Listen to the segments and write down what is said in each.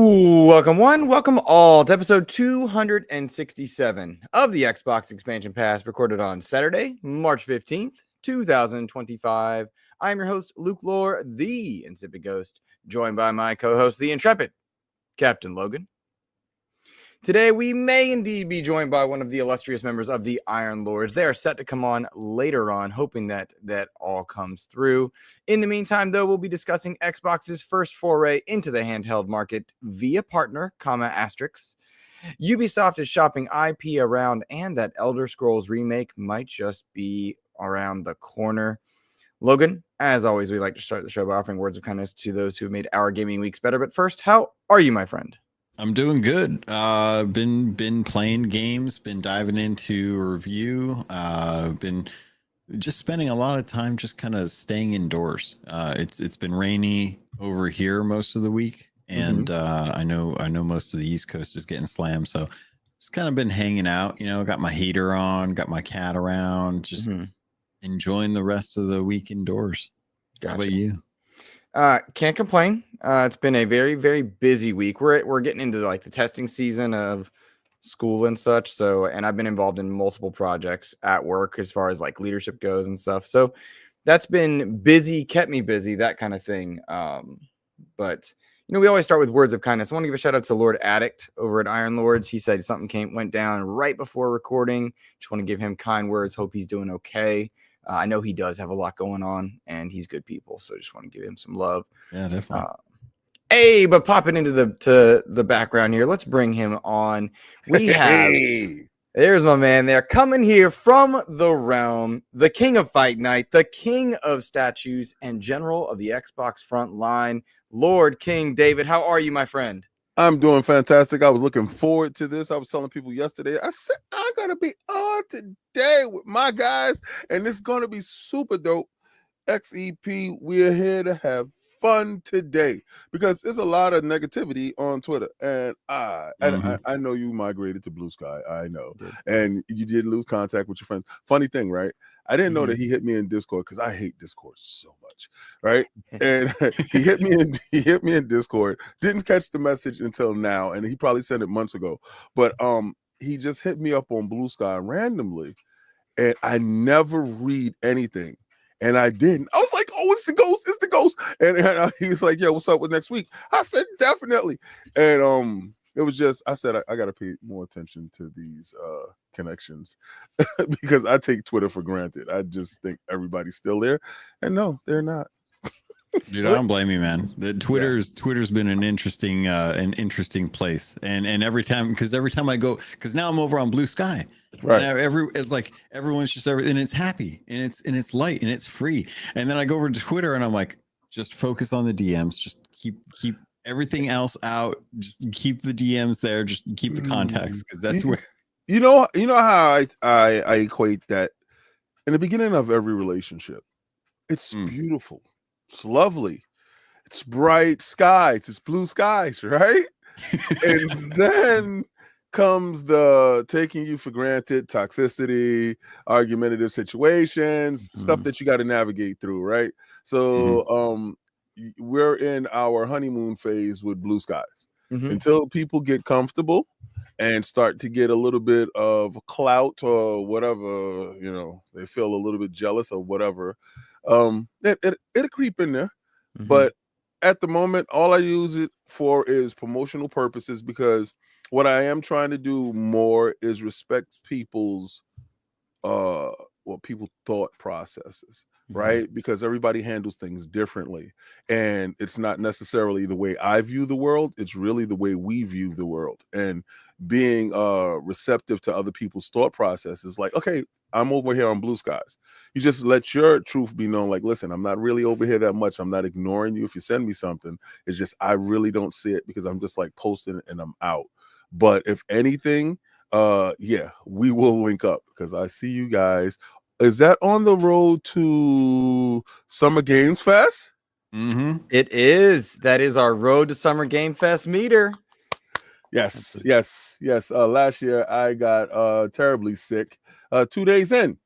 Welcome welcome all to episode 267 of the Xbox Expansion Pass, recorded on Saturday, March 15th, 2025. I'm your host, Luke Lohr, the InsipidGhost, joined by my co-host, the intrepid Captain Logun. Today, we may indeed be joined by one of the illustrious members of the Iron Lords. They are set to come on later on, hoping that all comes through. In the meantime, though, we'll be discussing Xbox's first foray into the handheld market via partner, Asterix. Ubisoft is shopping IP around, and that Elder Scrolls remake might just be around the corner. Logan, as always, we like to start the show by offering words of kindness to those who have made our gaming weeks better. But first, how are you, my friend? I'm doing good. Been playing games, been diving into review, been just spending a lot of time just kind of staying indoors. It's been rainy over here most of the week, and I know most of the East Coast is getting slammed, so just kind of been hanging out. Got my heater on, got my cat around, just enjoying the rest of the week indoors. Gotcha. How about you? Can't complain. It's been a very, very busy week. We're getting into like the testing season of school and such. So, and I've been involved in multiple projects at work as far as like leadership goes and stuff. So that's been busy, kept me busy, that kind of thing. But we always start with words of kindness. I want to give a shout out to Lord Addict over at Iron Lords. He said something went down right before recording. Just want to give him kind words. Hope he's doing okay. I know he does have a lot going on, and he's good people, so I just want to give him some love. Yeah, definitely. But popping into the background here, let's bring him on. We have there's my man there coming here from the realm, the king of Fight Night, the king of statues, and general of the Xbox front line, Lord King David. How are you, my friend? I'm doing fantastic. I was looking forward to this. I was telling people yesterday, I said, I got to be on today with my guys, and it's going to be super dope. XEP, we're here to have fun today because there's a lot of negativity on Twitter. And I know you migrated to Blue Sky. I know. And you did lose contact with your friends. Funny thing, right? I didn't know that he hit me in Discord because I hate Discord so much, right? And he hit me in Discord. Didn't catch the message until now, and he probably sent it months ago. But he just hit me up on Blue Sky randomly, and I never read anything. And I didn't. I was like, "Oh, it's the ghost! It's the ghost!" And he was like, "Yeah, what's up with next week?" I said, "Definitely." And it was just, I said, I got to pay more attention to these connections because I take Twitter for granted. I just think everybody's still there, and no, they're not. Dude, I don't blame you, man. Twitter's been an interesting place, and every time I go, because now I'm over on Blue Sky, right? It's like everyone's just and it's happy, and it's light, and it's free. And then I go over to Twitter, and I'm like, just focus on the DMs, just keep everything else out, just keep the DMs there, just keep the contacts, because that's where you know how I equate that in the beginning of every relationship. It's beautiful. It's lovely. It's bright skies. It's blue skies, right? And then comes the taking you for granted, toxicity, argumentative situations, stuff that you got to navigate through, right? So we're in our honeymoon phase with blue skies until people get comfortable and start to get a little bit of clout or whatever, they feel a little bit jealous or whatever. It'll creep in there, but at the moment, all I use it for is promotional purposes, because what I am trying to do more is respect people's people thought processes, right? Because everybody handles things differently, and it's not necessarily the way I view the world, it's really the way we view the world. And being receptive to other people's thought processes, like, okay, I'm over here on Blue Skies. You just let your truth be known. Like, listen, I'm not really over here that much. I'm not ignoring you if you send me something. It's just I really don't see it because I'm just like posting and I'm out. But if anything, we will link up because I see you guys. Is that on the road to Summer Games Fest? It is. That is our road to Summer Game Fest meter. Yes. Last year I got terribly sick 2 days in.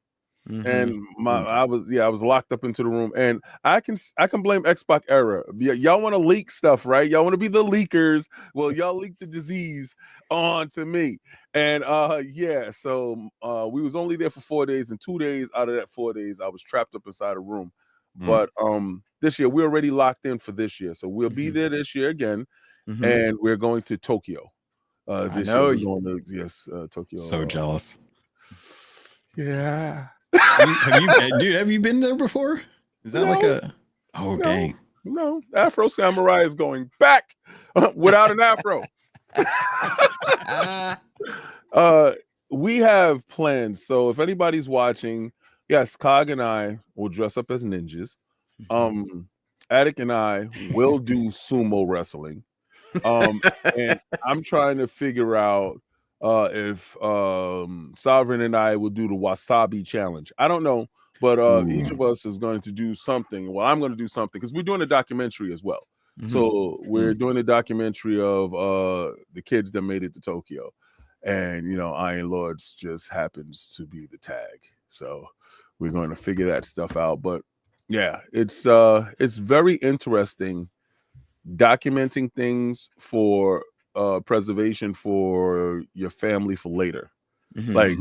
And I was locked up into the room, and I can blame Xbox era. Y'all want to leak stuff, right? Y'all want to be the leakers. Well, y'all leaked the disease on to me, and so we was only there for 4 days, and 2 days out of that 4 days, I was trapped up inside a room. But this year we're already locked in for this year, so we'll be there this year again, and we're going to Tokyo. This year we're going to Tokyo. So jealous. Yeah. Have you been there before? Is that like a dang? No, Afro Samurai is going back without an afro. We have plans. So if anybody's watching, yes, Cog and I will dress up as ninjas. Attic and I will do sumo wrestling. And I'm trying to figure out if Sovereign and I will do the wasabi challenge. I don't know, but each of us is going to do something. Well, I'm going to do something because we're doing a documentary as well. So we're doing a documentary of the kids that made it to Tokyo, and Iron Lords just happens to be the tag. So we're going to figure that stuff out. But yeah, it's very interesting documenting things for preservation for your family for later. Like,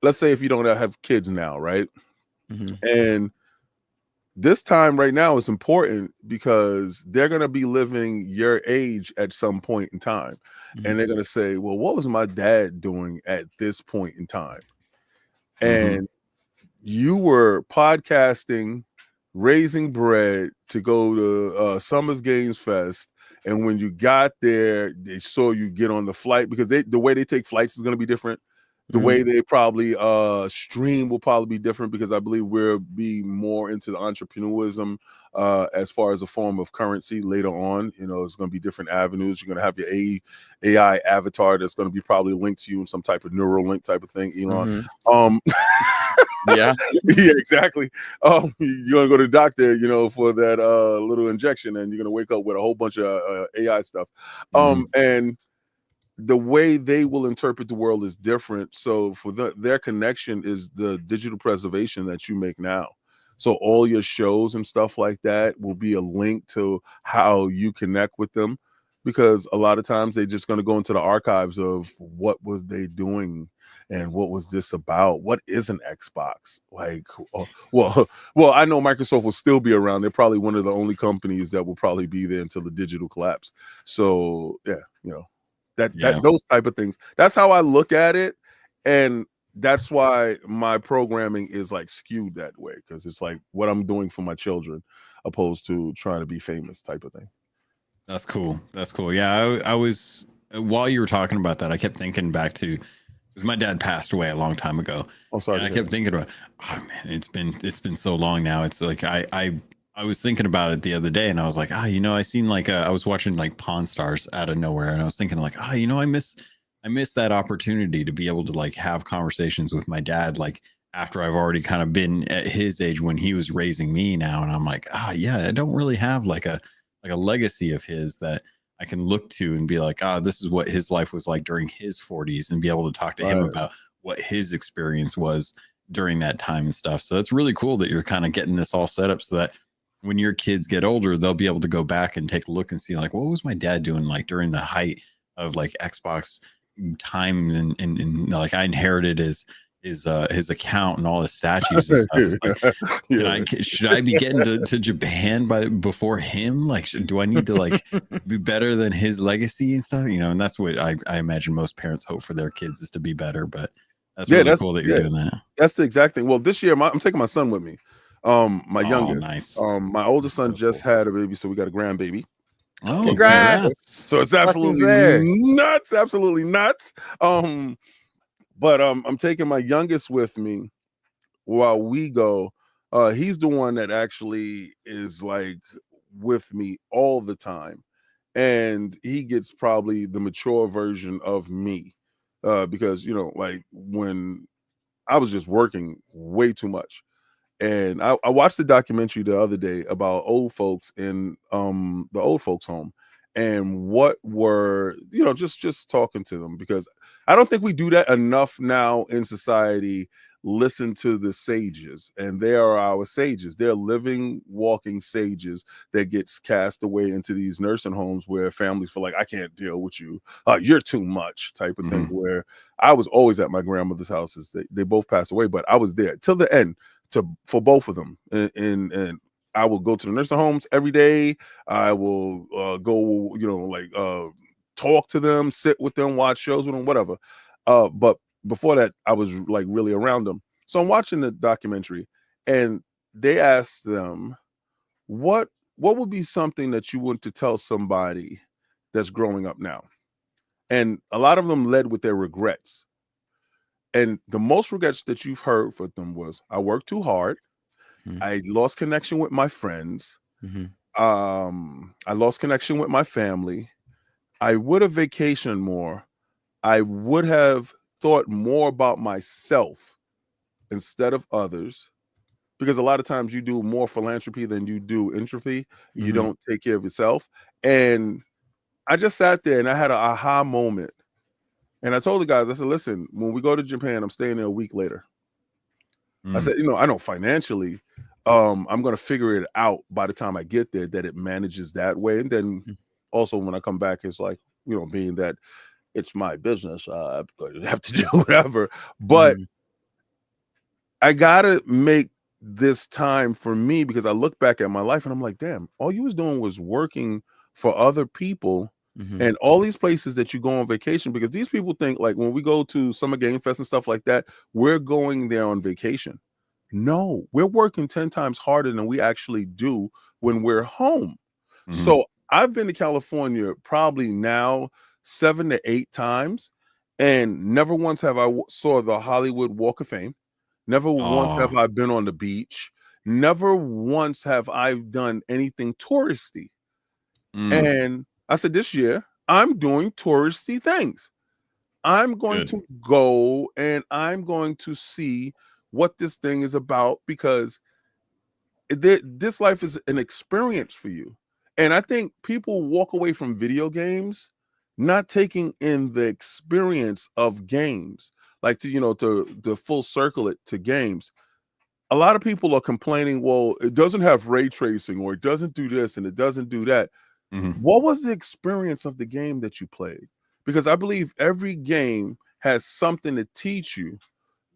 let's say if you don't have kids now, right? And this time right now is important because they're going to be living your age at some point in time. And they're going to say, well, what was my dad doing at this point in time? And you were podcasting, raising bread to go to Summer's Games Fest. And when you got there, they saw you get on the flight because the way they take flights is going to be different. The way they probably stream will probably be different because I believe we'll be more into the entrepreneurism as far as a form of currency later on. It's going to be different avenues. You're going to have your AI avatar that's going to be probably linked to you in some type of neural link type of thing, Elon. Yeah, exactly. You're gonna go to the doctor, for that little injection, and you're gonna wake up with a whole bunch of AI stuff. And the way they will interpret the world is different. So for their connection is the digital preservation that you make now. So all your shows and stuff like that will be a link to how you connect with them, because a lot of times they're just going to go into the archives of what was they doing and what was this about? What is an Xbox? Like, well, I know Microsoft will still be around. They're probably one of the only companies that will probably be there until the digital collapse. So yeah, those type of things. That's how I look at it, and that's why my programming is like skewed that way, because it's like what I'm doing for my children, opposed to trying to be famous type of thing. That's cool. Yeah, I was while you were talking about that, I kept thinking back to, because my dad passed away a long time ago. Oh, sorry. And I kept thinking about, oh man, it's been so long now. It's like I was thinking about it the other day, and I was like, I seen like I was watching like Pawn Stars out of nowhere, and I was thinking like, I miss that opportunity to be able to like have conversations with my dad, like after I've already kind of been at his age when he was raising me now, and I'm like, I don't really have like a legacy of his that I can look to and be like, this is what his life was like during his 40s, and be able to talk to him about what his experience was during that time and stuff. So that's really cool that you're kind of getting this all set up so that when your kids get older, they'll be able to go back and take a look and see like, what was my dad doing like during the height of like Xbox time, and like I inherited his account and all his statues and stuff. It's like, should I be getting to Japan before him? Like, do I need to like be better than his legacy and stuff? And that's what I imagine most parents hope for their kids, is to be better. But that's really cool that you're doing that. That's the exact thing. Well, this year I'm taking my son with me. My youngest. Nice. My oldest son just had a baby, so we got a grandbaby. Oh, congrats! So it's absolutely nuts, absolutely nuts. But I'm taking my youngest with me while we go. He's the one that actually is like with me all the time, and he gets probably the mature version of me, because like when I was just working way too much. And I watched the documentary the other day about old folks in the old folks home, and what were just talking to them, because I don't think we do that enough now in society. listen to the sages, and they are our sages. They're living, walking sages that gets cast away into these nursing homes where families feel like, I can't deal with you. You're too much type of thing. Where I was always at my grandmother's houses. They both passed away, but I was there till the end for both of them. And I will go to the nursing homes every day. I will go, talk to them, sit with them, watch shows with them, whatever. But before that, I was like really around them. So I'm watching the documentary, and they asked them, what would be something that you want to tell somebody that's growing up now? And a lot of them led with their regrets. And the most regrets that you've heard from them was, I worked too hard. I lost connection with my friends. I lost connection with my family. I would have vacationed more. I would have thought more about myself instead of others, because a lot of times you do more philanthropy than you do entropy. You don't take care of yourself. And I just sat there and I had an aha moment. And I told the guys, I said, listen, when we go to Japan, I'm staying there a week later. I said, I know financially, I'm going to figure it out by the time I get there, that it manages that way. And then also when I come back, it's like, being that it's my business, I'm going to have to do whatever. But I got to make this time for me, because I look back at my life and I'm like, damn, all you was doing was working for other people. And all these places that you go on vacation, because these people think like when we go to Summer Game Fest and stuff like that, we're going there on vacation. No, we're working 10 times harder than we actually do when we're home. So I've been to California probably now 7 to 8 times, and never once have I saw the Hollywood Walk of Fame. Never once have I been on the beach. Never once have I done anything touristy. And I said, this year, I'm doing touristy things. I'm going to go and I'm going to see what this thing is about, because this life is an experience for you. And I think people walk away from video games not taking in the experience of games, like to full circle it to games. A lot of people are complaining, well, it doesn't have ray tracing, or it doesn't do this and it doesn't do that. What was the experience of the game that you played? Because I believe every game has something to teach you.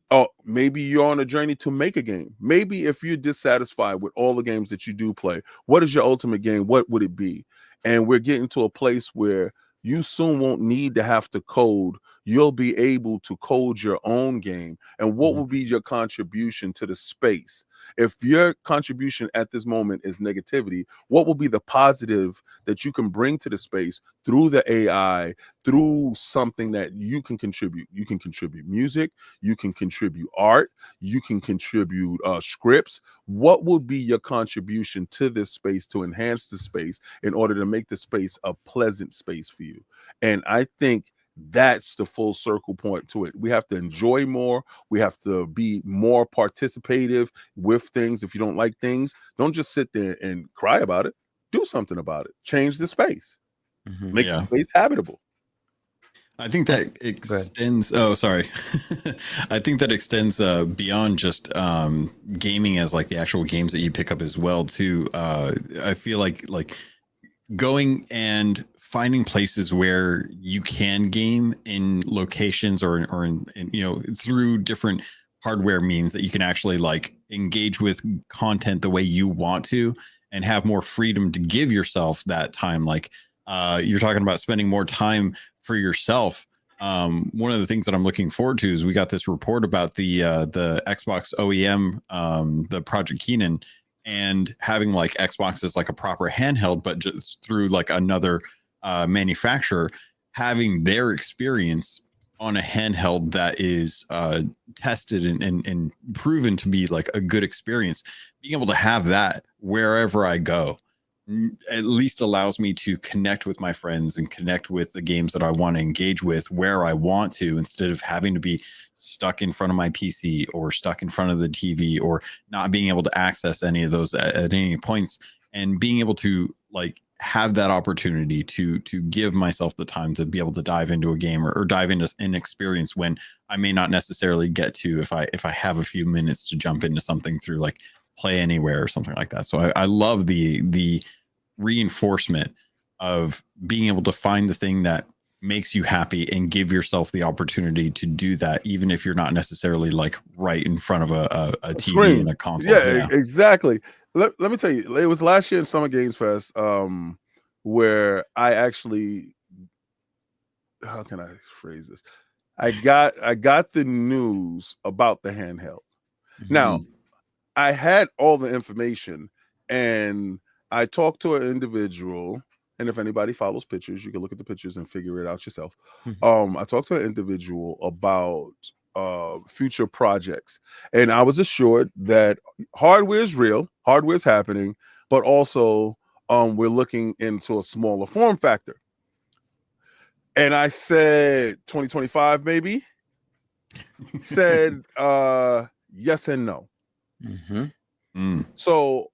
Oh, maybe you're on a journey to make a game. Maybe if you're dissatisfied with all the games that you do play, what is your ultimate game? What would it be? And we're getting to a place where you soon won't need to have to code. You'll be able to code your own game. And what will be your contribution to the space? If your contribution at this moment is negativity, what will be the positive that you can bring to the space through the AI, through something that you can contribute? You can contribute music, you can contribute art, you can contribute scripts. What will be your contribution to this space to enhance the space in order to make the space a pleasant space for you? And I think that's the full circle point to it. We have to enjoy more. We have to be more participative with things. If you don't like things, don't just sit there and cry about it. Do something about it. Change the space. Make the space habitable. I think that extends. Oh, sorry. I think that extends beyond just gaming as like the actual games that you pick up as well too. I feel like going and finding places where you can game in locations or in through different hardware means that you can actually like engage with content the way you want to and have more freedom to give yourself that time. Like you're talking about spending more time for yourself. One of the things that I'm looking forward to is we got this report about the Xbox OEM, the Project Kennan, and having like Xbox as like a proper handheld, but just through like another manufacturer, having their experience on a handheld that is tested and proven to be like a good experience. Being able to have that wherever I go at least allows me to connect with my friends and connect with the games that I want to engage with where I want to, instead of having to be stuck in front of my PC or stuck in front of the TV or not being able to access any of those at any points, and being able to like have that opportunity to give myself the time to be able to dive into a game or dive into an experience when I may not necessarily get to if I have a few minutes to jump into something through like Play Anywhere or something like that. So I love the reinforcement of being able to find the thing that makes you happy and give yourself the opportunity to do that, even if you're not necessarily like right in front of a TV screen and a console. Yeah, exactly. Let me tell you, it was last year in Summer Games Fest where I actually, how can I phrase this, I got the news about the handheld. Now I had all the information, and I talked to an individual, and if anybody follows pictures, you can look at the pictures and figure it out yourself. I talked to an individual about future projects, and I was assured that hardware is real, hardware is happening, but also we're looking into a smaller form factor. And I said 2025 maybe. Said yes and no. So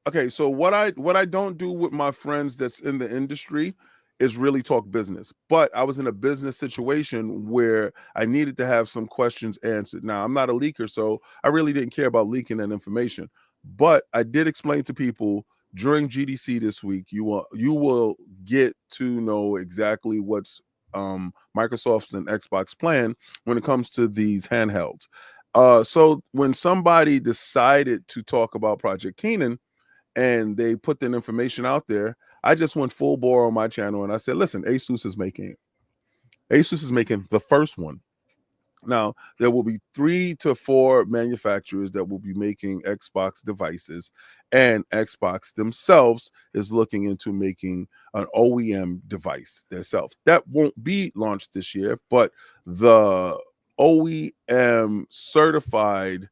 okay, so what I don't do with my friends that's in the industry is really talk business. But I was in a business situation where I needed to have some questions answered. Now, I'm not a leaker, so I really didn't care about leaking that information. But I did explain to people during GDC this week, you will get to know exactly what's Microsoft's and Xbox plan when it comes to these handhelds. So when somebody decided to talk about Project Kennan and they put that information out there, I just went full bore on my channel and I said, listen, Asus is making the first one. Now, there will be 3 to 4 manufacturers that will be making Xbox devices, and Xbox themselves is looking into making an OEM device themselves. That won't be launched this year, but the OEM certified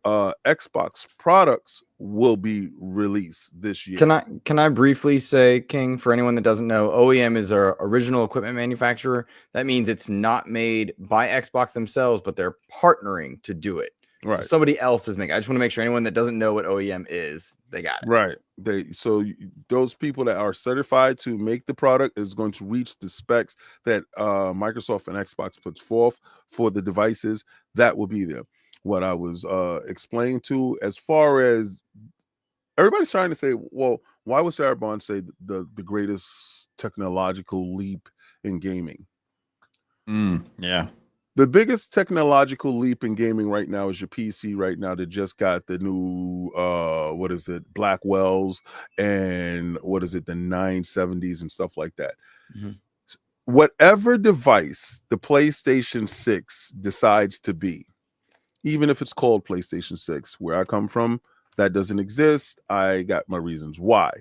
Xbox products will be released this year. Can I briefly say, King, for anyone that doesn't know, OEM is our original equipment manufacturer. That means it's not made by Xbox themselves, but they're partnering to do it. Right. So somebody else is making. I just want to make sure anyone that doesn't know what OEM is, they got it. Right. Those people that are certified to make the product is going to reach the specs that Microsoft and Xbox puts forth for the devices. That will be there. What I was explaining to, as far as everybody's trying to say, well, why would Sarah Bond say the greatest technological leap in gaming? Yeah. The biggest technological leap in gaming right now is your PC right now that just got the new what is it, Blackwells, and what is it, the 970s and stuff like that. Whatever device the PlayStation 6 decides to be, even if it's called PlayStation 6, where I come from, that doesn't exist. I got my reasons why.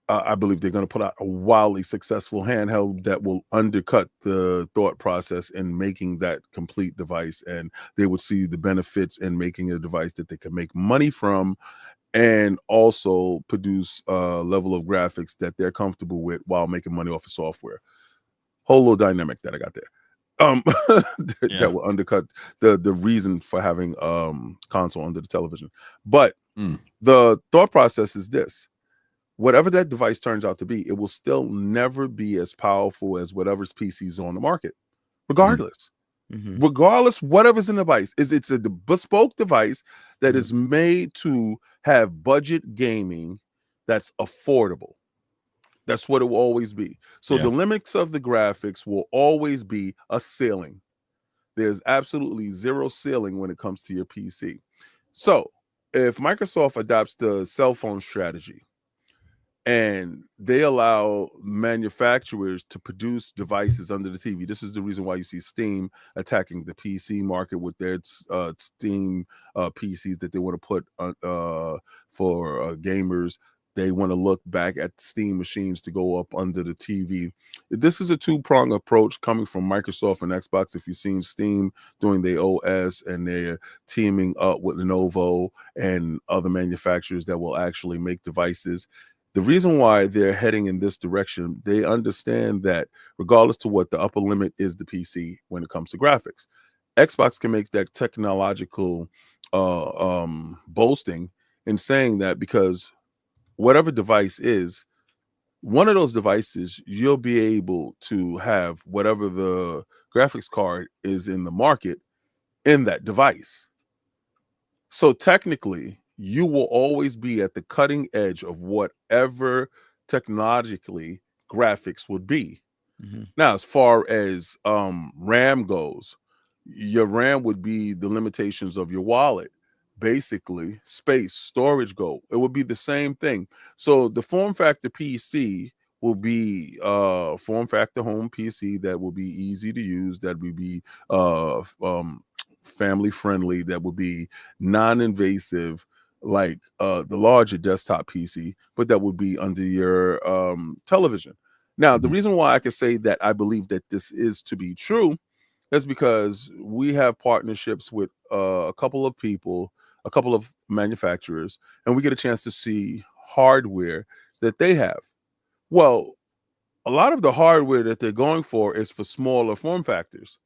I believe they're going to put out a wildly successful handheld that will undercut the thought process in making that complete device, and they would see the benefits in making a device that they can make money from and also produce a level of graphics that they're comfortable with while making money off of software. Whole little dynamic that I got there. That will undercut the reason for having console under the television. But the thought process is this: whatever that device turns out to be, it will still never be as powerful as whatever's PC is on the market, regardless. Regardless, whatever's in the device, it's a bespoke device that is made to have budget gaming that's affordable. That's what it will always be. So the limits of the graphics will always be a ceiling. There's absolutely zero ceiling when it comes to your PC. So if Microsoft adopts the cell phone strategy and they allow manufacturers to produce devices under the TV, this is the reason why you see Steam attacking the PC market with their Steam PCs that they want to put for gamers. They want to look back at Steam machines to go up under the TV. This is a two-pronged approach coming from Microsoft and Xbox. If you've seen Steam doing their OS and they're teaming up with Lenovo and other manufacturers that will actually make devices, the reason why they're heading in this direction, they understand that regardless to what the upper limit is the PC when it comes to graphics, Xbox can make that technological boasting in saying that because whatever device is, one of those devices, you'll be able to have whatever the graphics card is in the market in that device. So technically, you will always be at the cutting edge of whatever technologically graphics would be. Mhm. Now, as far as RAM goes, your RAM would be the limitations of your wallet. Basically, space, storage go. It would be the same thing. So the form factor PC will be form factor home PC that will be easy to use, that will be family friendly, that will be non-invasive, like the larger desktop PC, but that would be under your television. Now, the reason why I can say that I believe that this is to be true is because we have partnerships with a couple of people, a couple of manufacturers, and we get a chance to see hardware that they have. Well, a lot of the hardware that they're going for is for smaller form factors.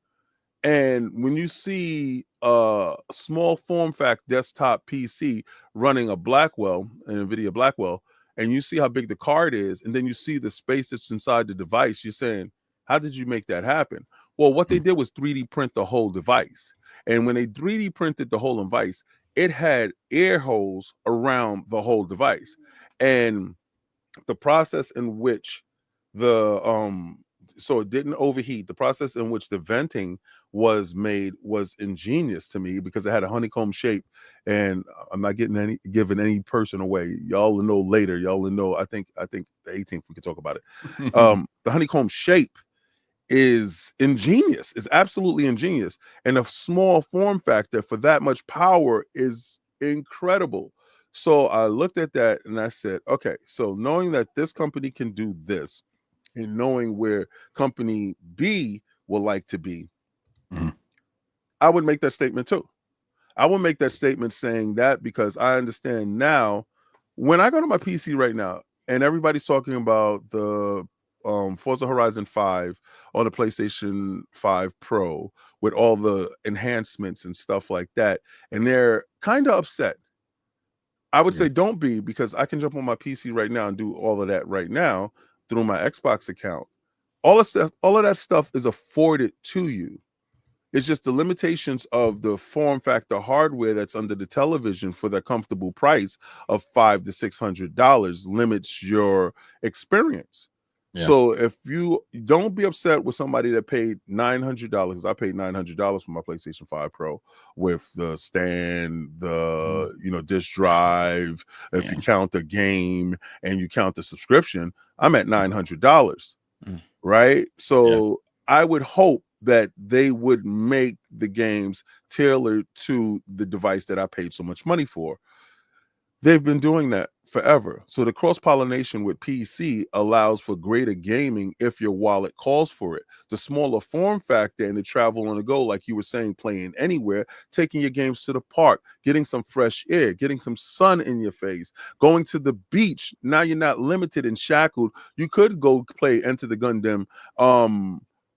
And when you see a small form factor desktop PC running a Blackwell, an NVIDIA Blackwell, and you see how big the card is, and then you see the space that's inside the device, you're saying, how did you make that happen? Well, what they did was 3D print the whole device. And when they 3D printed the whole device, it had air holes around the whole device. And the process in which the so it didn't overheat, the process in which the venting was made was ingenious to me because it had a honeycomb shape. And I'm not giving any person away. Y'all will know later. Y'all will know. I think the 18th we could talk about it. The honeycomb shape is ingenious. It's absolutely ingenious. And a small form factor for that much power is incredible. So I looked at that and I said, okay, so knowing that this company can do this and knowing where company B will like to be, I would make that statement too. I will make that statement saying that because I understand now when I go to my PC right now and everybody's talking about the Forza Horizon 5 on the PlayStation 5 Pro with all the enhancements and stuff like that, and they're kind of upset. I would say don't be, because I can jump on my PC right now and do all of that right now through my Xbox account. All of that stuff is afforded to you. It's just the limitations of the form factor hardware that's under the television for the comfortable price of $500 to $600 limits your experience. Yeah. So if you don't be upset with somebody that paid $900, I paid $900 for my PlayStation 5 Pro with the stand, the disk drive. If you count the game and you count the subscription, I'm at $900, right? So I would hope that they would make the games tailored to the device that I paid so much money for. They've been doing that forever. So the cross-pollination with PC allows for greater gaming if your wallet calls for it. The smaller form factor and the travel on the go, like you were saying, playing anywhere, taking your games to the park, getting some fresh air, getting some sun in your face, going to the beach. Now you're not limited and shackled. You could go play Enter the Gundam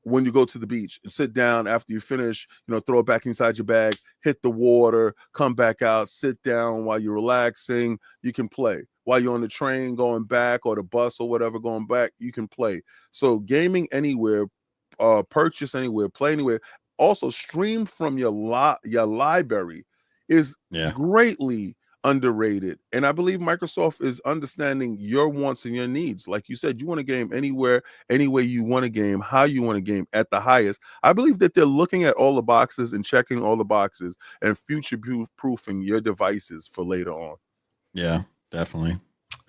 when you go to the beach and sit down after you finish, throw it back inside your bag, hit the water, come back out, sit down while you're relaxing. You can play while you're on the train going back or the bus or whatever going back. You can play. So gaming anywhere, purchase anywhere, play anywhere. Also stream from your library is greatly underrated. And I believe Microsoft is understanding your wants and your needs. Like you said, you want to game anywhere, any way you want to game, how you want to game at the highest. I believe that they're looking at all the boxes and checking all the boxes and future proofing your devices for later on. Yeah, definitely.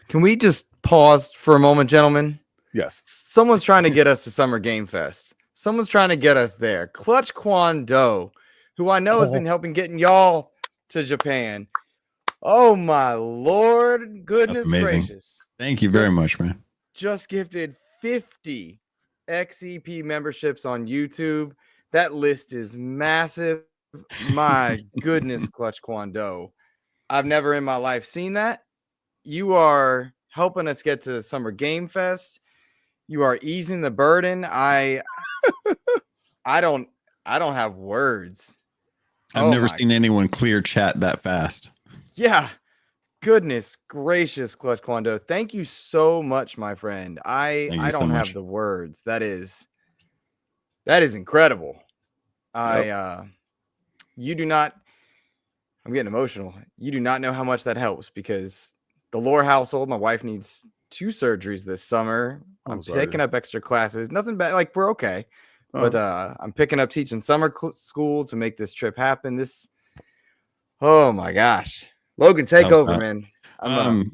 Can we just pause for a moment, gentlemen? Yes. Someone's trying to get us to Summer Game Fest. Someone's trying to get us there. Clutch Kwon Do, who I know has been helping getting y'all to Japan. Oh my Lord, goodness gracious. Thank you very much, man. Just gifted 50 XEP memberships on YouTube. That list is massive. My goodness, Clutch Kwon Do. I've never in my life seen that. You are helping us get to Summer Game Fest. You are easing the burden. I don't have words. I've never seen anyone clear chat that fast. Yeah. Goodness gracious, Clutch Quando. Thank you so much, my friend. Thank you I so don't much. have the words. That is incredible. You do not, I'm getting emotional. You do not know how much that helps because the Lohr household, my wife needs 2 surgeries this summer. I'm sorry. picking up extra classes. Nothing bad. Like, we're okay. But I'm picking up teaching summer school to make this trip happen. Oh my gosh. Logan, take Helps over, out. man.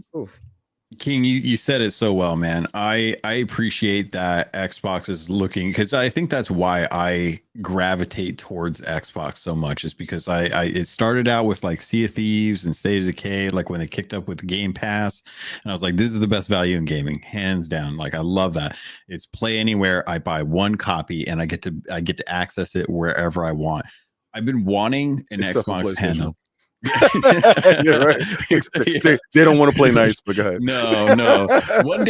King, you said it so well, man. I appreciate that Xbox is looking, because I think that's why I gravitate towards Xbox so much, is because I it started out with like Sea of Thieves and State of Decay, like when they kicked up with Game Pass, and I was like, this is the best value in gaming, hands down. Like, I love that. It's play anywhere. I buy one copy and I get to access it wherever I want. I've been wanting an Except for Xbox PlayStation. handheld. Yeah, right. They don't want to play nice, but go ahead. No. One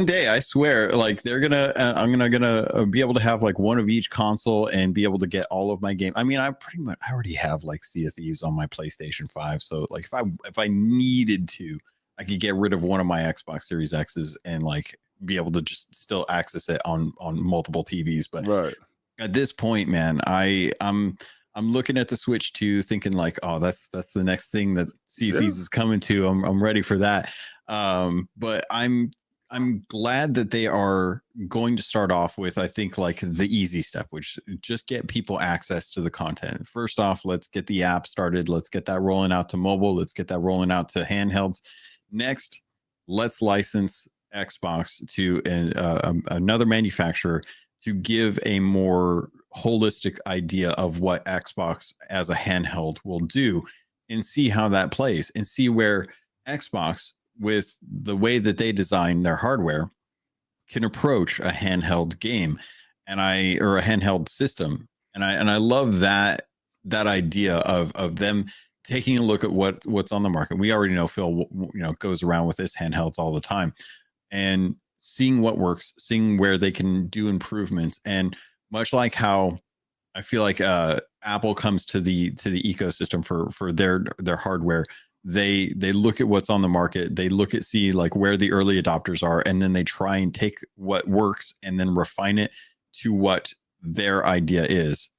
day, I swear, like they're gonna, I'm gonna be able to have like one of each console and be able to get all of my game. I mean, I already have like Sea of Thieves on my PlayStation 5, so like if I needed to, I could get rid of one of my Xbox Series X's and like be able to just still access it on multiple TVs. But right at this point, man, I'm looking at the Switch 2, thinking like, oh, that's the next thing that Sea of Thieves is coming to. I'm ready for that. But I'm glad that they are going to start off with, I think, like the easy step, which just get people access to the content. First off, let's get the app started. Let's get that rolling out to mobile. Let's get that rolling out to handhelds. Next, let's license Xbox to another manufacturer to give a more holistic idea of what Xbox as a handheld will do, and see how that plays, and see where Xbox, with the way that they design their hardware, can approach a handheld game or a handheld system. And I love that idea of them taking a look at what's on the market. We already know Phil, goes around with his handhelds all the time, and seeing what works, seeing where they can do improvements. And much like how I feel like Apple comes to the ecosystem for their hardware, they look at what's on the market, they see like where the early adopters are, and then they try and take what works and then refine it to what their idea is.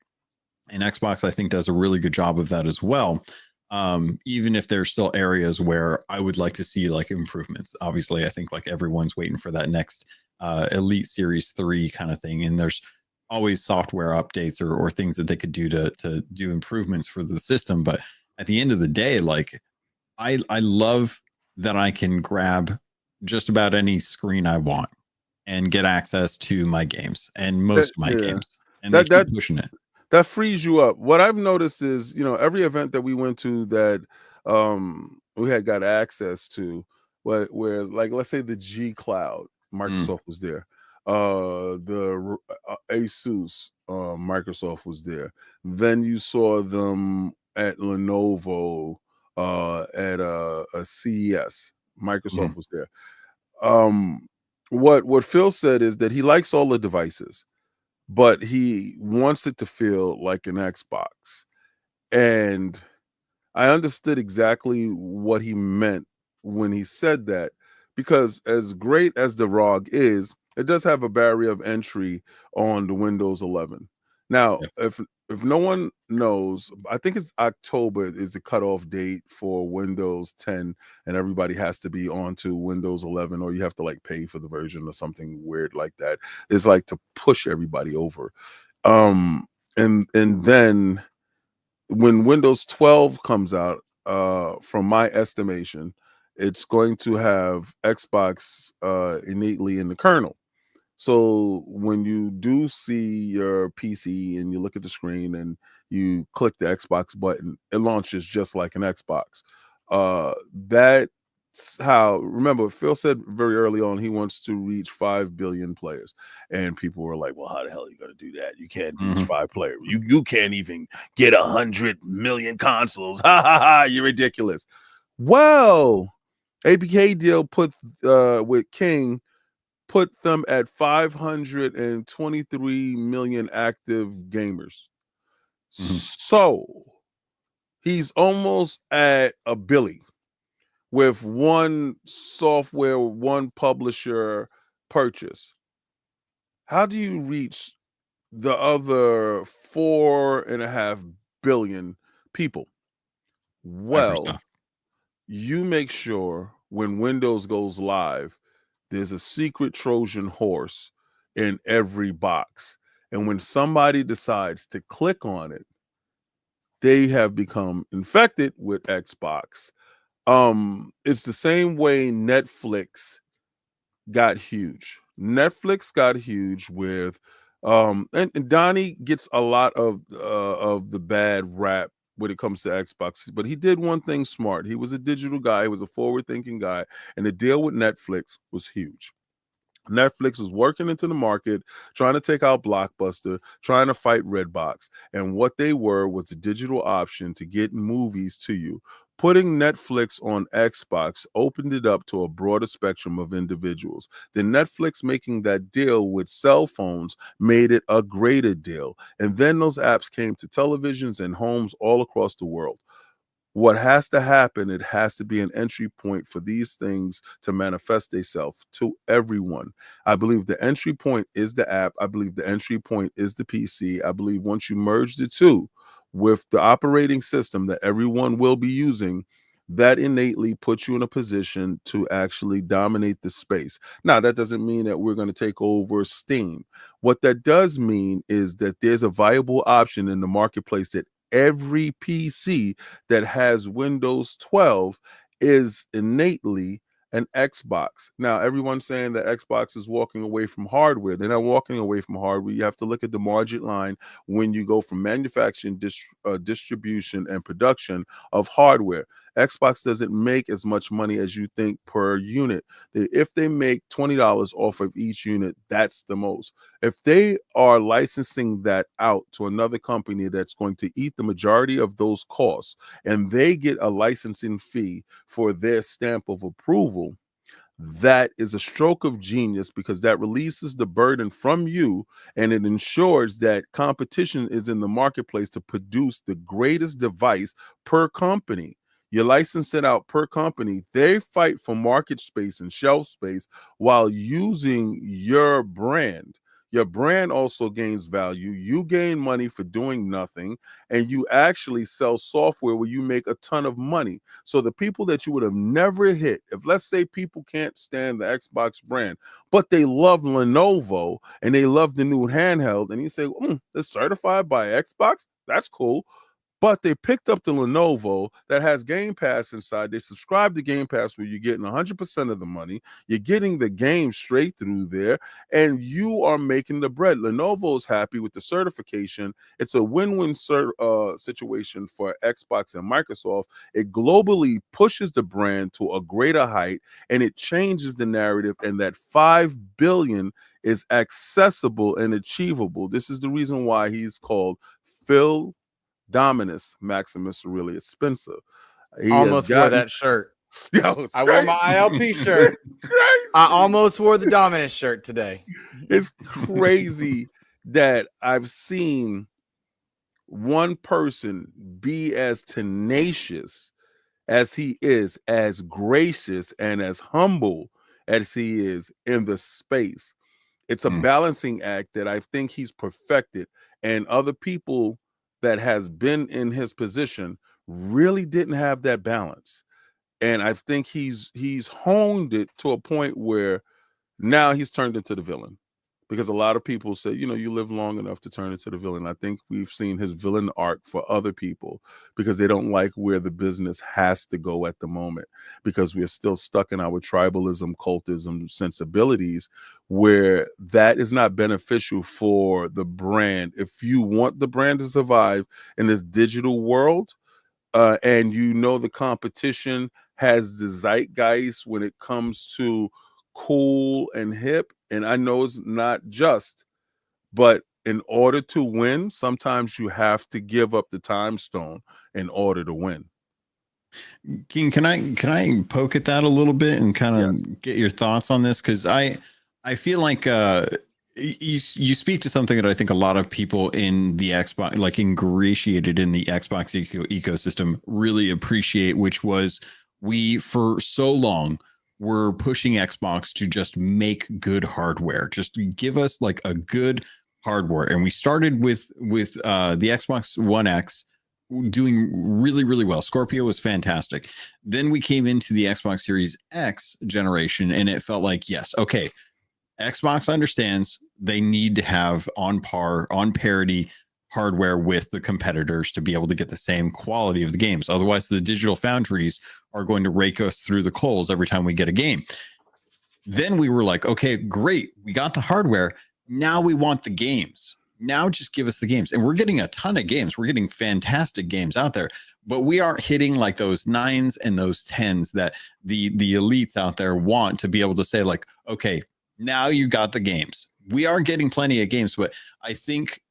And Xbox, I think, does a really good job of that as well. Even if there's still areas where I would like to see like improvements. Obviously, I think like everyone's waiting for that next Elite Series 3 kind of thing, and there's always software updates or things that they could do to do improvements for the system. But at the end of the day, like I love that I can grab just about any screen I want and get access to my games, and most of my games, and they keep pushing it. That frees you up. What I've noticed is, every event that we went to that we had got access to, where like, let's say the G Cloud, Microsoft was there. The Asus, Microsoft was there. Then you saw them at Lenovo, at a CES. Microsoft was there. What Phil said is that he likes all the devices, but he wants it to feel like an Xbox. And I understood exactly what he meant when he said that, because as great as the ROG is, it does have a barrier of entry on the Windows 11. Now, if no one knows, I think it's October is the cutoff date for Windows 10, and everybody has to be onto Windows 11, or you have to like pay for the version or something weird like that. It's like to push everybody over. And then when Windows 12 comes out, from my estimation, it's going to have Xbox innately in the kernel. So when you do see your PC and you look at the screen and you click the Xbox button, it launches just like an Xbox. That's how, remember, Phil said very early on he wants to reach 5 billion players. And people were like, well, how the hell are you going to do that? You can't reach 5 players. You can't even get 100 million consoles. Ha ha ha, you're ridiculous. Well, APK deal put with King put them at 523 million active gamers. So he's almost at a billy, with one software, one publisher purchase, how do you reach the other 4.5 billion people? Well, Microsoft. you make sure when Windows goes live, there's a secret Trojan horse in every box. And when somebody decides to click on it, they have become infected with Xbox. It's the same way Netflix got huge. Netflix got huge with and Donnie gets a lot of the bad rap when it comes to Xbox, but he did one thing smart. He was a digital guy, he was a forward-thinking guy, and the deal with Netflix was huge. Netflix was working into the market, trying to take out Blockbuster, trying to fight Redbox. And what they were was a digital option to get movies to you. Putting Netflix on Xbox opened it up to a broader spectrum of individuals. Then Netflix making that deal with cell phones made it a greater deal. And then those apps came to televisions and homes all across the world. What has to happen, it has to be an entry point for these things to manifest themselves to everyone. I believe the entry point is the app. I believe the entry point is the PC. I believe once you merge the two with the operating system that everyone will be using, that innately puts you in a position to actually dominate the space. Now, that doesn't mean that we're going to take over Steam. What that does mean is that there's a viable option in the marketplace that every PC that has Windows 12 is innately an Xbox. Now, everyone's saying that Xbox is walking away from hardware. They're not walking away from hardware. You have to look at the margin line when you go from manufacturing, distribution, and production of hardware. Xbox doesn't make as much money as you think per unit. If they make $20 off of each unit, that's the most. If they are licensing that out to another company that's going to eat the majority of those costs, and they get a licensing fee for their stamp of approval, that is a stroke of genius, because that releases the burden from you, and it ensures that competition is in the marketplace to produce the greatest device per company. You license it out per company. They fight for market space and shelf space while using your brand. Your brand also gains value. You gain money for doing nothing, and you actually sell software where you make a ton of money. So the people that you would have never hit, if let's say people can't stand the Xbox brand, but they love Lenovo and they love the new handheld, and you say, it's certified by Xbox, that's cool. But they picked up the Lenovo that has Game Pass inside. They subscribe to Game Pass where you're getting 100% of the money. You're getting the game straight through there, and you are making the bread. Lenovo is happy with the certification. It's a win-win situation for Xbox and Microsoft. It globally pushes the brand to a greater height, and it changes the narrative, and that 5 billion is accessible and achievable. This is the reason why he's called Phil Dominus Maximus Aurelius Spencer. He almost wore that shirt. Yo, I wore my ILP shirt. I almost wore the Dominus shirt today. It's crazy that I've seen one person be as tenacious as he is, as gracious and as humble as he is in the space. It's a balancing act that I think he's perfected, and other people that has been in his position really didn't have that balance. And I think he's honed it to a point where now he's turned into the villain, because a lot of people say, you live long enough to turn into the villain. I think we've seen his villain arc for other people because they don't like where the business has to go at the moment, because we're still stuck in our tribalism, cultism sensibilities, where that is not beneficial for the brand. If you want the brand to survive in this digital world, and the competition has the zeitgeist when it comes to cool and hip, and I know it's not just, but in order to win, sometimes you have to give up the time stone in order to win. King, can I poke at that a little bit and kind of get your thoughts on this? Because I feel like you speak to something that I think a lot of people in the Xbox, like ingratiated in the Xbox ecosystem, really appreciate, which was we for so long were pushing Xbox to just make good hardware, just give us like a good hardware. And we started with the Xbox One X doing really, really well. Scorpio was fantastic. Then we came into the Xbox Series X generation, and it felt like, yes, okay, Xbox understands they need to have on parity hardware with the competitors to be able to get the same quality of the games. Otherwise, the digital foundries are going to rake us through the coals every time we get a game. Then we were like, okay, great. We got the hardware. Now we want the games. Now just give us the games. And we're getting a ton of games. We're getting fantastic games out there, but we aren't hitting like those 9s and those 10s that the elites out there want to be able to say like, okay, now you got the games. We are getting plenty of games, but I think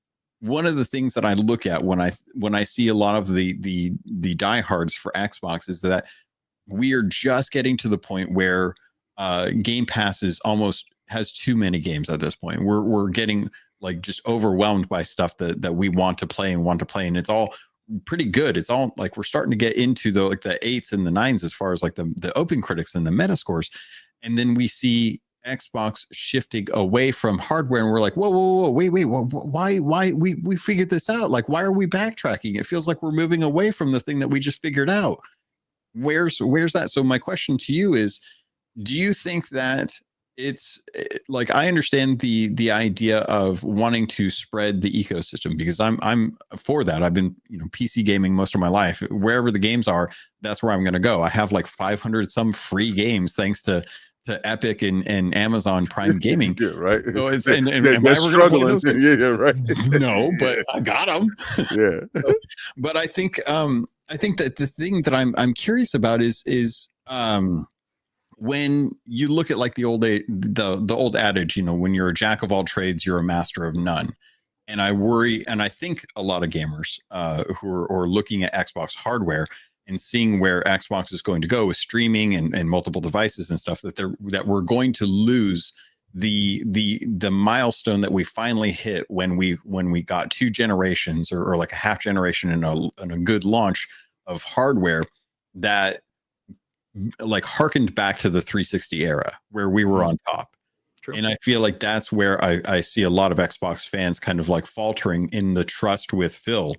one of the things that I look at when I see a lot of the diehards for Xbox is that we are just getting to the point where Game Pass is almost has too many games at this point. We're getting like just overwhelmed by stuff that we want to play, and it's all pretty good. It's all like we're starting to get into the 8s and the 9s as far as like the open critics and the meta scores, and then we see Xbox shifting away from hardware, and we're like, whoa, wait, why we figured this out? Like, why are we backtracking? It feels like we're moving away from the thing that we just figured out. Where's that? So my question to you is, do you think that it's like, I understand the idea of wanting to spread the ecosystem, because I'm for that. I've been PC gaming most of my life. Wherever the games are, that's where I'm going to go. I have like 500 some free games thanks to Epic and Amazon Prime Gaming. Yeah, right. So it's they're am I ever struggling. Yeah, right. No, but I got them. Yeah. But I think that the thing that I'm curious about is when you look at like the old adage, when you're a jack of all trades, you're a master of none. And I worry, and I think a lot of gamers who are looking at Xbox hardware and seeing where Xbox is going to go with streaming and multiple devices and stuff, that we're going to lose the milestone that we finally hit when we got 2 generations or like a half generation and a good launch of hardware that like harkened back to the 360 era where we were on top. True. And I feel like that's where I see a lot of Xbox fans kind of like faltering in the trust with Phil.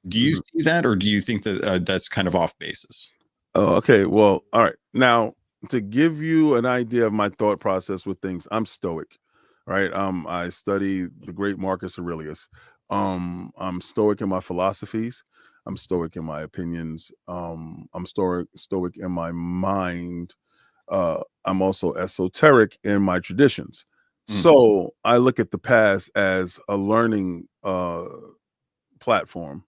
Do you see that, or do you think that that's kind of off basis? Oh, okay. Well, all right. Now, to give you an idea of my thought process with things, I'm stoic, right? I study the great Marcus Aurelius. I'm stoic in my philosophies. I'm stoic in my opinions. I'm stoic in my mind. I'm also esoteric in my traditions. So I look at the past as a learning platform.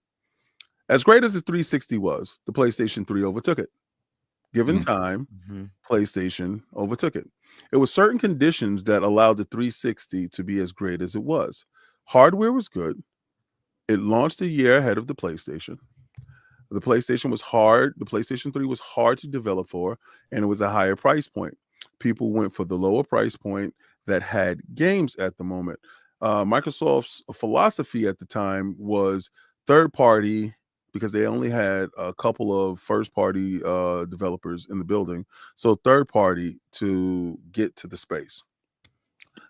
As great as the 360 was, the PlayStation 3 overtook it. Given time, PlayStation overtook it. It was certain conditions that allowed the 360 to be as great as it was. Hardware was good. It launched a year ahead of the PlayStation. The PlayStation was hard. The PlayStation 3 was hard to develop for, and it was a higher price point. People went for the lower price point that had games at the moment. Microsoft's philosophy at the time was third party, because they only had a couple of first party developers in the building. So third party to get to the space.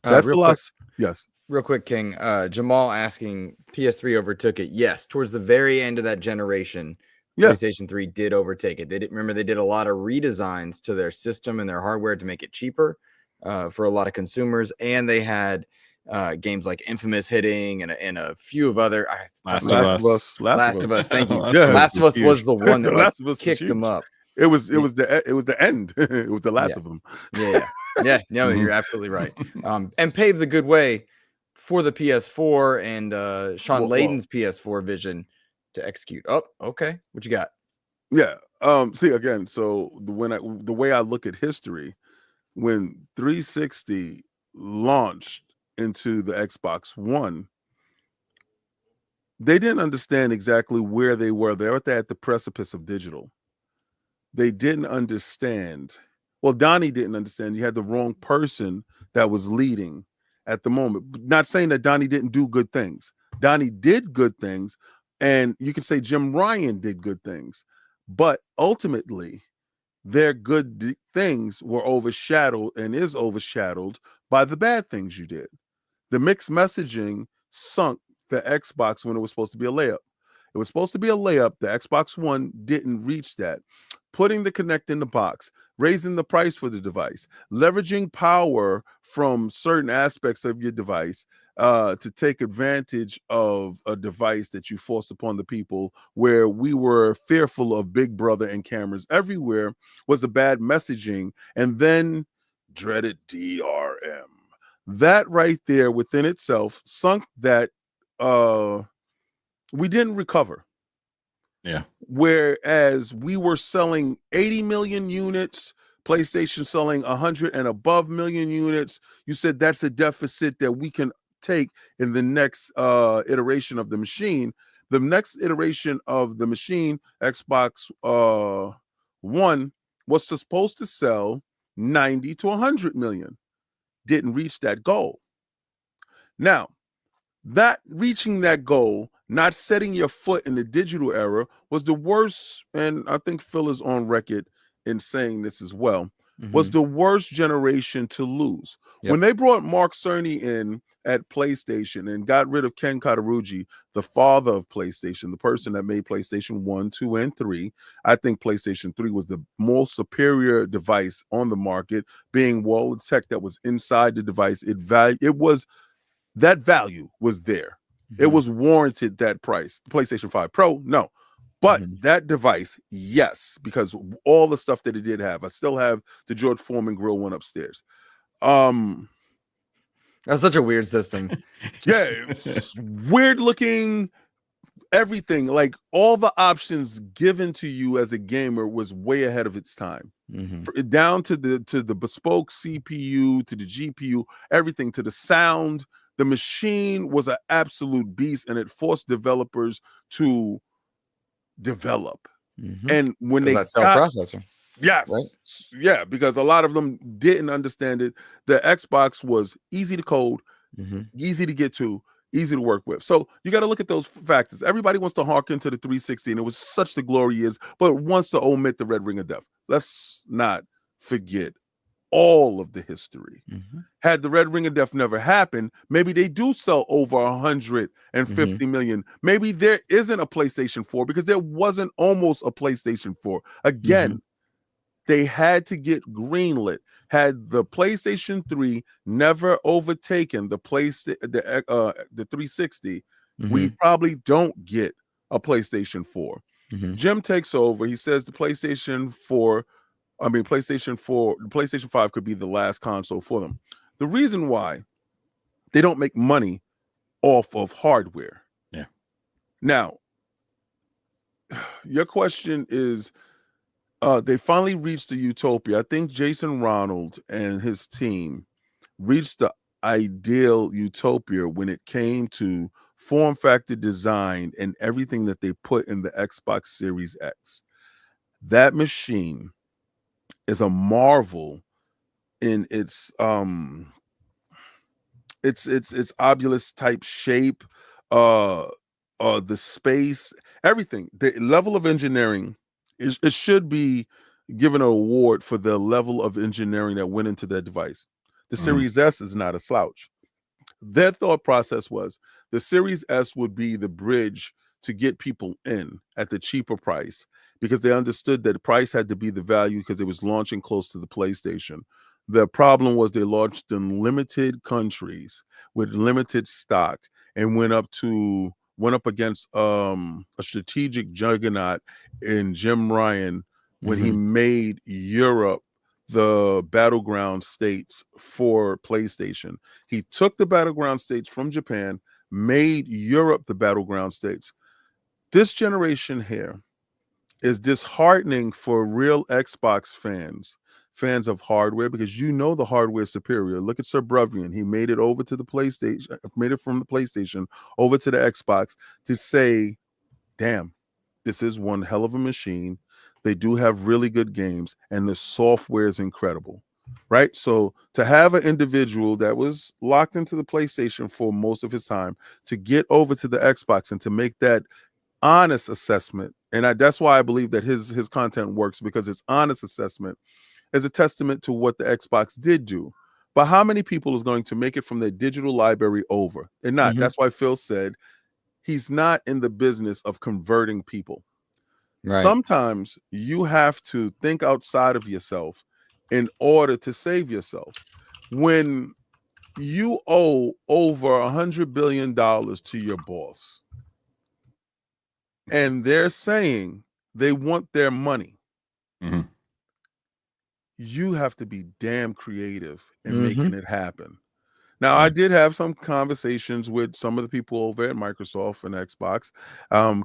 That philosophy, yes. Real quick, King. Jamal asking, PS3 overtook it. Yes, towards the very end of that generation, PlayStation 3 did overtake it. They did a lot of redesigns to their system and their hardware to make it cheaper for a lot of consumers, and they had games like Infamous hitting and a few of other Last of Us. Thank you. Yeah, Last of Us was the one that Last of Us kicked them up. It was the end. It was the last of them. Yeah. No, you're absolutely right. And paved the good way for the PS4 and Sean Layden's PS4 vision to execute. Oh, okay. What you got? Yeah. See, again, so the way I look at history, when 360 launched into the Xbox One, they didn't understand exactly where they were. They were at the precipice of digital. They didn't understand. Well, Donnie didn't understand. You had the wrong person that was leading at the moment. Not saying that Donnie didn't do good things. Donnie did good things, and you can say Jim Ryan did good things. But ultimately, their good things were overshadowed and is overshadowed by the bad things you did. The mixed messaging sunk the Xbox when it was supposed to be a layup. It was supposed to be a layup. The Xbox One didn't reach that. Putting the Kinect in the box, raising the price for the device, leveraging power from certain aspects of your device to take advantage of a device that you forced upon the people, where we were fearful of Big Brother and cameras everywhere, was a bad messaging. And then dreaded DRM. That right there within itself sunk that we didn't recover. Yeah. Whereas we were selling 80 million units, PlayStation selling 100 and above million units, you said that's a deficit that we can take in the next iteration of the machine. The next iteration of the machine, Xbox One, was supposed to sell 90 to 100 million. Didn't reach that goal. Now, that reaching that goal, not setting your foot in the digital era, was the worst, and I think Phil is on record in saying this as well, was the worst generation to lose. Yep. When they brought Mark Cerny in at PlayStation and got rid of Ken Katarugi, the father of PlayStation, the person that made PlayStation 1, 2, and 3, I think PlayStation 3 was the most superior device on the market, being all the tech that was inside the device. That value was there. It was warranted that price. PlayStation 5 Pro, no. But that device, yes, because all the stuff that it did have. I still have the George Foreman grill one upstairs. That's such a weird system. Yeah, weird looking, everything. Like all the options given to you as a gamer was way ahead of its time. Down to the bespoke CPU, to the GPU, everything, to the sound. The machine was an absolute beast, and it forced developers to develop. And when they that cell processor, yes, right? Yeah, because a lot of them didn't understand it. The Xbox was easy to code, easy to get to, easy to work with. So you got to look at those factors. Everybody wants to harken to the 360, and it was such the glory is, but wants to omit the red ring of death. Let's not forget all of the history. Had the red ring of death never happened, maybe they do sell over 150 million. Maybe there isn't a PlayStation 4 because there wasn't almost a PlayStation 4. Again, they had to get greenlit. Had the PlayStation 3 never overtaken the 360, we probably don't get a PlayStation 4. Jim takes over. He says the PlayStation 5 could be the last console for them. The reason why they don't make money off of hardware. Yeah. Now, your question is, they finally reached the utopia. I think Jason Ronald and his team reached the ideal utopia when it came to form factor design and everything that they put in the Xbox Series X. That machine is a marvel in its obulus type shape, the space, everything. The level of engineering it should be given an award for the level of engineering that went into that device. The Series S is not a slouch. Their thought process was the Series S would be the bridge to get people in at the cheaper price, because they understood that the price had to be the value because it was launching close to the PlayStation. The problem was they launched in limited countries with limited stock and went up against a strategic juggernaut in Jim Ryan when he made Europe the battleground states for PlayStation. He took the battleground states from Japan, made Europe the battleground states. This generation here is disheartening for real Xbox fans of hardware, because the hardware is superior. Look at Sir Brevian. He made it over to the PlayStation, made it from the PlayStation over to the Xbox to say, damn, this is one hell of a machine. They do have really good games, and the software is incredible, right? So to have an individual that was locked into the PlayStation for most of his time to get over to the Xbox and to make that honest assessment, and that's why I believe that his content works, because it's honest assessment is a testament to what the Xbox did do. But how many people is going to make it from their digital library over? And not. Mhm. That's why Phil said he's not in the business of converting people. Right. Sometimes you have to think outside of yourself in order to save yourself. When you owe over $100 billion to your boss, and they're saying they want their money, Mhm. you have to be damn creative in Mhm. making it happen. Now, I did have some conversations with some of the people over at Microsoft and Xbox.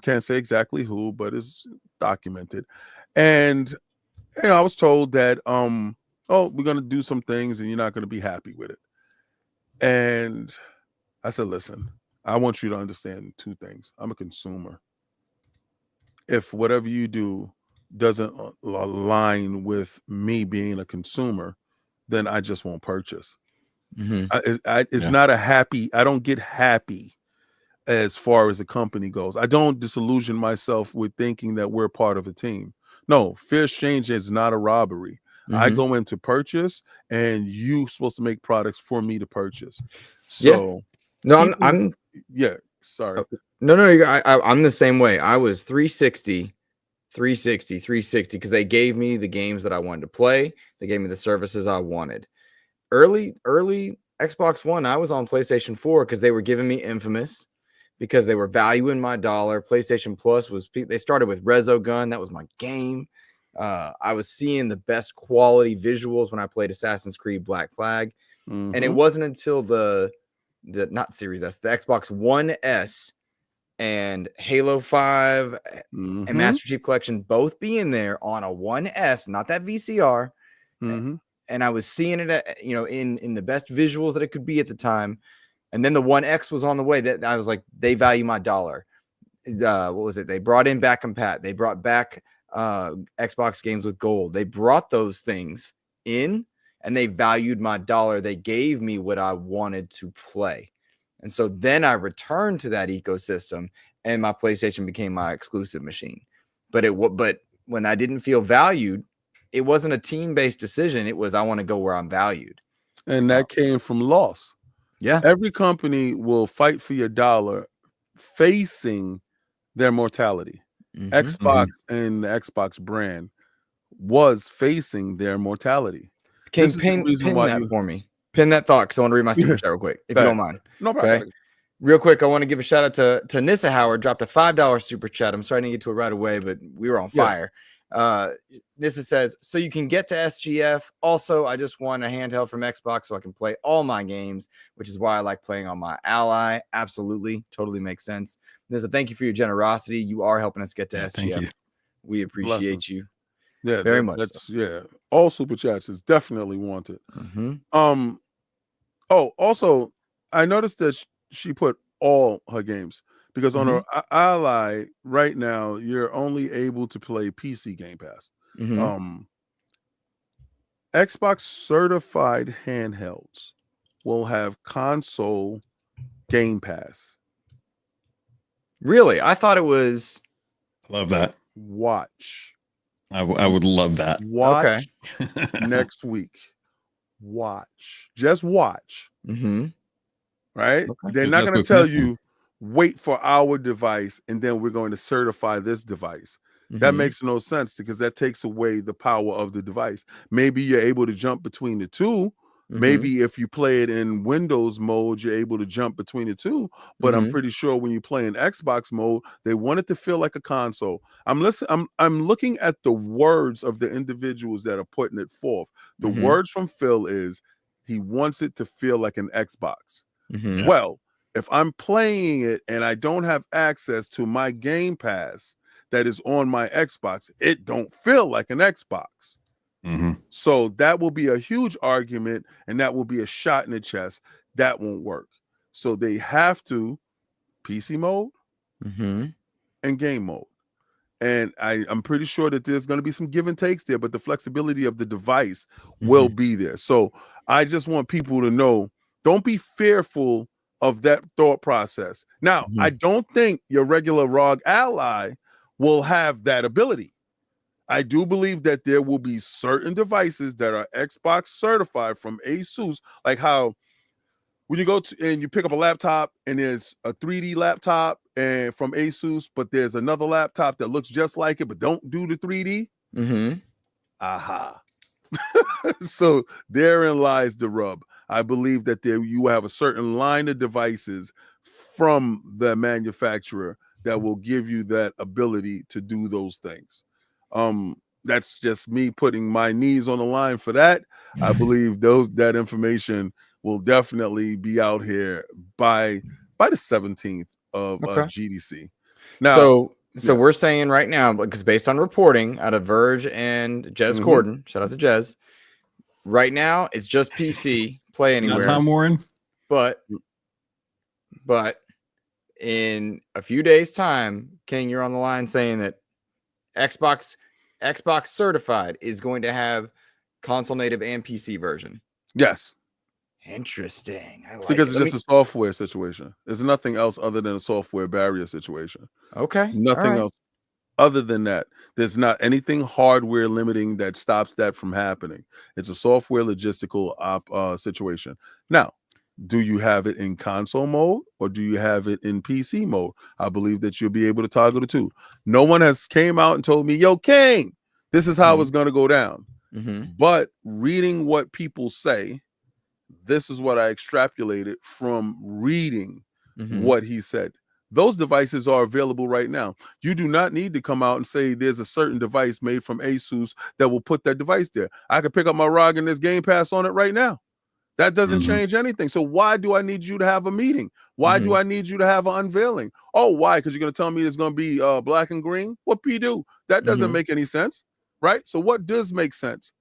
Can't say exactly who, but it's documented. And I was told that oh, we're gonna do some things and you're not gonna be happy with it. And I said, listen, I want you to understand two things. I'm a consumer. If whatever you do doesn't align with me being a consumer, then I just won't purchase. Mhm. It's not a happy. I don't get happy as far as the company goes. I don't disillusion myself with thinking that we're part of a team. No, fair exchange is not a robbery. I Mhm. go in to purchase, and you supposed to make products for me to purchase. Yeah. So No, people, I'm yeah, sorry. no, I'm the same way. I was 360 because they gave me the games that I wanted to play. They gave me the services I wanted. Early Xbox One, I was on PlayStation 4 because they were giving me Infamous, because they were valuing my dollar. PlayStation Plus was, they started with Resogun. That was my game. I was seeing the best quality visuals when I played Assassin's Creed Black Flag. And it wasn't until the not Series S, the Xbox One S and Halo 5 and Master Chief Collection both being there on a 1S, not that VCR. And I was seeing it at, in the best visuals that it could be at the time. And then the 1X was on the way. That I was like, they value my dollar. What was it? They brought in back compat. They brought back Xbox games with gold. They brought those things in, and they valued my dollar. They gave me what I wanted to play. And so then I returned to that ecosystem, and my PlayStation became my exclusive machine. But when I didn't feel valued, it wasn't a team-based decision. It was, I want to go where I'm valued. And that came from loss. Yeah. Every company will fight for your dollar facing their mortality. Xbox and the Xbox brand was facing their mortality. Can This you is the reason pin why that for me? Pin that thought, because I want to read my super chat real quick, if you don't mind. No problem. Okay. Real quick, I want to give a shout out to Nissa Howard, dropped a $5 super chat. I'm sorry I didn't get to it right away, but we were on fire. Nissa says, so you can get to SGF. Also, I just want a handheld from Xbox so I can play all my games, which is why I like playing on my Ally. Absolutely. Totally makes sense. Nissa, thank you for your generosity. You are helping us get to SGF. Thank you. We appreciate you. Yeah, very much. That's all super chats is definitely wanted. Mm-hmm. Also, I noticed that she put all her games, because on her Ally right now you're only able to play PC Game Pass. Xbox certified handhelds will have console Game Pass. Really? I thought it was. Love that. Watch. I would love that. Watch next week. Watch. Just watch. Right? Okay. They're not going to tell you, wait for our device and then we're going to certify this device. That makes no sense, because that takes away the power of the device. Maybe you're able to jump between the two. Maybe if you play it in Windows mode, you're able to jump between the two. But I'm pretty sure when you play in Xbox mode, they want it to feel like a console. I'm looking at the words of the individuals that are putting it forth. The words from Phil is he wants it to feel like an Xbox. Well, if I'm playing it and I don't have access to my Game Pass that is on my Xbox, it don't feel like an Xbox. So that will be a huge argument, and that will be a shot in the chest. That won't work. So they have to PC mode and game mode. And I'm pretty sure that there's going to be some give and takes there, but the flexibility of the device will be there. So I just want people to know, don't be fearful of that thought process. Now, Mhm. I don't think your regular ROG ally will have that ability. I do believe that there will be certain devices that are Xbox certified from Asus, like how when you go to and you pick up a laptop and there's a 3D laptop and from Asus, but there's another laptop that looks just like it but don't do the 3D. Mm-hmm. Aha. So therein lies the rub. I believe that there you have a certain line of devices from the manufacturer that will give you that ability to do those things. That's just me putting my knees on the line for that. I believe that information will definitely be out here by the 17th of Okay. GDC. Now, So we're saying right now, because based on reporting out of Verge and Jez Corden, shout out to Jez. Right now, it's just PC, play Not anywhere. Tom Warren. But in a few days' time, King, you're on the line saying that Xbox certified is going to have console native and PC version. yes. Interesting. I like Because it. it's just a software situation. There's nothing else other than a software barrier situation. Okay. Nothing else other than that. There's not anything hardware limiting that stops that from happening. It's a software logistical situation. Now, do you have it in console mode or do you have it in PC mode? I believe that you'll be able to toggle the two. No one has came out and told me, yo, King, this is how it's going to go down. Mm-hmm. But reading what people say, this is what I extrapolated from reading what he said. Those devices are available right now. You do not need to come out and say there's a certain device made from Asus that will put that device there. I could pick up my ROG and there's Game Pass on it right now. That doesn't change anything. So why do I need you to have a meeting? Why do I need you to have an unveiling? Oh, why? Because you're going to tell me it's going to be black and green? What P do? That doesn't make any sense, right? So what does make sense?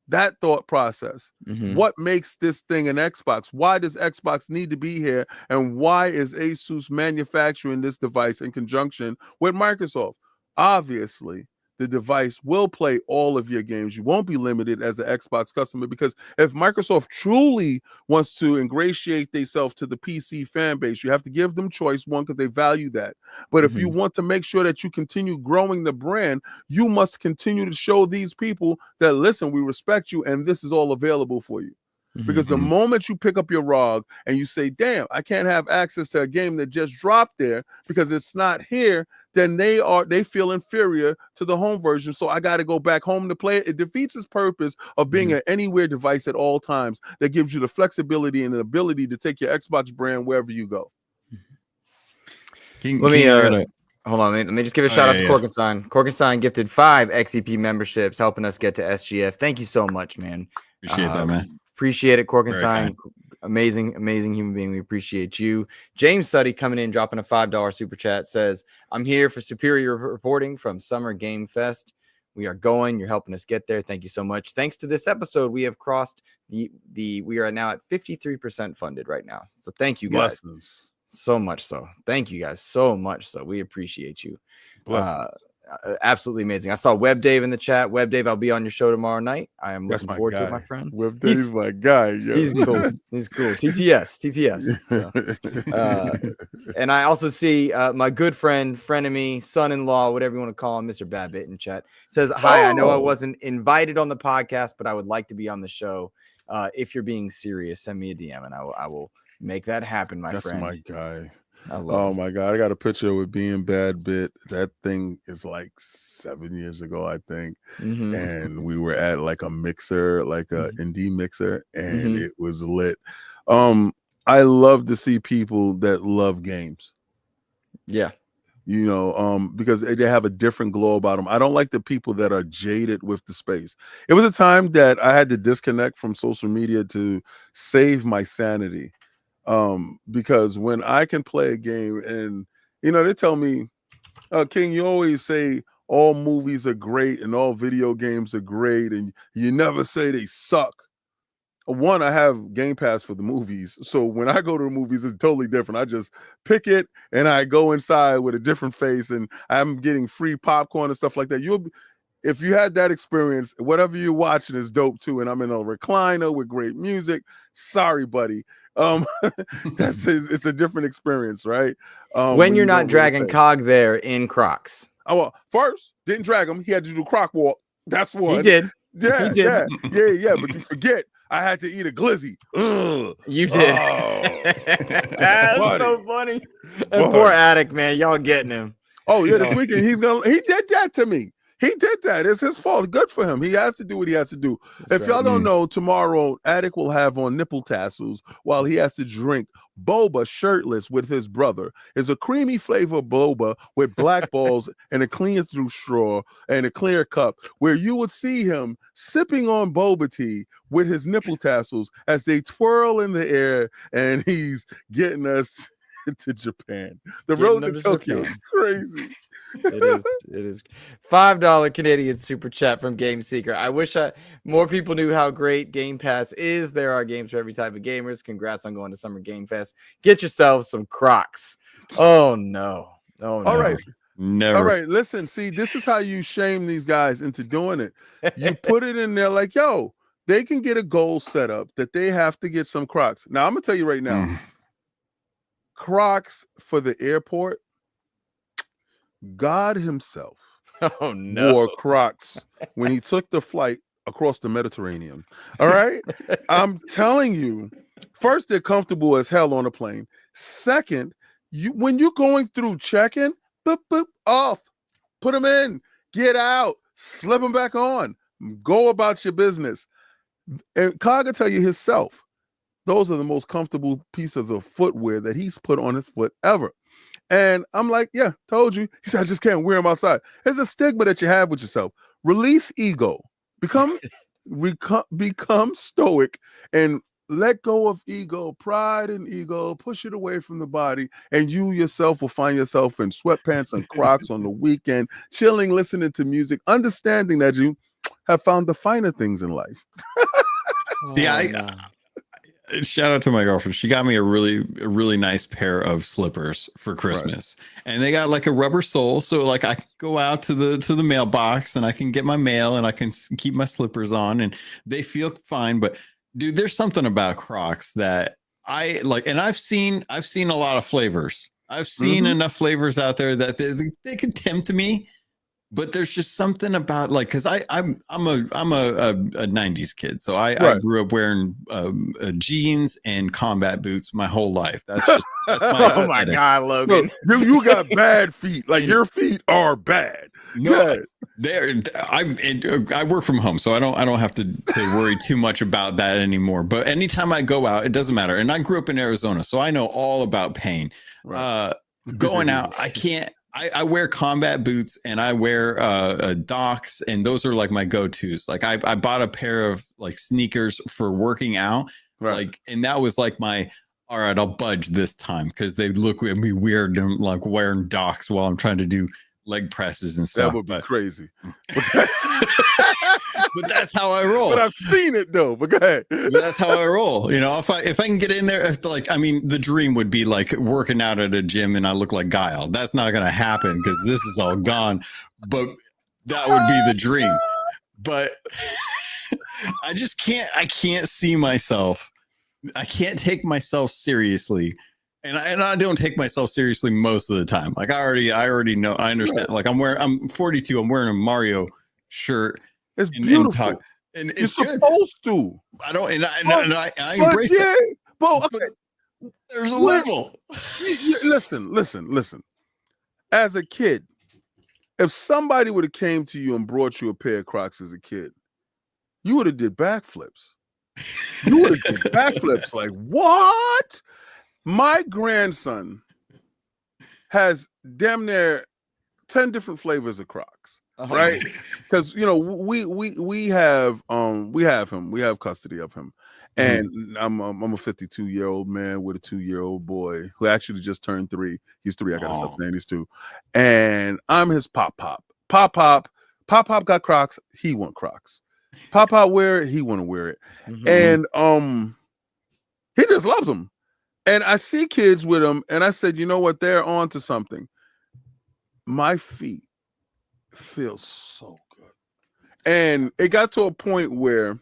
That thought process. What makes this thing an Xbox? Why does Xbox need to be here? And why is Asus manufacturing this device in conjunction with Microsoft? Obviously, the device will play all of your games. You won't be limited as an Xbox customer because if Microsoft truly wants to ingratiate themselves to the PC fan base, you have to give them choice, one, because they value that. But if you want to make sure that you continue growing the brand, you must continue to show these people that, listen, we respect you and this is all available for you. Because the moment you pick up your ROG and you say, damn, I can't have access to a game that just dropped there because it's not here, then they feel inferior to the home version. So I got to go back home to play it. It defeats its purpose of being an anywhere device at all times that gives you the flexibility and the ability to take your Xbox brand wherever you go. Hold on. Let me just give a shout out to Korkenstein. Korkenstein gifted 5 XEP memberships, helping us get to SGF. Thank you so much, man. Appreciate that, man. Appreciate it, Korkenstein. Amazing human being. We appreciate you. James Suddy coming in, dropping a $5 super chat, says, I'm here for superior reporting from Summer Game Fest. We are going. You're helping us get there. Thank you so much. Thanks to this episode, we have crossed we are now at 53% funded right now. So thank you guys. Blessings. So much so. Thank you guys so much. So we appreciate you. Absolutely amazing. I saw Web Dave in the chat. Web Dave, I'll be on your show tomorrow night. I am looking forward to it, my friend. Web Dave's my guy. Yo. He's cool. He's cool. TTS. So. And I also see my good friend, frenemy, son-in-law, whatever you want to call him, Mr. Babbitt in chat, says, hi, I know I wasn't invited on the podcast, but I would like to be on the show. If you're being serious, send me a DM and I will make that happen, my friend. That's my guy. Oh my God. I got a picture with being Bad Bit. That thing is like 7 years ago, I think. And we were at like a mixer, like a indie mixer, and it was lit. I love to see people that love games. Yeah. You know, because they have a different glow about them. I don't like the people that are jaded with the space. It was a time that I had to disconnect from social media to save my sanity. Because when I can play a game and, you know, they tell me, King, you always say all movies are great and all video games are great and you never say they suck. One, I have Game Pass for the movies. So when I go to the movies, it's totally different. I just pick it and I go inside with a different face and I'm getting free popcorn and stuff like that. If you had that experience, whatever you're watching is dope too. And I'm in a recliner with great music. Sorry, buddy. It's a different experience, right? When you're you not don't really dragging pay. Cog there in Crocs. Oh, well, first didn't drag him. He had to do croc walk. That's one. He did. Yeah, He did. yeah. But you forget, I had to eat a glizzy. Ugh. You did. Oh, That's buddy. so funny. And poor Attic, man. Y'all getting him. Oh yeah, this weekend he did that to me. He did that. It's his fault. Good for him. He has to do what he has to do. That's If y'all right. don't know, tomorrow Attic will have on nipple tassels while he has to drink boba shirtless with his brother. It's a creamy flavor boba with black balls and a clean through straw and a clear cup, where you would see him sipping on boba tea with his nipple tassels as they twirl in the air, and he's getting us to Japan. The road to Tokyo is crazy. It is $5 Canadian super chat from Game Seeker. I wish more people knew how great Game Pass is. There are games for every type of gamers. Congrats on going to Summer Game Fest. Get yourself some Crocs. Oh no. All right. Never. All right, listen, see, this is how you shame these guys into doing it. You put it in there like, yo, they can get a goal set up that they have to get some Crocs. Now, I'm going to tell you right now, Crocs for the airport, God himself wore Crocs when he took the flight across the Mediterranean. All right? I'm telling you, first, they're comfortable as hell on a plane. Second, when you're going through check-in, boop, boop, off, put them in, get out, slip them back on, go about your business. And Cog will tell you himself, those are the most comfortable pieces of footwear that he's put on his foot ever. And I'm like, yeah, told you. He said, I just can't wear them outside. There's a stigma that you have with yourself. Release ego. Become stoic and let go of ego, pride and ego, push it away from the body, and you yourself will find yourself in sweatpants and Crocs on the weekend, chilling, listening to music, understanding that you have found the finer things in life. Shout out to my girlfriend. She got me a really nice pair of slippers for Christmas, and they got like a rubber sole, so like I can go out to the mailbox and I can get my mail and I can keep my slippers on, and they feel fine. But dude, there's something about Crocs that I like, and I've seen a lot of flavors. I've seen enough flavors out there that they can tempt me. But there's just something about like, because I'm a 90s kid, so I grew up wearing jeans and combat boots my whole life. That's my oh my god, Logan! Look, you got bad feet. Like your feet are bad. No, I work from home, so I don't have to worry too much about that anymore. But anytime I go out, it doesn't matter. And I grew up in Arizona, so I know all about pain. Going out, I can't. I wear combat boots and I wear Docs, and those are like my go-tos. Like I bought a pair of like sneakers for working out, like, and that was like my, all right, I'll budge this time because they look at me weird and like wearing Docs while I'm trying to do leg presses and stuff. That would be crazy. But that's how I roll. But I've seen it though. But go ahead. That's how I roll. You know, if I can get in there, I mean, the dream would be like working out at a gym and I look like Guile. That's not gonna happen because this is all gone. But that would be the dream. But I just can't. I can't see myself. I can't take myself seriously. And I don't take myself seriously most of the time. Like I already know. I understand. Like I'm 42. I'm wearing a Mario shirt. It's beautiful. And you're it's supposed to. I don't. And I embrace it. But there's a level. Listen. As a kid, if somebody would have came to you and brought you a pair of Crocs as a kid, you would have did backflips. You would have did backflips. Like what? My grandson has damn near 10 different flavors of Crocs, right? Because we have him, we have custody of him, and I'm a 52-year-old man with a 2-year-old boy who actually just turned 3. He's 3. I gotta stop saying he's 2, and I'm his pop. Pop got Crocs. He want Crocs. Pop wear it. He want to wear it, and he just loves them. And I see kids with them, and I said, you know what? They're on to something. My feet feel so good. And it got to a point where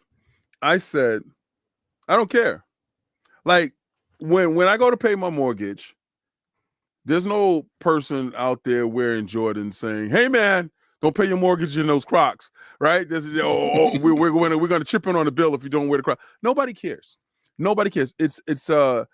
I said, I don't care. Like, when I go to pay my mortgage, there's no person out there wearing Jordans saying, "Hey man, don't pay your mortgage in those Crocs," right? We're going to chip in on the bill if you don't wear the Crocs. Nobody cares. Nobody cares. It's a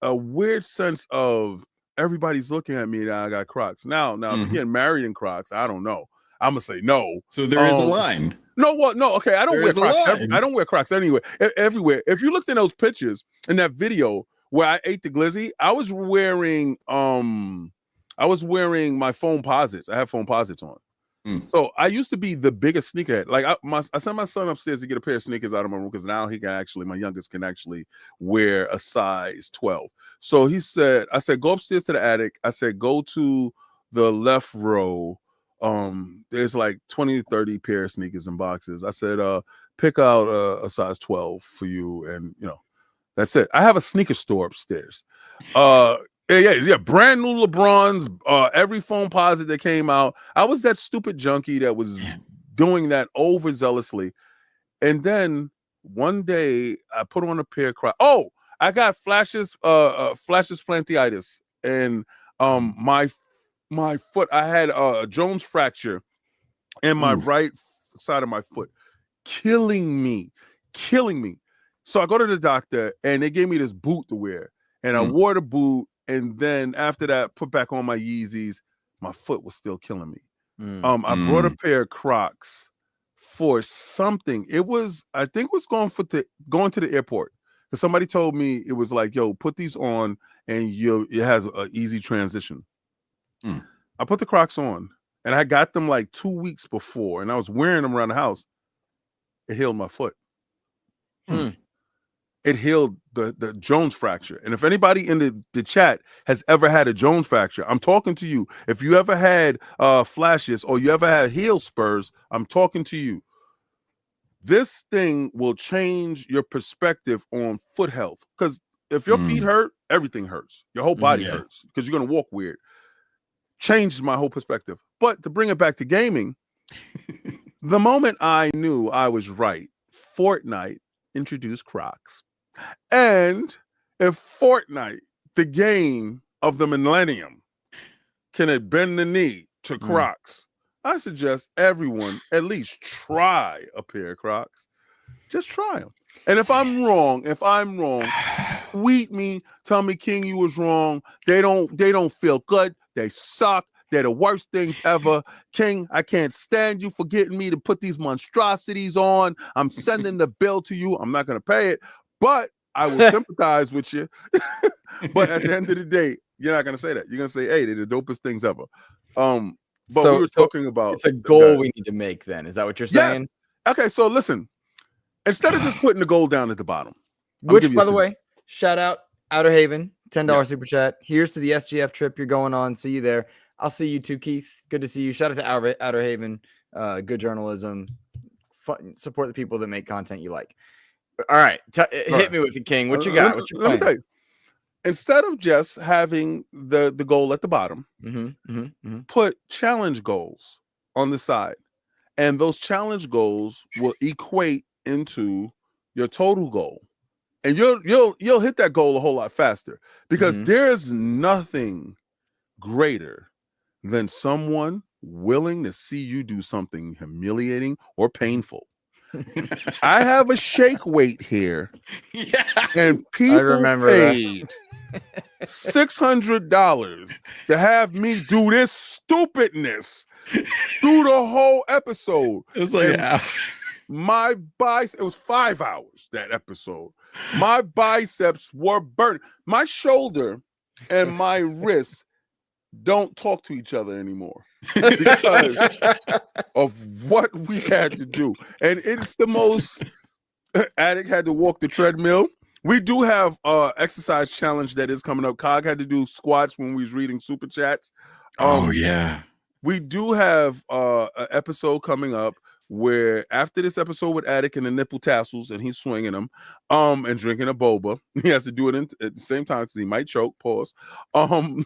weird sense of everybody's looking at me that I got Crocs. Now if you're getting married in Crocs, I don't know. I'm gonna say no. So there is a line. No, what? No, okay. I don't There wear is a Crocs. line. I don't wear Crocs anywhere. Everywhere. If you looked in those pictures in that video where I ate the glizzy, I was wearing my foam posits. I have foam posits on. So I used to be the biggest sneakerhead. Like I sent my son upstairs to get a pair of sneakers out of my room because now my youngest can actually wear a size 12. So I said, go upstairs to the attic. I said, go to the left row. There's like 20 to 30 pair of sneakers in boxes. I said, pick out a size 12 for you. And that's it. I have a sneaker store upstairs. Yeah, brand new LeBrons, every foam posit that came out. I was that stupid junkie that was doing that overzealously. And then one day I put on a pair of Crocs. Oh, I got flashes plantitis. And my foot, I had a Jones fracture in my right side of my foot, killing me. So I go to the doctor and they gave me this boot to wear. And I wore the boot. And then after that, put back on my Yeezys. My foot was still killing me. I brought a pair of Crocs for something. I think it was going to the airport. Because somebody told me it was like, yo, put these on and it has an easy transition. I put the Crocs on and I got them like 2 weeks before and I was wearing them around the house. It healed my foot. It healed the Jones fracture. And if anybody in the chat has ever had a Jones fracture, I'm talking to you. If you ever had flashes or you ever had heel spurs, I'm talking to you. This thing will change your perspective on foot health. Because if your feet hurt, everything hurts. Your whole body hurts because you're going to walk weird. Changed my whole perspective. But to bring it back to gaming, the moment I knew I was right, Fortnite introduced Crocs. And if Fortnite, the game of the millennium, can bend the knee to Crocs, I suggest everyone at least try a pair of Crocs. Just try them. And if I'm wrong, tweet me, tell me, King, you was wrong. They don't feel good. They suck. They're the worst things ever. King, I can't stand you for getting me to put these monstrosities on. I'm sending the bill to you. I'm not going to pay it, but I will sympathize with you. But at the end of the day, you're not going to say that. You're going to say, hey, they're the dopest things ever. But we were talking about... It's a goal we need to make then. Is that what you're saying? Yes. Okay, so listen. Instead of just putting the goal down at the bottom. Which, by the way, shout out Outer Haven, $10 super chat. Here's to the SGF trip you're going on. See you there. I'll see you too, Keith. Good to see you. Shout out to Outer Haven. Good journalism. Support the people that make content you like. All right. Hit me with it, King. What you got? Let me tell you. Instead of just having the goal at the bottom, put challenge goals on the side. And those challenge goals will equate into your total goal. And you'll hit that goal a whole lot faster because there's nothing greater than someone willing to see you do something humiliating or painful. I have a shake weight here, and people paid $600 to have me do this stupidness through the whole episode. It was like my biceps, it was 5 hours, that episode. My biceps were burnt. My shoulder and my wrist don't talk to each other anymore because of what we had to do. And it's the most... Attic had to walk the treadmill. We do have exercise challenge that is coming up. Cog had to do squats when we was reading super chats. We do have an episode coming up where after this episode with Attic and the nipple tassels and he's swinging them and drinking a boba, he has to do it at the same time because he might choke. Pause. I'm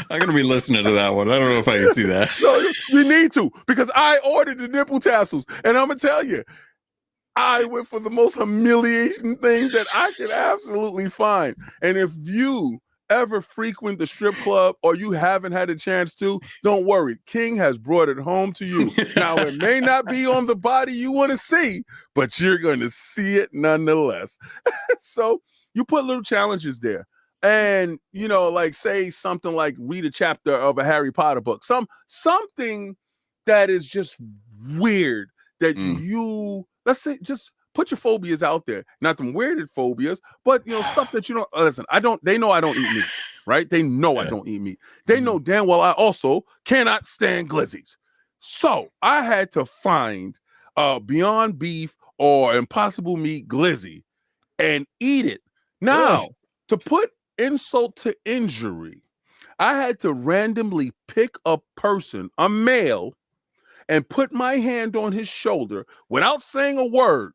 gonna be listening to that one. I don't know if I can see that. No, you need to, because I ordered the nipple tassels, and I'm gonna tell you, I went for the most humiliating thing that I could absolutely find. And if you ever frequent the strip club or you haven't had a chance to, don't worry. King has brought it home to you. Now, it may not be on the body you want to see, but you're going to see it nonetheless. So you put little challenges there. And, you know, like say something like read a chapter of a Harry Potter book. Something that is just weird that you, let's say, just put your phobias out there. Not them weirded phobias, but, you know, stuff that you don't, listen, they know I don't eat meat, right? They know I don't eat meat. They know damn well I also cannot stand glizzies. So I had to find Beyond Beef or Impossible Meat glizzy and eat it. Now, to put insult to injury, I had to randomly pick a person, a male, and put my hand on his shoulder without saying a word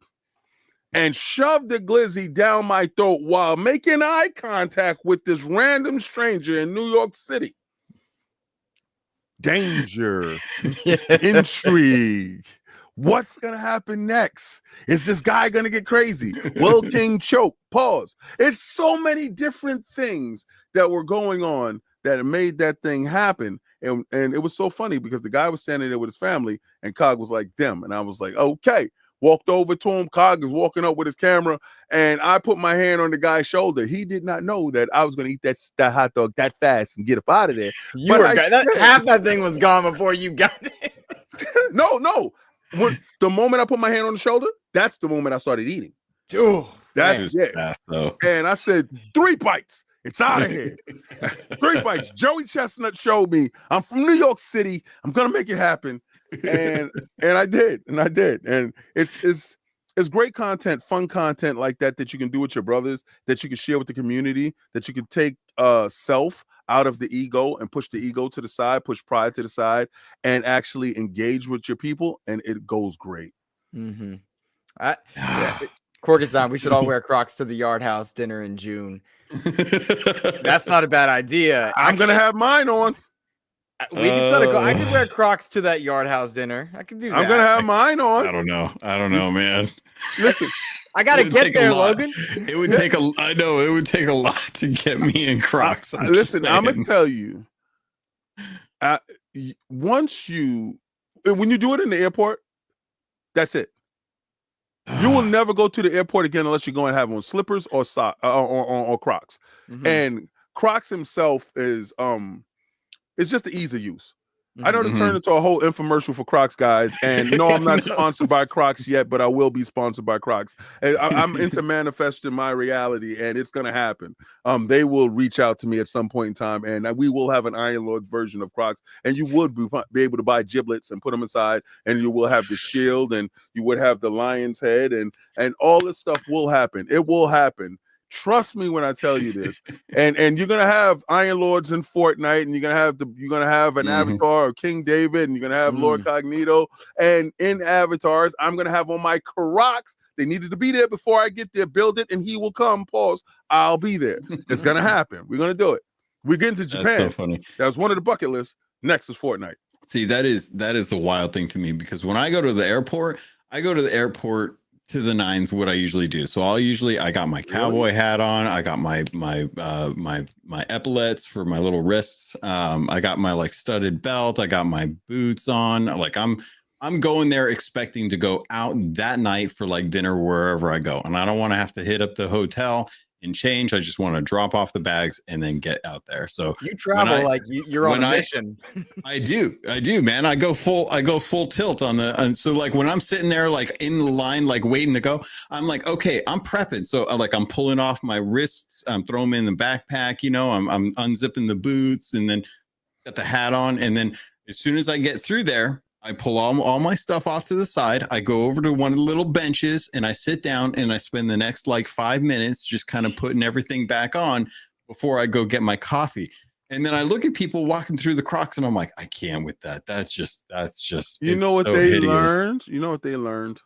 and shove the glizzy down my throat while making eye contact with this random stranger in New York City. Danger, intrigue. What's going to happen next? Is this guy going to get crazy? Will King choke? Pause. It's so many different things that were going on that made that thing happen. And it was so funny because the guy was standing there with his family and Cog was like, them. And I was like, okay. Walked over to him. Cog is walking up with his camera. And I put my hand on the guy's shoulder. He did not know that I was going to eat that hot dog that fast and get up out of there. Half that thing was gone before you got it. No. When the moment I put my hand on the shoulder, that's the moment I started eating. Ooh, that's it. Fast, though. And I said, 3 bites. It's out of here. 3 bites. Joey Chestnut showed me I'm from New York City. I'm gonna make it happen. And I did. And it's great content, fun content like that you can do with your brothers, that you can share with the community, that you can take self out of the ego and push the ego to the side, push pride to the side, and actually engage with your people, and it goes great. Mm-hmm. Korkistan, we should all wear Crocs to the Yard House dinner in June. That's not a bad idea. I'm gonna have mine on. We can set a goal. I could wear Crocs to that Yard House dinner. I could do that. I'm gonna have mine on. I don't know, man. Listen, I gotta get there, Logan. It would take I know it would take a lot to get me in Crocs. Listen, I'm gonna tell you. When you do it in the airport, that's it. You will never go to the airport again unless you go and have on slippers or Crocs. Mm-hmm. And Crocs himself is it's just the ease of use. I know this turned into a whole infomercial for Crocs, guys. And no, I'm not sponsored by Crocs yet, but I will be sponsored by Crocs. I'm into manifesting my reality, and it's going to happen. They will reach out to me at some point in time, and we will have an Iron Lord version of Crocs. And you would be able to buy giblets and put them inside, and you will have the shield, and you would have the lion's head, and all this stuff will happen. It will happen. Trust me when I tell you this. And you're gonna have Iron Lords in Fortnite, and you're gonna have an avatar of King David, and you're gonna have Lord Cognito. And in avatars, I'm gonna have on my Crocs. They needed to be there before I get there. Build it, and he will come. Pause. I'll be there. It's gonna happen. We're gonna do it. We're getting to Japan. That's so funny. That was one of the bucket lists. Next is Fortnite. See, that is the wild thing to me, because when I go to the airport, to the nines, what I usually do. So I got my cowboy hat on. I got my epaulets for my little wrists. I got my like studded belt. I got my boots on. Like I'm going there expecting to go out that night for like dinner wherever I go. And I don't want to have to hit up the hotel and change. I just want to drop off the bags and then get out there. So you travel like you're on a mission. I do, man. I go full tilt on so like when I'm sitting there like in the line, like waiting to go, I'm like, okay, I'm prepping. So like I'm pulling off my wrists, I'm throwing them in the backpack, I'm unzipping the boots, and then got the hat on. And then as soon as I get through there, I pull all my stuff off to the side. I go over to one of the little benches and I sit down and I spend the next like 5 minutes just kind of putting everything back on before I go get my coffee. And then I look at people walking through the Crocs and I'm like, I can't with that. That's just you know what they learned? You know what they learned?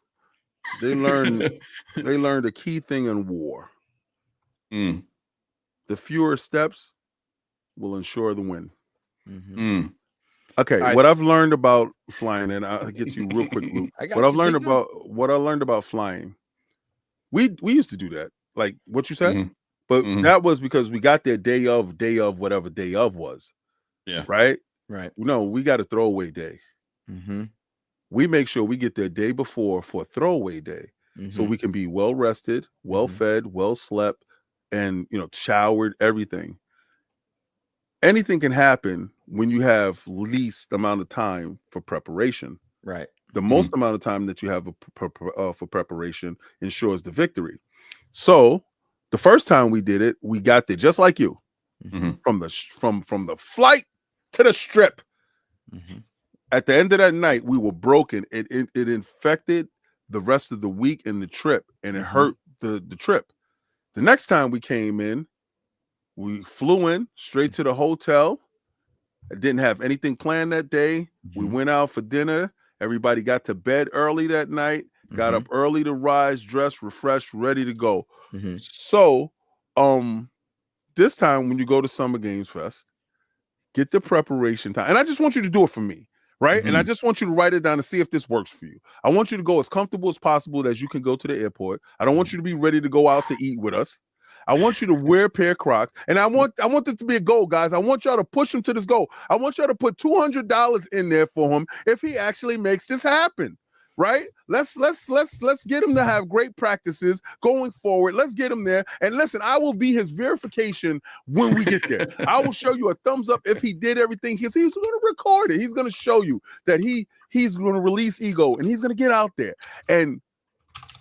They learned a key thing in war. The fewer steps will ensure the win. Okay, All right, what I've learned about flying, and I'll get to you real quick, Luke. I got What I've you. learned Take time. about flying. We used to do that, like what you said, Mhm. but Mhm. that was because we got there day of whatever day of was. Yeah. Right. Right. No, we got a throwaway day. Mm-hmm. We make sure we get there day before for a throwaway day, so we can be well rested, well fed, well slept, and showered. Everything. Anything can happen when you have least amount of time for preparation. Right. The most amount of time that you have for preparation ensures the victory. So the first time we did it, we got there just like you, from the flight to the strip. At the end of that night, we were broken. It infected the rest of the week in the trip, and it hurt the trip. The next time we came in, we flew in straight to the hotel. I didn't have anything planned that day. We went out for dinner. Everybody got to bed early that night, got up early to rise, dressed, refreshed, ready to go. So, this time when you go to Summer Games Fest, get the preparation time. And I just want you to do it for me, right? And I just want you to write it down to see if this works for you. I want you to go as comfortable as possible as you can go to the airport. I don't want you to be ready to go out to eat with us. I want you to wear a pair of Crocs, and I want this to be a goal, guys. I want y'all to push him to this goal. I want y'all to put $200 in there for him if he actually makes this happen. Right? Let's get him to have great practices going forward. Let's get him there. And listen, I will be his verification when we get there. I will show you a thumbs up if he did everything. He's going to record it. He's going to show you that he's going to release ego, and he's going to get out there. And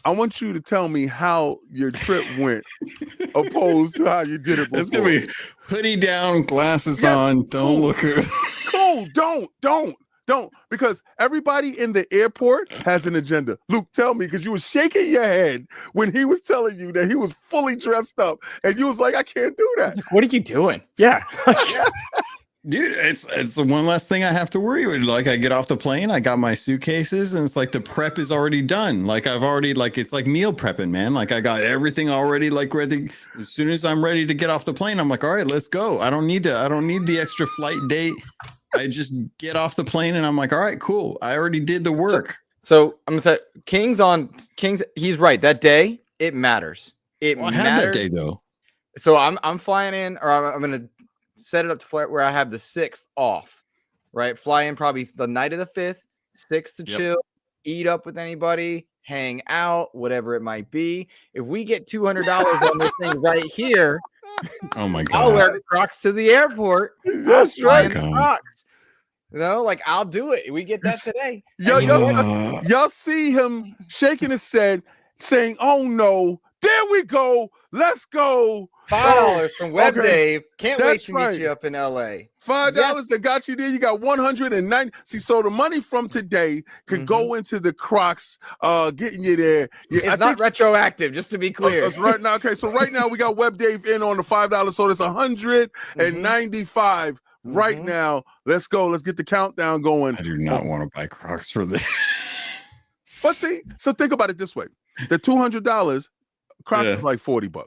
I want you to tell me how your trip went opposed to how you did it before. It's going to be hoodie down, glasses on. Don't look. Cool. Don't, because everybody in the airport has an agenda. Luke, tell me, because you were shaking your head when he was telling you that he was fully dressed up, and you was like, I can't do that. Like, what are you doing? Yeah. Dude, it's the one less thing I have to worry with. Like, I get off the plane, I got my suitcases, and it's like the prep is already done. Like, I've already, like, it's like meal prepping, man. Like, I got everything already, like, ready. As soon as I'm ready to get off the plane, I'm like, all right, let's go. I don't need the extra flight date. I just get off the plane and I'm like, all right, cool. I already did the work. So I'm gonna say King's. He's right. That day, it matters. It matters. I had that day though. So I'm flying in, or I'm gonna set it up to fly where I have the 6th off. Right, fly in probably the night of the 5th, 6th to chill, eat up with anybody, hang out, whatever it might be. If we get $200 on this thing right here. Oh my God. I'll wear Crocs to the airport. That's right. Crocs. Like I'll do it. We get that today. Y'all see him shaking his head, saying, "Oh no, there we go. Let's go." $5 from Web okay. Dave. Can't wait That's to right. meet you up in LA. $5 that got you there. You got 190. See, so the money from today could go into the Crocs, getting you there. It's not retroactive, just to be clear. Right now, okay. So right now we got Web Dave in on the $5, so it's 195 right now. Let's go. Let's get the countdown going. I do not want to buy Crocs for this. But see, so think about it this way: the $200 Crocs is like $40.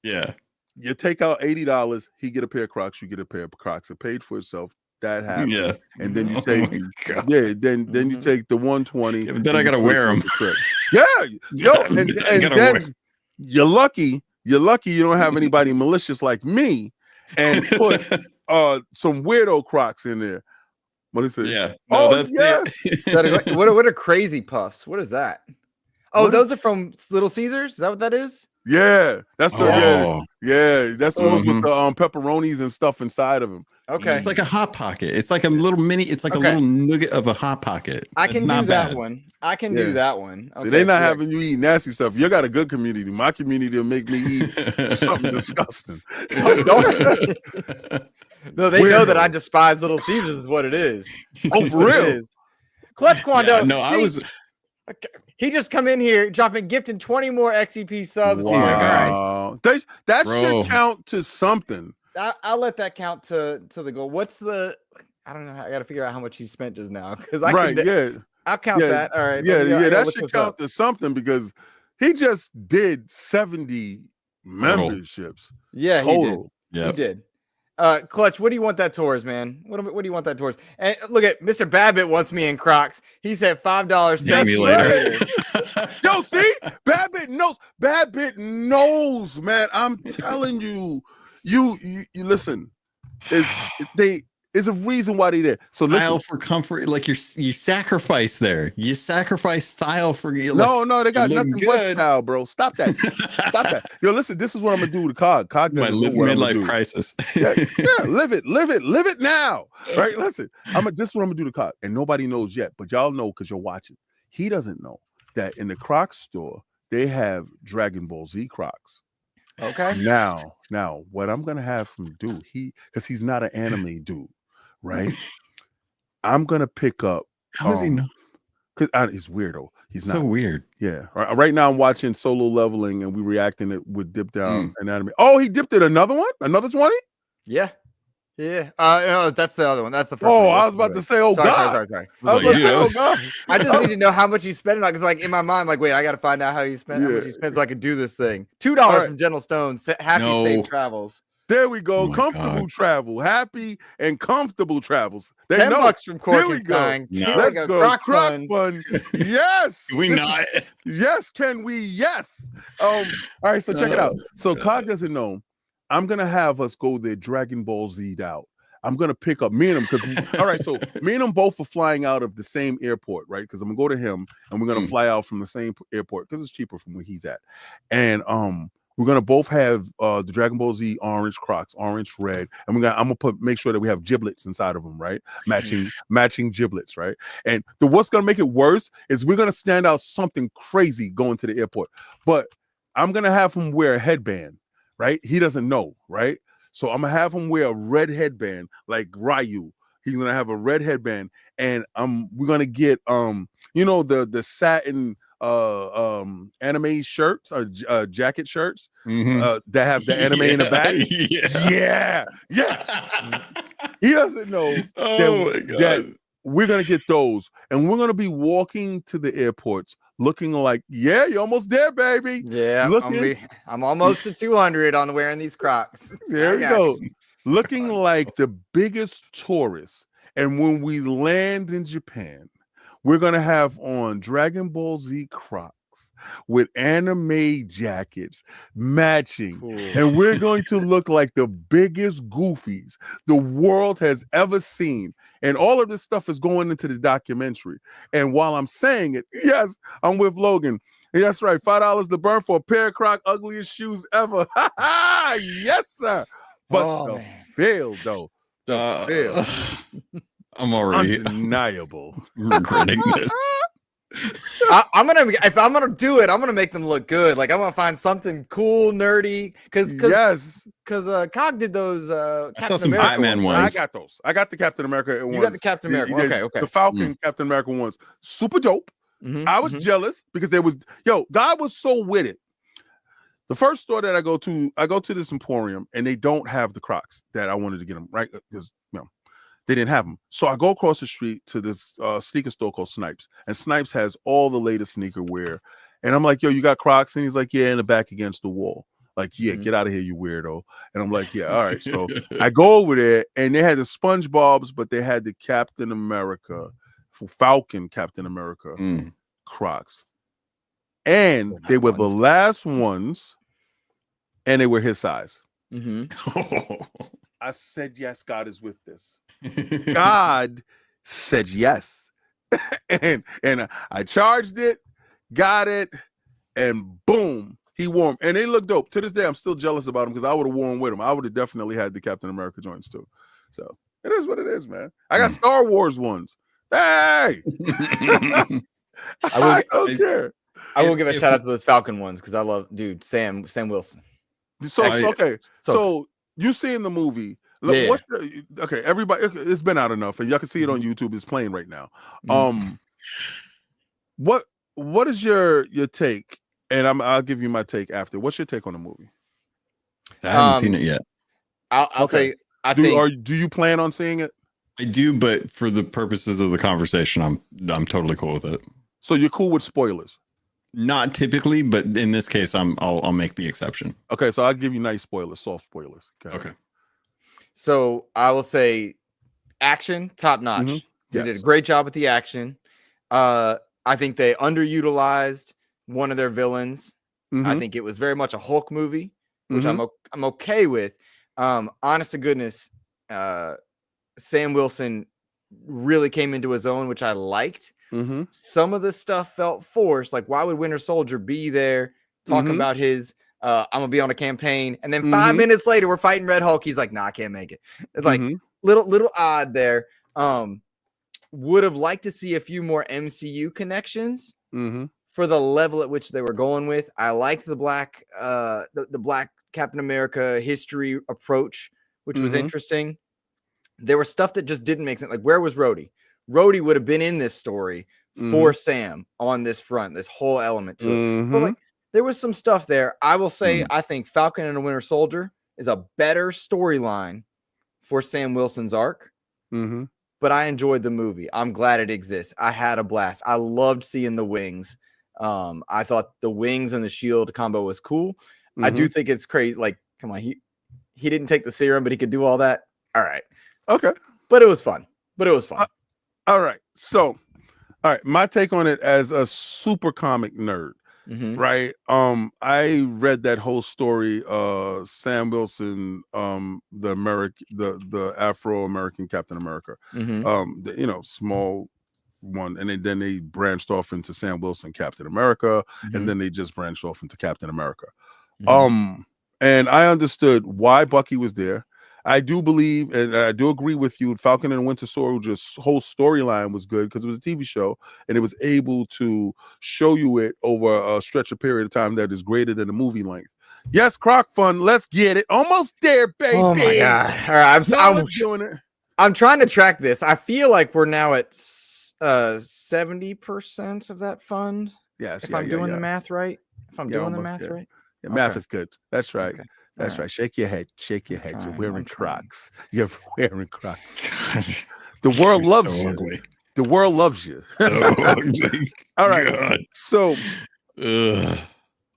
Yeah. You take out $80, he get a pair of Crocs, you get a pair of Crocs. It paid for itself. That happened. Yeah. And then you take then you take the 120. Yeah, but then I gotta wear them. Yeah. Yo, and then you're lucky you don't have anybody malicious like me and put some weirdo Crocs in there. What is it? Yeah. No, that's it. What are crazy puffs? What is that? Oh, those are from Little Caesars? Is that what that is? Yeah, that's the that's the ones with the pepperonis and stuff inside of them. Okay, it's like a hot pocket. It's like a little mini. It's like a little nugget of a hot pocket. I can do that one. I can do that one. Okay, they're not having you eat nasty stuff. You got a good community. My community will make me eat something disgusting. No, they know that I despise Little Caesars. Is what it is. Oh, for real? Clutch Quando. Yeah, no, I was. He just come in here gifting 20 more XEP subs here. Wow. That should count to something. I'll let that count to the goal. What's the? I don't know. I got to figure out how much he spent just now because I'll count that. All right. That should count to something because he just did 70 memberships. Yeah, total. He did. Clutch, what do you want that towards, man? What do you want that towards? And look at Mr. Babbitt wants me in Crocs. He said $5. Thank Thank me you later. Yo, see, Babbitt knows. Babbitt knows, man. I'm telling you, you listen. There's a reason why they did. So listen. Style for comfort, like you sacrifice there. You sacrifice style for you. No, they got nothing but good. style, bro. Stop that. Stop that. Yo, listen, this is what I'm gonna do to Cog. Cog My doesn't know what I'm gonna midlife do. crisis. Yeah, live it now. Right? Listen, this is what I'm gonna do to Cog, and nobody knows yet, but y'all know because you're watching. He doesn't know that in the Crocs store they have Dragon Ball Z Crocs. Okay. Now, what I'm gonna have him do, because he's not an anime dude, right? I'm gonna pick up. How does he know? Because he's weirdo. He's so not weird. Yeah. Right now I'm watching Solo Leveling and we reacting it with Dip Down Anatomy. Oh, he dipped it another one? Another 20? Yeah. Yeah. No, that's the other one. That's the first one. I was about to say, oh, sorry, God. Sorry. I was about to say, oh, God. I just need to know how much he's spending on, because like in my mind, like, wait, I got to find out how he spent, how much he spent so I can do this thing. $2 from Gentle Stones. Happy safe travels. There we go. Oh comfortable travel. Happy and comfortable travels. They $10 know. from Corkenstein. No. Let's go. Croc fun. Yes. Can we not? Yes. Can we? Yes. All right. So check it out. So Cog doesn't know. I'm gonna have us go there Dragon Ball Z'd out. I'm gonna pick up me and him because all right. So me and him both are flying out of the same airport, right? Because I'm gonna go to him and we're gonna fly out from the same airport because it's cheaper from where he's at. And we're gonna both have the Dragon Ball Z orange Crocs, orange, red, and I'm gonna make sure that we have giblets inside of them, right? Matching giblets, right? And what's gonna make it worse is we're gonna stand out something crazy going to the airport, but I'm gonna have him wear a headband, right? He doesn't know, right? So I'm gonna have him wear a red headband like Ryu. He's gonna have a red headband, and we're gonna get the satin anime shirts or jacket shirts that have the anime in the back. Yeah. He doesn't know that we're gonna get those, and we're gonna be walking to the airports looking like, yeah, you're almost there, baby. Yeah, I'm almost to 200 on wearing these Crocs. There we go. Looking like the biggest tourist. And when we land in Japan, we're going to have on Dragon Ball Z Crocs with anime jackets matching. Cool. And we're going to look like the biggest goofies the world has ever seen. And all of this stuff is going into the documentary. And while I'm saying it, yes, I'm with Logan. And that's right. $5 to burn for a pair of Croc ugliest shoes ever. Yes, sir. But fail, though. Fail. I'm already undeniable. Regretting this. If I'm gonna do it, I'm gonna make them look good. Like I'm gonna find something cool, nerdy. Because Cog did those. I saw some Batman ones. I got those. I got the Captain America ones. You got the Captain America. Okay. The Falcon Captain America ones, super dope. I was jealous because God was so with it. The first store that I go to this Emporium, and they don't have the Crocs that I wanted to get them, right? Because they didn't have them. So I go across the street to this sneaker store called Snipes, and Snipes has all the latest sneaker wear. And I'm like, yo, you got Crocs? And he's like, yeah, in the back against the wall. Like, yeah, get out of here, you weirdo. And I'm like, yeah, all right. So I go over there, and they had the SpongeBob's, but they had the Captain America, Falcon Captain America Crocs. And they were the last ones, and they were his size. I said, yes, God is with this. God said yes. and I charged it, got it, and boom, he wore them. And they look dope. To this day, I'm still jealous about them because I would have worn with them. I would have definitely had the Captain America joints too. So it is what it is, man. I got Star Wars ones. Hey! I don't care. I will give a shout out to those Falcon ones because I love, dude, Sam Wilson. So you seen the movie. Yeah. Okay, everybody, it's been out enough, and y'all can see it on YouTube. It's playing right now. What is your take? And I'll give you my take after. What's your take on the movie? I haven't seen it yet. I'll say. Do you plan on seeing it? I do, but for the purposes of the conversation, I'm totally cool with it. So you're cool with spoilers? Not typically, but in this case, I'll make the exception. Okay, so I'll give you nice spoilers, soft spoilers. Okay. So I will say action, top notch. Mhm. They did a Yes. great job with the action. I think they underutilized one of their villains. I Mhm. think it was very much a Hulk movie, which Mhm. I'm okay with. Honest to goodness, Sam Wilson really came into his own, which I liked. Mhm. Some of the stuff felt forced. Like, why would Winter Soldier be there talking Mhm. about his I'm gonna be on a campaign, and then 5 Mhm. minutes later we're fighting Red Hulk. He's like, nah, I can't make it. It's like Mhm. little odd there. Would have liked to see a few more MCU connections Mhm. for the level at which they were going with. I liked the black the black Captain America history approach, which was Mhm. interesting. There was stuff that just didn't make sense. Like, where was Rhodey? Rhodey would have been in this story for Mhm. Sam on this front, this whole element to it. So, Mhm. like, there was some stuff there. I will say, Mm. I think Falcon and the Winter Soldier is a better storyline for Sam Wilson's arc, Mhm. but I enjoyed the movie. I'm glad it exists. I had a blast. I loved seeing the wings. I thought the wings and the shield combo was cool. I do Mhm. think it's crazy. Like, come on, he didn't take the serum, but he could do all that. All right. Okay. But it was fun. But it was fun. All right. So, all right, my take on it as a super comic nerd, Mhm. right? I read that whole story, Sam Wilson, the Afro-American Captain America, Mhm. small one, and then they branched off into Sam Wilson Captain America, and Mhm. then they just branched off into Captain America. Mhm. And I understood why Bucky was there. I do believe, and I do agree with you, Falcon and Winter Soldier's whole storyline was good because it was a TV show and it was able to show you it over a stretch of period of time that is greater than the movie length. Yes, Croc Fun, let's get it. Almost there, baby. Oh my god. All right, Y'all are doing it. I'm trying to track this. I feel like we're now at 70% of that fund. Yes, If yeah, I'm yeah, doing yeah. the math right. If I'm Yeah, doing the almost math there. right. Yeah, math Okay. is good. That's right. Okay. That's All right. Shake your head. Shake your I'm head. You're trying, wearing I'm trying. Crocs. You're wearing Crocs. God, The world you're loves so you. ugly. The world loves you. So ugly. All right. God. So, Ugh.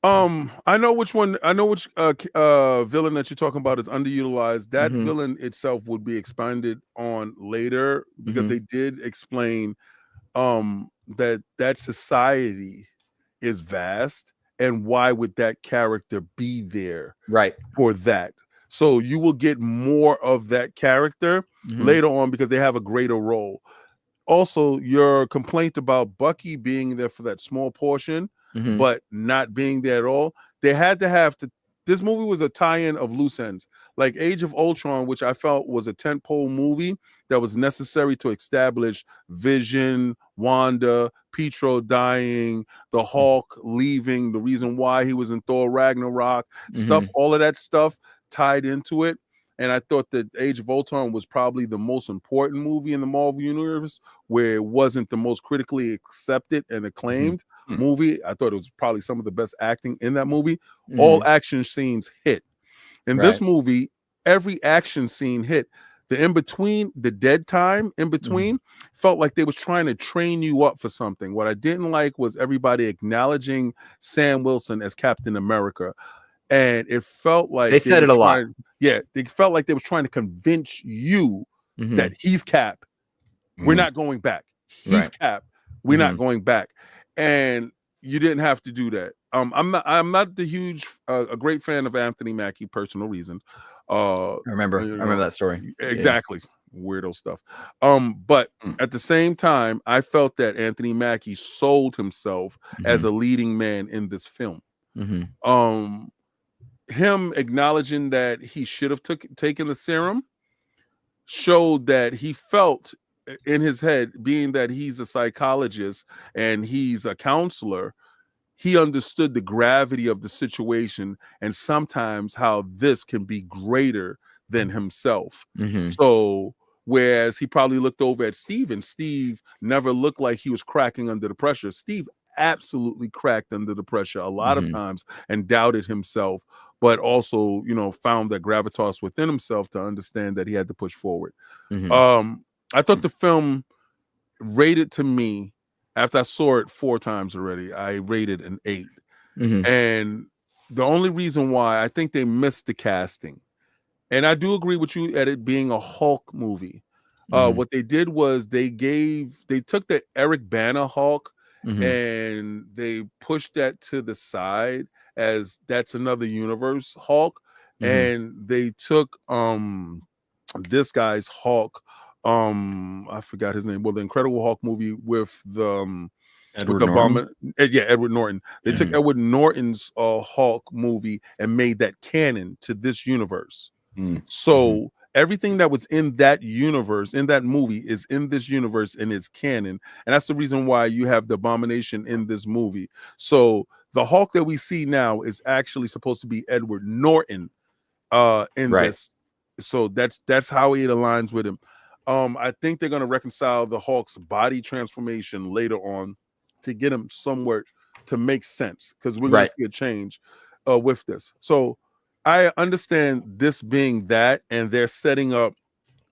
I know which villain that you're talking about is underutilized. That Mhm. villain itself would be expanded on later because Mhm. they did explain that society is vast, and why would that character be there Right. for that? So you will get more of that character Mhm. later on because they have a greater role. Also, your complaint about Bucky being there for that small portion, Mhm. but not being there at all, they had to have to. This movie was a tie-in of loose ends, like Age of Ultron, which I felt was a tentpole movie that was necessary to establish Vision, Wanda, Pietro dying, the Hulk leaving, the reason why he was in Thor Ragnarok, stuff, Mhm. all of that stuff tied into it. And I thought that Age of Ultron was probably the most important movie in the Marvel Universe, where it wasn't the most critically accepted and acclaimed movie. I thought it was probably some of the best acting in that movie. All Mhm. action scenes hit. In this Right. movie, every action scene hit. The in between, the dead time in between, felt like they was trying to train you up for something. What I didn't like was everybody acknowledging Sam Wilson as Captain America. And it felt They like said it a lot. they felt like they was trying to convince you that Mhm. he's Cap. We're not going back. He's Right. Cap. We're not Mhm. going back. And you didn't have to do that. I'm not the huge a great fan of Anthony Mackie, personal reasons. I remember that story. Yeah. Exactly. Weirdo stuff. But at the same time, I felt that Anthony Mackie sold himself as Mhm. a leading man in this film. Mhm. Him acknowledging that he should have taken the serum showed that he felt in his head, being that he's a psychologist and he's a counselor, he understood the gravity of the situation and sometimes how this can be greater than himself. Mhm. So whereas he probably looked over at Steve, and Steve never looked like he was cracking under the pressure. Steve absolutely cracked under the pressure a lot of Mhm. times and doubted himself, but also, found that gravitas within himself to understand that he had to push forward. Mhm. I thought the film rated to me, after I saw it 4 times already, I rated an 8. Mhm. And the only reason why, I think they missed the casting. And I do agree with you at it being a Hulk movie. Mhm. What they did was they took the Eric Bana Hulk Mhm. and they pushed that to the side as that's another universe Hulk. Mhm. And they took this guy's Hulk. I forgot his name. Well, the Incredible Hulk movie with the Edward Norton. Edward Norton. They took Edward Norton's Hulk movie and made that canon to this universe. So everything that was in that universe, in that movie, is in this universe and is canon. And that's the reason why you have the Abomination in this movie. So the Hulk that we see now is actually supposed to be Edward Norton in this. So that's how it aligns with him. I think they're going to reconcile the Hulk's body transformation later on to get him somewhere to make sense, because we're going to see a change with this. So I understand this being that, and they're setting up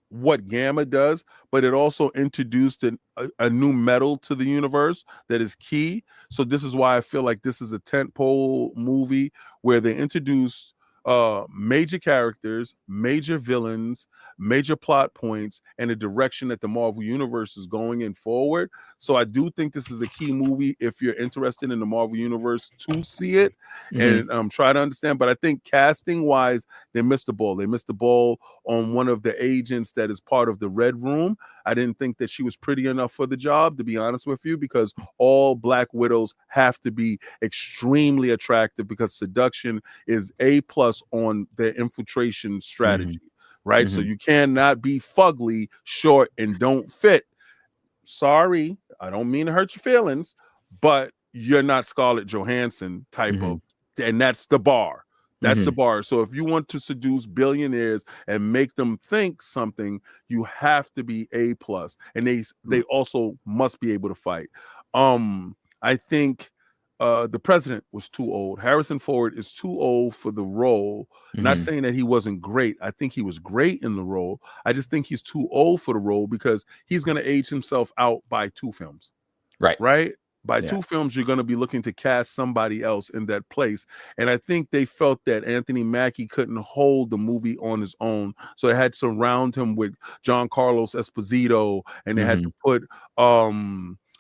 what Gamma does, but it also introduced a new metal to the universe that is key. So this is why I feel like this is a tentpole movie where they introduce major characters, major villains, major plot points, and a direction that the Marvel universe is going in forward. So I do think this is a key movie if you're interested in the Marvel universe to see it and try to understand. But I think casting wise, they missed the ball. They missed the ball on one of the agents that is part of the Red Room. I didn't think that she was pretty enough for the job, to be honest with you, because all Black Widows have to be extremely attractive, because seduction is A+ on their infiltration strategy, right? So you cannot be fugly, short, and don't fit. Sorry, I don't mean to hurt your feelings, but you're not Scarlett Johansson type of, and that's the bar. That's the bar. So if you want to seduce billionaires and make them think something, you have to be A+, and they also must be able to fight. I think the president was too old. Harrison Ford is too old for the role. Not saying that he wasn't great. I think he was great in the role. I just think he's too old for the role, because he's going to age himself out by 2 films. Right? By 2 films, you're going to be looking to cast somebody else in that place. And I think they felt that Anthony Mackie couldn't hold the movie on his own. So they had to surround him with Giancarlo Esposito, and they had to put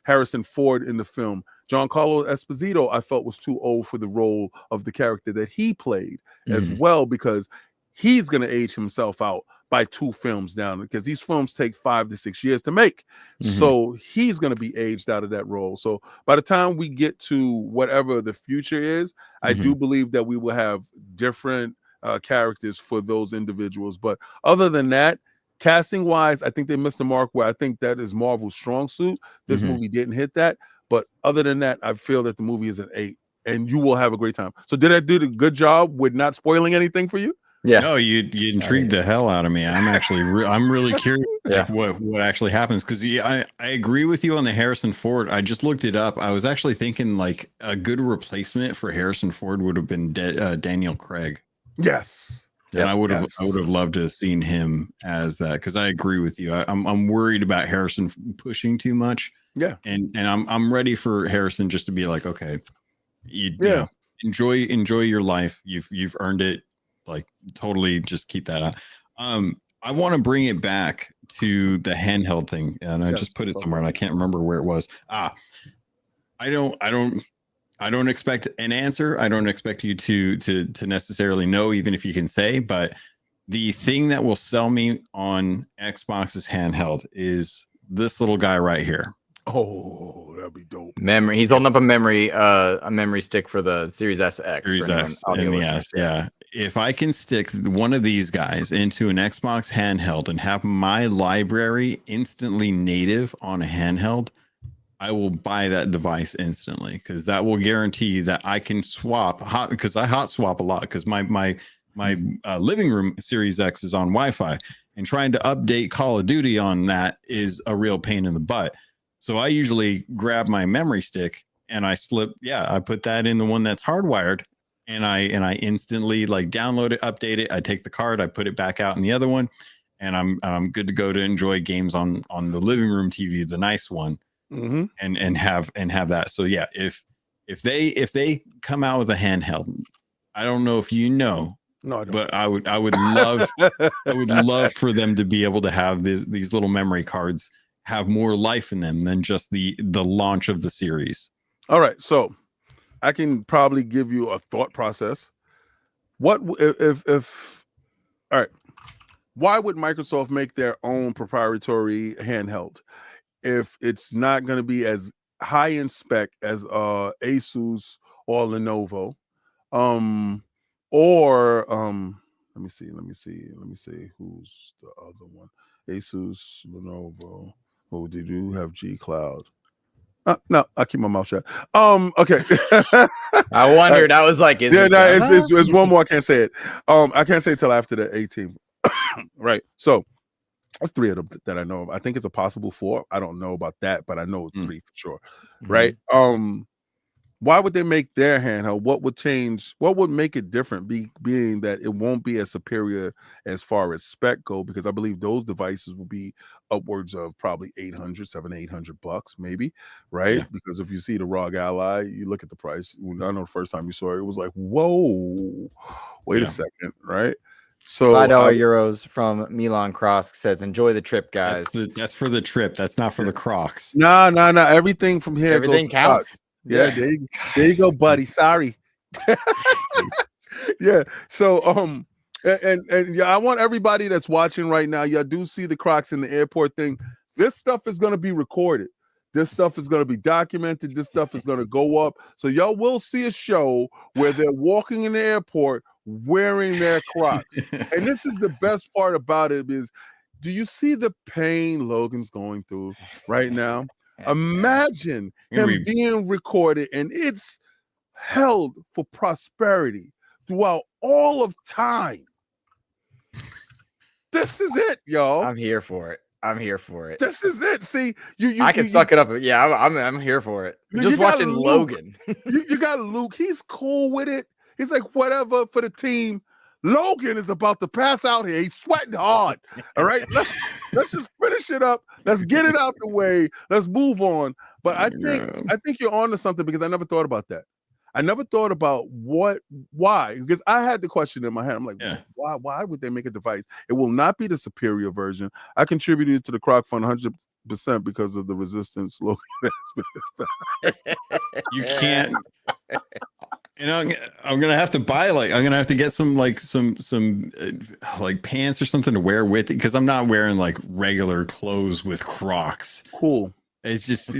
Harrison Ford in the film. Giancarlo Esposito, I felt, was too old for the role of the character that he played as well, because he's going to age himself out by 2 films down, because these films take 5 to 6 years to make. So he's going to be aged out of that role. So by the time we get to whatever the future is, I do believe that we will have different characters for those individuals. But other than that, casting wise, I think they missed the mark, where I think that is Marvel's strong suit. This movie didn't hit that. But other than that, I feel that the movie is an 8, and you will have a great time. So did I do a good job with not spoiling anything for you? Yeah. No, you intrigued the hell out of me. I'm actually I'm really curious what actually happens, because I agree with you on the Harrison Ford. I just looked it up. I was actually thinking like a good replacement for Harrison Ford would have been Daniel Craig. Yes. And I would have loved to have seen him as that, because I agree with you. I'm worried about Harrison pushing too much. Yeah. And I'm ready for Harrison just to be like, okay, you know, enjoy your life. You've earned it. Like, totally just keep that out. I want to bring it back to the handheld thing, and I just put it somewhere and I can't remember where it was. I don't expect an answer. I don't expect you to necessarily know, even if you can say, but the thing that will sell me on Xbox's handheld is this little guy right here. Oh, that'd be dope. Memory. He's holding up a memory stick for the Series SX. Series X and the S. Yeah. If I can stick one of these guys into an Xbox handheld and have my library instantly native on a handheld, I will buy that device instantly, because that will guarantee that I can swap because I hot swap a lot, because my living room Series X is on Wi-Fi, and trying to update Call of Duty on that is a real pain in the butt. So I usually grab my memory stick and I put that in the one that's hardwired, and I instantly like download it, update it. I take the card, I put it back out in the other one, and I'm good to go to enjoy games on the living room TV, the nice one, and have that. So yeah, if they come out with a handheld, I don't know if you know, No, I don't. But I would love for them to be able to have these little memory cards have more life in them than just the launch of the series. All right, so I can probably give you a thought process. What if all right, why would Microsoft make their own proprietary handheld if it's not going to be as high in spec as Asus or Lenovo? Let me see who's the other one. Asus, Lenovo. Oh, did you have G Cloud? No, I keep my mouth shut. Okay. I wondered. I was like, is it it's one more. I can't say it. I can't say it till after the 18th. Right. So that's 3 of them that I know of. I think it's a possible 4. I don't know about that, but I know it's 3 for sure. Right. Why would they make their handheld? What would change? What would make it different? Being that it won't be as superior as far as spec go, because I believe those devices will be upwards of probably $800 maybe, right? Yeah. Because if you see the ROG Ally, you look at the price. I know the first time you saw it, it was like, whoa, wait a second, right? So €5 from Milan Cross says, "Enjoy the trip, guys." That's for the trip. That's not for the Crocs. No. Everything from here, everything counts. Yeah, there you go, buddy. Sorry. Yeah. So and yeah, I want everybody that's watching right now. Y'all do see the Crocs in the airport thing. This stuff is going to be recorded. This stuff is going to be documented. This stuff is going to go up. So y'all will see a show where they're walking in the airport wearing their Crocs. And this is the best part about it is, do you see the pain Logan's going through right now? Imagine him being recorded, and it's held for prosperity throughout all of time. This is it, y'all. I'm here for it. This is it. See, I can suck it up. Yeah, I'm here for it. Just watching Logan. you got Luke. He's cool with it. He's like, whatever for the team. Logan is about to pass out here. He's sweating hard. All right, let's just finish it up. Let's get it out the way. Let's move on. But I think you're on to something, because I never thought about that. I never thought about why, because I had the question in my head. I'm like, why would they make a device? It will not be the superior version. I contributed to the Croc Fund 100% because of the resistance Logan has been. You can't. You know, I'm gonna have to buy I'm gonna have to get some pants or something to wear with it, because I'm not wearing like regular clothes with Crocs. Cool. It's just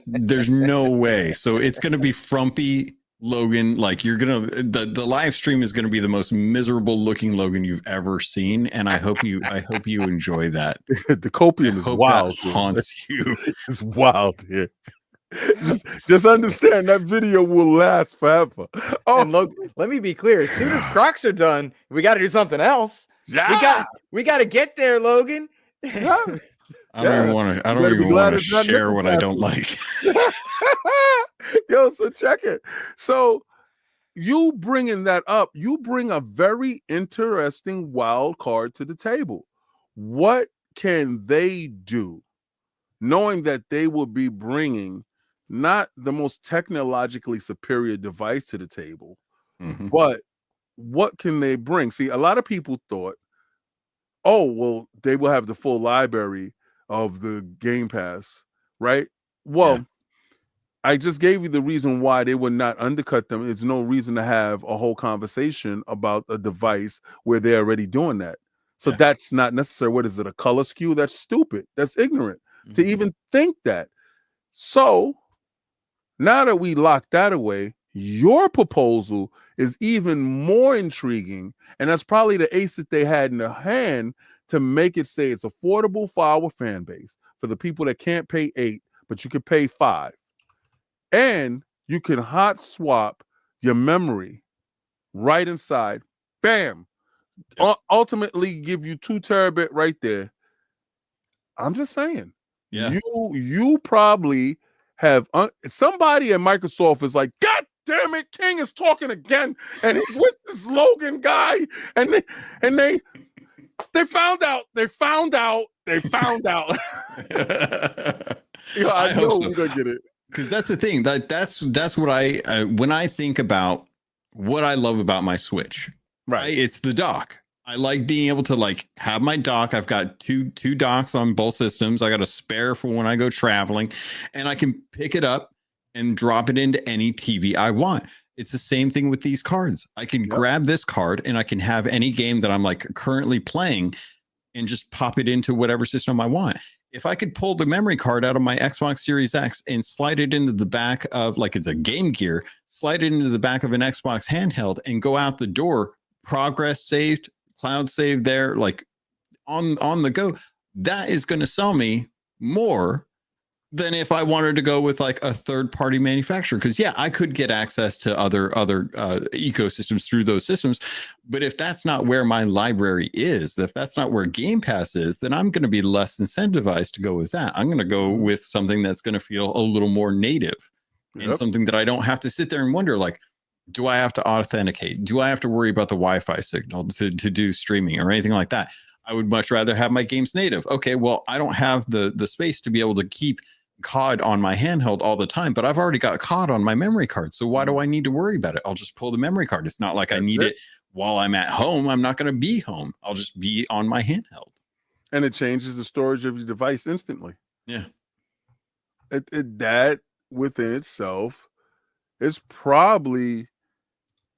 there's no way. So it's gonna be frumpy Logan. Like, you're gonna the live stream is gonna be the most miserable looking Logan you've ever seen, and I hope you enjoy that. The copium is wild. Haunts you. It's wild here. Just understand that video will last forever. Oh, and Logan, let me be clear. As soon as Crocs are done, we got to do something else. Yeah, we got to get there, Logan. Yeah. I don't even want to share what I don't like. Yo, so check it. So you bringing that up, you bring a very interesting wild card to the table. What can they do, knowing that they will be bringing not the most technologically superior device to the table, but what can they bring? See, a lot of people thought, oh, well, they will have the full library of the Game Pass, right? Well, I just gave you the reason why they would not undercut them. It's no reason to have a whole conversation about a device where they're already doing that. So that's not necessary. What is it, a color skew? That's stupid. That's ignorant to even think that. So now that we locked that away, your proposal is even more intriguing. And that's probably the ace that they had in their hand to make it say it's affordable for our fan base, for the people that can't pay $8, but you can pay $5. And you can hot swap your memory right inside. Bam. Ultimately give you 2 terabit right there. I'm just saying. Yeah. You probably have somebody at Microsoft is like, God damn it, King is talking again, and he's with this Logan guy, and they found out. Yo, I know we're gonna get it. Because that's the thing. That's what I when I think about what I love about my Switch, Right. It's the dock. I like being able to like have my dock. I've got two docks on both systems. I got a spare for when I go traveling, and I can pick it up and drop it into any TV I want. It's the same thing with these cards. I can grab this card and I can have any game that I'm like currently playing and just pop it into whatever system I want. If I could pull the memory card out of my Xbox Series X and slide it into the back of, like it's a Game Gear, slide it into the back of an Xbox handheld and go out the door, progress saved, cloud saved there, like on the go, that is going to sell me more than if I wanted to go with like a third party manufacturer. Because yeah, I could get access to other ecosystems through those systems, but if that's not where my library is, if that's not where Game Pass is, then I'm going to be less incentivized to go with that. I'm going to go with something that's going to feel a little more native and something that I don't have to sit there and wonder, like, do I have to authenticate? Do I have to worry about the Wi-Fi signal to do streaming or anything like that? I would much rather have my games native. Okay, well, I don't have the space to be able to keep COD on my handheld all the time, but I've already got COD on my memory card. So why do I need to worry about it? I'll just pull the memory card. It's not like I need it while I'm at home. I'm not going to be home. I'll just be on my handheld. And it changes the storage of your device instantly. Yeah. That within itself is probably,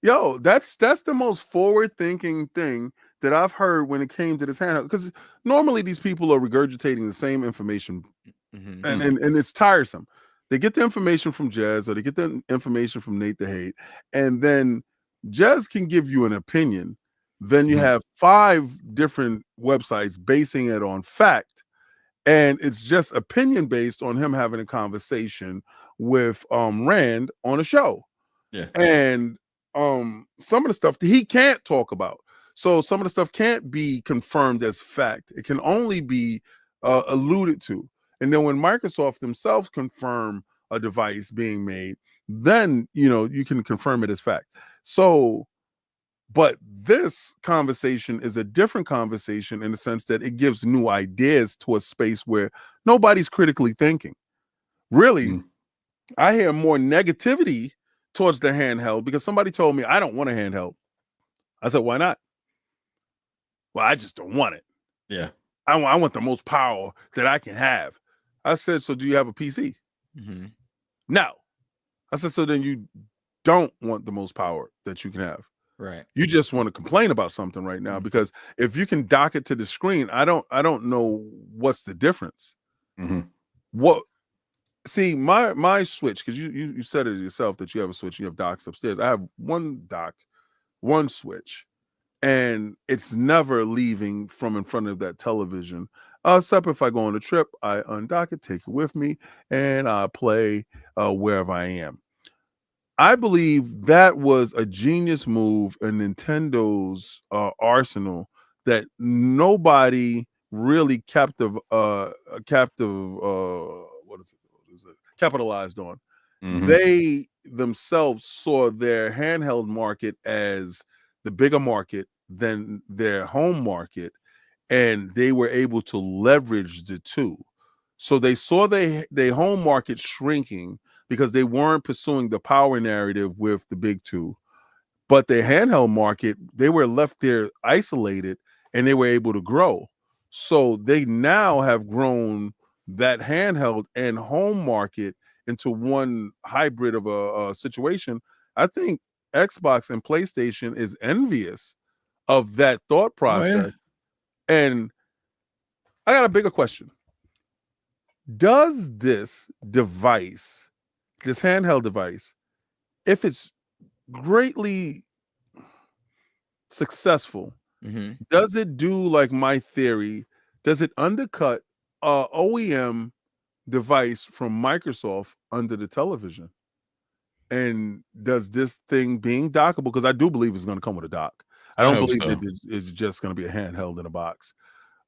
that's the most forward-thinking thing that I've heard when it came to this handheld. Because normally these people are regurgitating the same information, and it's tiresome. They get the information from Jez, or they get the information from Nate the Hate, and then Jez can give you an opinion. Then you have 5 different websites basing it on fact, and it's just opinion based on him having a conversation with Rand on a show. Yeah. And some of the stuff that he can't talk about. So some of the stuff can't be confirmed as fact. It can only be alluded to. And then when Microsoft themselves confirm a device being made, then you can confirm it as fact. So, but this conversation is a different conversation in the sense that it gives new ideas to a space where nobody's critically thinking. Really, I hear more negativity towards the handheld because somebody told me I don't want a handheld. I said, why not? Well, I just don't want it. Yeah. I want the most power that I can have. I said, so do you have a PC? No. I said, so then you don't want the most power that you can have. Right. You just want to complain about something right now because if you can dock it to the screen, I don't know what's the difference. What? See, my Switch, because you said it yourself that you have a Switch, you have docks upstairs. I have one dock, one Switch, and it's never leaving from in front of that television. Except if I go on a trip, I undock it, take it with me, and I play wherever I am. I believe that was a genius move in Nintendo's arsenal that nobody really capitalized on. They themselves saw their handheld market as the bigger market than their home market, and they were able to leverage the two. So they saw their home market shrinking because they weren't pursuing the power narrative with the big two. But their handheld market, they were left there isolated, and they were able to grow. So they now have grown that handheld and home market into one hybrid of a situation. I think Xbox and PlayStation is envious of that thought process. And I got a bigger question. Does this device, this handheld device, if it's greatly successful, does it do like my theory? Does it undercut a OEM device from Microsoft under the television? And does this thing being dockable, because I do believe it's going to come with a dock. I don't believe that it's just going to be a handheld in a box.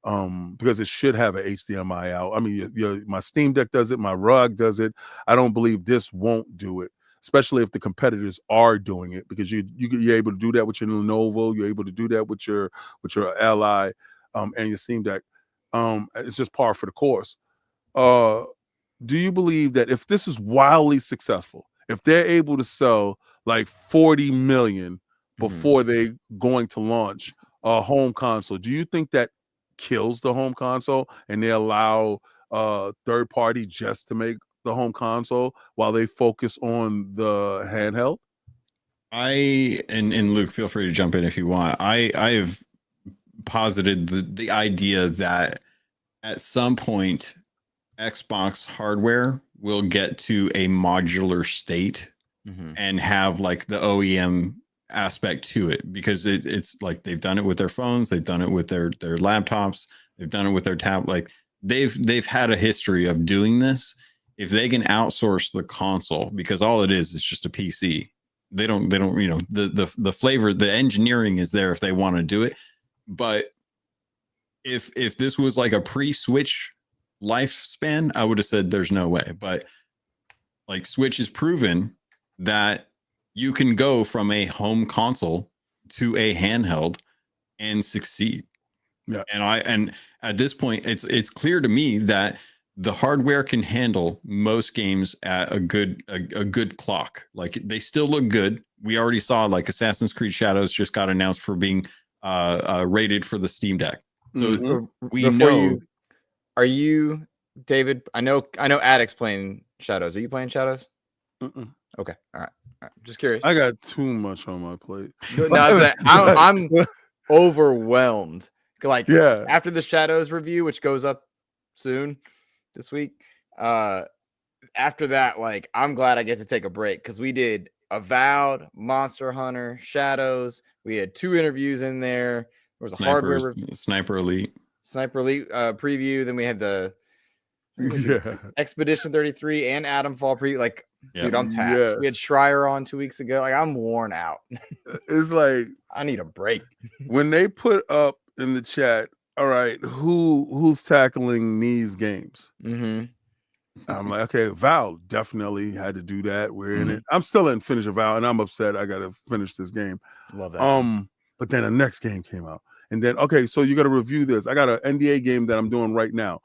Because it should have an HDMI out. I mean, my Steam Deck does it, my ROG does it. I don't believe this won't do it, especially if the competitors are doing it, because you're able to do that with your Lenovo, you're able to do that with your Ally, and your Steam Deck. It's just par for the course. Do you believe that if this is wildly successful, if they're able to sell like 40 million before they going to launch a home console. Do you think that kills the home console and they allow third party just to make the home console while they focus on the handheld? And Luke, feel free to jump in if you want. I have posited the idea that at some point Xbox hardware will get to a modular state and have like the OEM aspect to it, because it's like they've done it with their phones, they've done it with their laptops, they've done it with their tab. Like they've had a history of doing this. If they can outsource the console, because all it is just a PC. They don't the flavor, the engineering is there if they want to do it. But if this was like a pre-Switch lifespan, I would have said there's no way. But like Switch has proven that you can go from a home console to a handheld and succeed. Yeah. And at this point, it's clear to me that the hardware can handle most games at a good clock. Like they still look good. We already saw like Assassin's Creed Shadows just got announced for being rated for the Steam Deck. So we know. Are you, David? I know Addict's playing Shadows. Are you playing Shadows? Mm-mm. Okay. All right. Just curious. I got too much on my plate. No, I'm overwhelmed. Like, yeah, after the Shadows review, which goes up soon this week, after that, like, I'm glad I get to take a break, because we did Avowed, Monster Hunter, Shadows. We had 2 interviews in there. There was a hardware Sniper Elite preview. Then we had the Expedition 33 and Atom Fall preview. Like, dude, I'm tapped. Yes. We had Schreier on 2 weeks ago. Like, I'm worn out. It's like I need a break. when they put up in the chat, all right, who's tackling these games? I'm like, okay, Val definitely had to do that. We're in it. I'm still in finish of Val, and I'm upset. I gotta finish this game. Love that. But then the next game came out, and then okay, so you got to review this. I got an NDA game that I'm doing right now,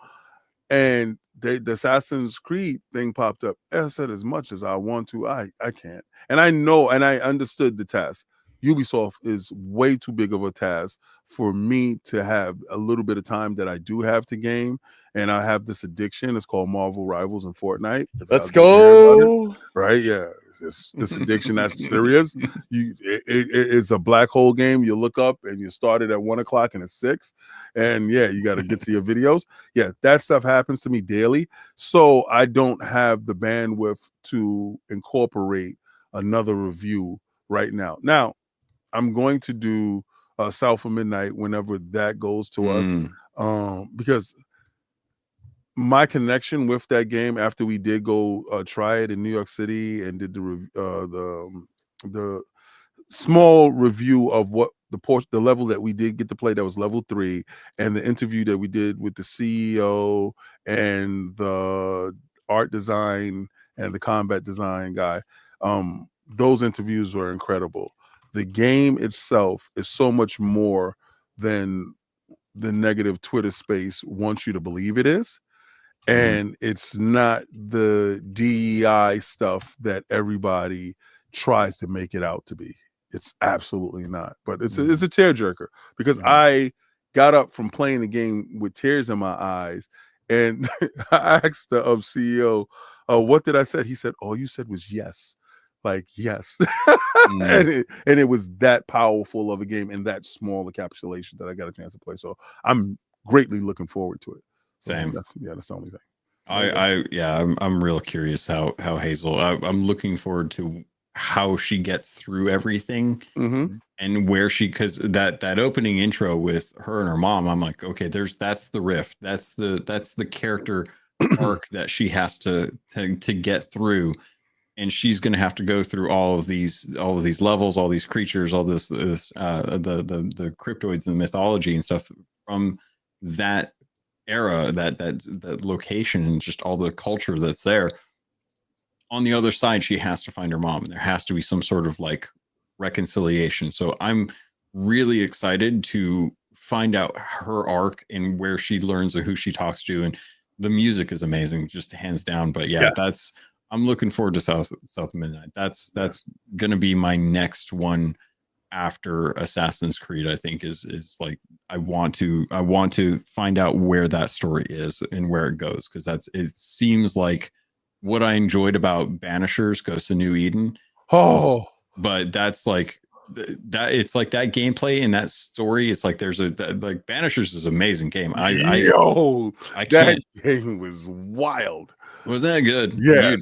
and the Assassin's Creed thing popped up. I said, as much as I want to, I can't. And I know, and I understood the task. Ubisoft is way too big of a task for me to have a little bit of time that I do have to game. And I have this addiction. It's called Marvel Rivals and Fortnite. Let's go. Right? Yeah. This addiction that's serious. It's a black hole game. You look up and you start it at 1 o'clock and it's 6. And yeah, you got to get to your videos. Yeah, that stuff happens to me daily. So I don't have the bandwidth to incorporate another review right now. Now, I'm going to do South of Midnight whenever that goes to us. Because my connection with that game after we did go try it in New York City and did the small review of what the level that we did get to play, that was level 3, and the interview that we did with the CEO and the art design and the combat design guy, those interviews were incredible. The game itself is so much more than the negative Twitter space wants you to believe it is. And it's not the DEI stuff that everybody tries to make it out to be. It's absolutely not. But it's a tearjerker, because I got up from playing the game with tears in my eyes, and I asked the CEO, what did I say? He said, all you said was yes. Like, yes. And it was that powerful of a game and that small encapsulation that I got a chance to play. So I'm greatly looking forward to it. Same. That's the only thing. I'm real curious how Hazel. I'm looking forward to how she gets through everything and where she, because that opening intro with her and her mom, I'm like, okay, that's the rift, that's the character arc that she has to get through, and she's going to have to go through all of these levels, all these creatures, all this the cryptoids and the mythology and stuff from that era, that location, and just all the culture that's there. On the other side, she has to find her mom, and there has to be some sort of like reconciliation. So I'm really excited to find out her arc and where she learns of who she talks to, and the music is amazing, just hands down. But yeah. I'm looking forward to South of Midnight. That's going to be my next one after Assassin's Creed. I think is like I want to find out where that story is and where it goes, because it seems like what I enjoyed about Banishers Ghosts of New Eden. Oh, but that's like that. It's like that gameplay and that story. It's like there's like Banishers is an amazing game. I that can't. game was wild. Wasn't that good? Yes.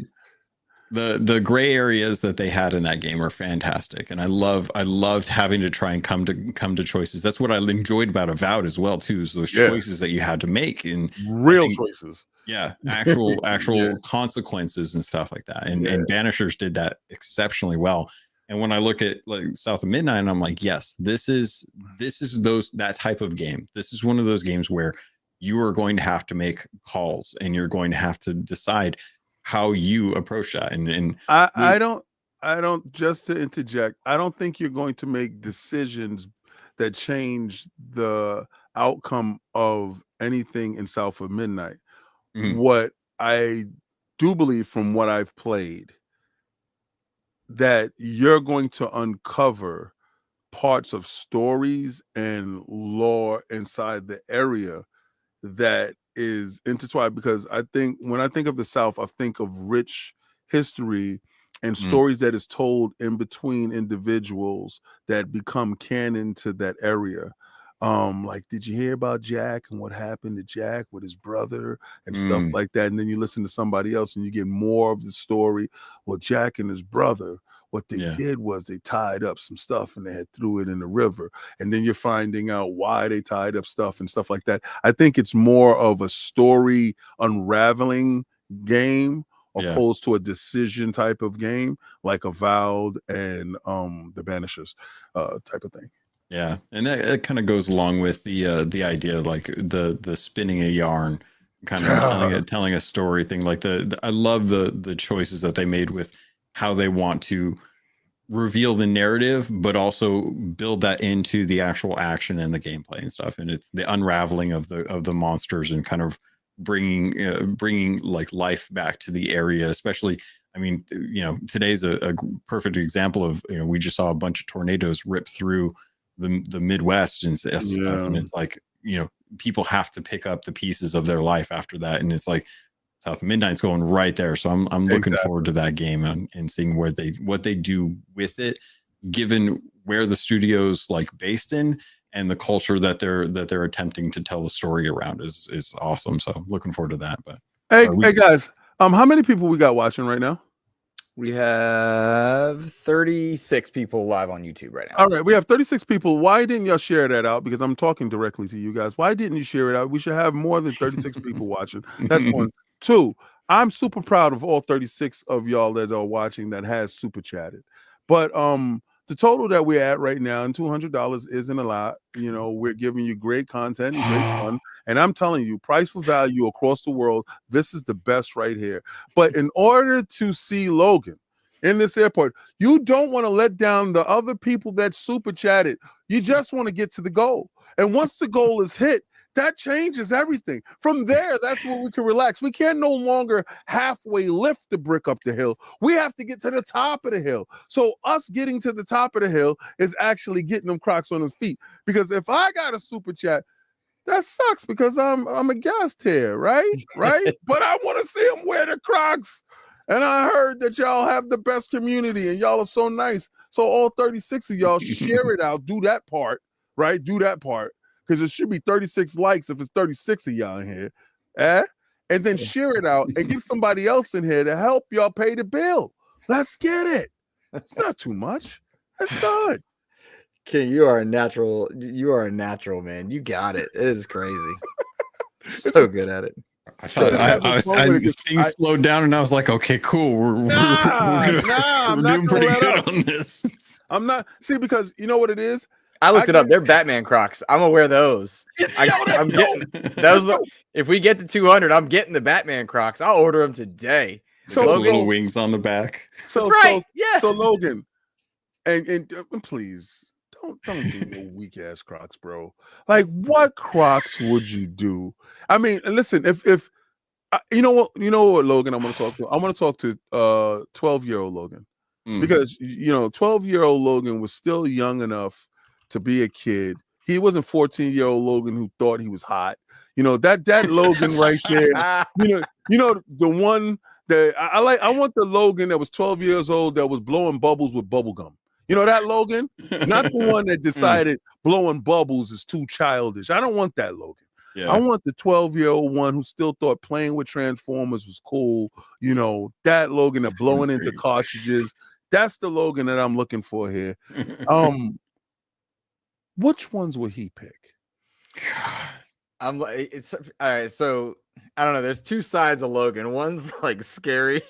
Dude, the gray areas that they had in that game are fantastic, and I loved having to try and come to choices. That's what I enjoyed about Avowed as well too, is those choices that you had to make, and real choices. Yeah, actual Yeah. consequences and stuff like that. And Banishers did that exceptionally well. And when I look at like South of Midnight, I'm like, yes, this is that type of game. This is one of those games where you are going to have to make calls and you're going to have to decide how you approach that. And I don't, just to interject, I don't think you're going to make decisions that change the outcome of anything in South of Midnight. What I do believe from what I've played, that you're going to uncover parts of stories and lore inside the area that is intertwined, because I think when I think of the South, I think of rich history and stories that is told in between individuals that become canon to that area. Like, did you hear about Jack and what happened to Jack with his brother and stuff like that? And then you listen to somebody else and you get more of the story. Well, Jack and his brother, what they did was they tied up some stuff and they had threw it in the river. And then you're finding out why they tied up stuff and stuff like that. I think it's more of a story unraveling game opposed to a decision type of game, like Avowed and the Banishers type of thing. Yeah, and that kind of goes along with the idea of like the spinning a yarn, kind of telling a story thing. Like I love the choices that they made with how they want to reveal the narrative, but also build that into the actual action and the gameplay and stuff. And it's the unraveling of the monsters and kind of bringing like life back to the area, especially. I mean, today's a perfect example of, we just saw a bunch of tornadoes rip through the Midwest and stuff, and it's like, people have to pick up the pieces of their life after that, and it's like South of Midnight's going right there. So I'm looking forward to that game and seeing what they do with it, given where the studio's like based in and the culture that they're attempting to tell the story around is awesome. So looking forward to that. But hey guys, how many people we got watching right now? We have 36 people live on YouTube right now. All right, we have 36 people. Why didn't y'all share that out? Because I'm talking directly to you guys. Why didn't you share it out? We should have more than 36 people watching. That's one. Two, I'm super proud of all 36 of y'all that are watching that has super chatted. But the total that we're at right now, and $200 isn't a lot. We're giving you great content and great fun. And I'm telling you, price for value across the world, this is the best right here. But in order to see Logan in this airport, you don't want to let down the other people that super chatted. You just want to get to the goal. And once the goal is hit, that changes everything. From there, that's where we can relax. We can no longer halfway lift the brick up the hill. We have to get to the top of the hill. So us getting to the top of the hill is actually getting them Crocs on his feet. Because if I got a super chat, that sucks because I'm a guest here, right? But I want to see him wear the Crocs. And I heard that y'all have the best community and y'all are so nice. So all 36 of y'all share it out. Do that part, right? Do that part. Because it should be 36 likes if it's 36 of y'all in here. And then share it out and get somebody else in here to help y'all pay the bill. Let's get it. It's not too much. That's good. King, you are a natural. You are a natural, man. You got it. It is crazy. So good at it. Things slowed down and I was like, okay, cool. We're doing pretty good on this. I'm not. See, because you know what it is? I looked it up. They're Batman Crocs. I'm gonna wear those. I'm getting those. If we get to 200, I'm getting the Batman Crocs. I'll order them today. So little wings on the back. So that's right. Yeah. So Logan, and please don't do no weak ass Crocs, bro. Like, what Crocs would you do? I mean, listen, if you know what, Logan, I'm gonna talk to. I want to talk to 12-year-old Logan. because 12-year-old Logan was still young enough to be a kid. He wasn't 14-year-old Logan who thought he was hot. That Logan right there. The one that I like. I want the Logan that was 12 years old that was blowing bubbles with bubble gum. That Logan, not the one that decided blowing bubbles is too childish. I don't want that Logan. Yeah. I want the 12-year-old one who still thought playing with Transformers was cool. That Logan that blowing into cartridges. That's the Logan that I'm looking for here. Which ones would he pick? I'm like, it's all right. So I don't know. There's two sides of Logan. One's like scary.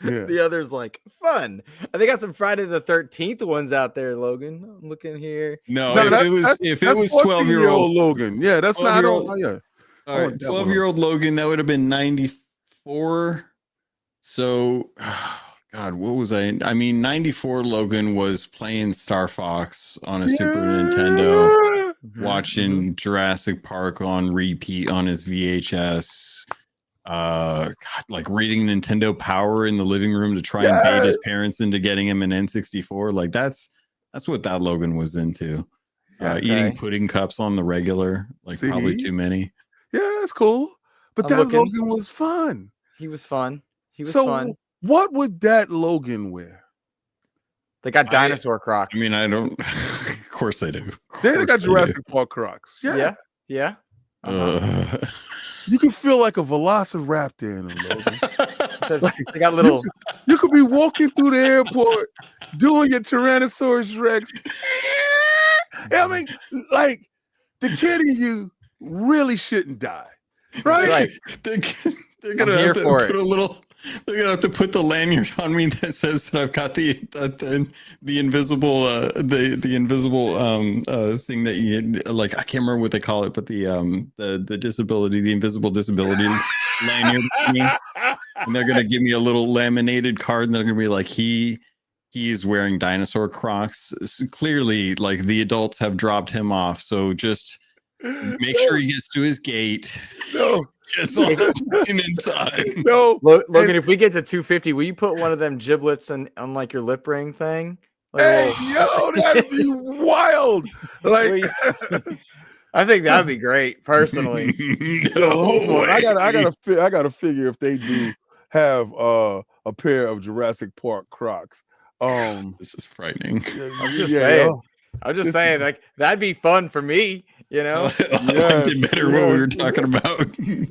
Yeah. The other's like fun. I think I got some Friday the 13th ones out there, Logan. I'm looking here. No, if it was 12-year-old Logan. Yeah, that's not all. Yeah. All right, 12-year-old Logan, that would have been 94. So, God, what was I? I mean, 94 Logan was playing Star Fox on a Super Nintendo, watching Jurassic Park on repeat on his VHS. God, like reading Nintendo Power in the living room to try and bait his parents into getting him an N64. Like that's what that Logan was into. Eating pudding cups on the regular, like probably too many. Yeah, that's cool. But Logan was fun. He was fun. Fun. What would that Logan wear? They got dinosaur Crocs. I mean, I don't. Of course they do. They got Jurassic Park Crocs. Yeah. You can feel like a velociraptor in them, Logan. They got little. You could be walking through the airport doing your Tyrannosaurus Rex. I mean, like the kid in you really shouldn't die, right? They're gonna have to put a little. They're gonna have to put the lanyard on me that says that I've got the invisible the invisible thing that you like. I can't remember what they call it, but the disability, the invisible disability lanyard. And they're gonna give me a little laminated card, and they're gonna be like, he is wearing dinosaur Crocs. So clearly, like the adults have dropped him off, so just make sure he gets to his gate. No. It's all inside. No, Logan, if we get to 250, will you put one of them giblets on like your lip ring thing? Like, that'd be wild. Like, I think that'd be great, personally. I gotta figure if they do have a pair of Jurassic Park Crocs. This is frightening. I'm just saying, like that'd be fun for me. I did better when we were talking about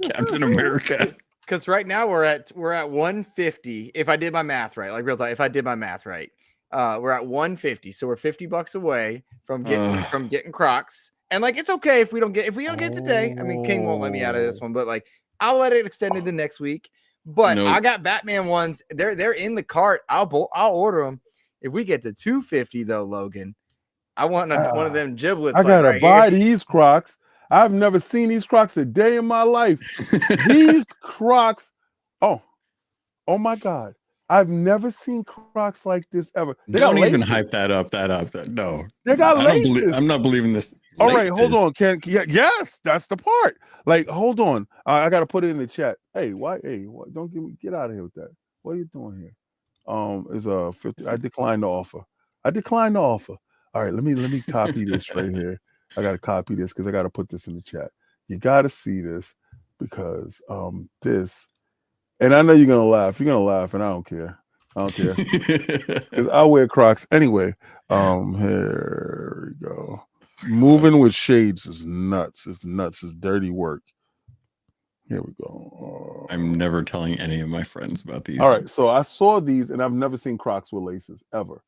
Captain America. Because right now we're at 150. If I did my math right, like real time, if I did my math right, we're at 150. So we're $50 away from getting Crocs. And like it's okay if we don't get today. I mean, King won't let me out of this one, but like I'll let it extend into next week. But I got Batman ones. They're in the cart. I'll order them. If we get to 250 though, Logan. I want one of them giblets. I gotta buy these Crocs. I've never seen these Crocs a day in my life. These Crocs. Oh my God. I've never seen Crocs like this ever. Don't even hype that up. No. They got laces. I'm not believing this. All right, hold on. Yes, that's the part. Like, hold on. I gotta put it in the chat. Hey, why? Hey, don't get out of here with that. What are you doing here? Is a 50. I declined the offer. All right, let me copy this right here. I got to copy this because I got to put this in the chat. You got to see this because this, and I know you're going to laugh. You're going to laugh, and I don't care. Because I wear Crocs anyway. Here we go. Moving with shades is nuts. It's dirty work. Here we go. I'm never telling any of my friends about these. All right, so I saw these, and I've never seen Crocs with laces ever.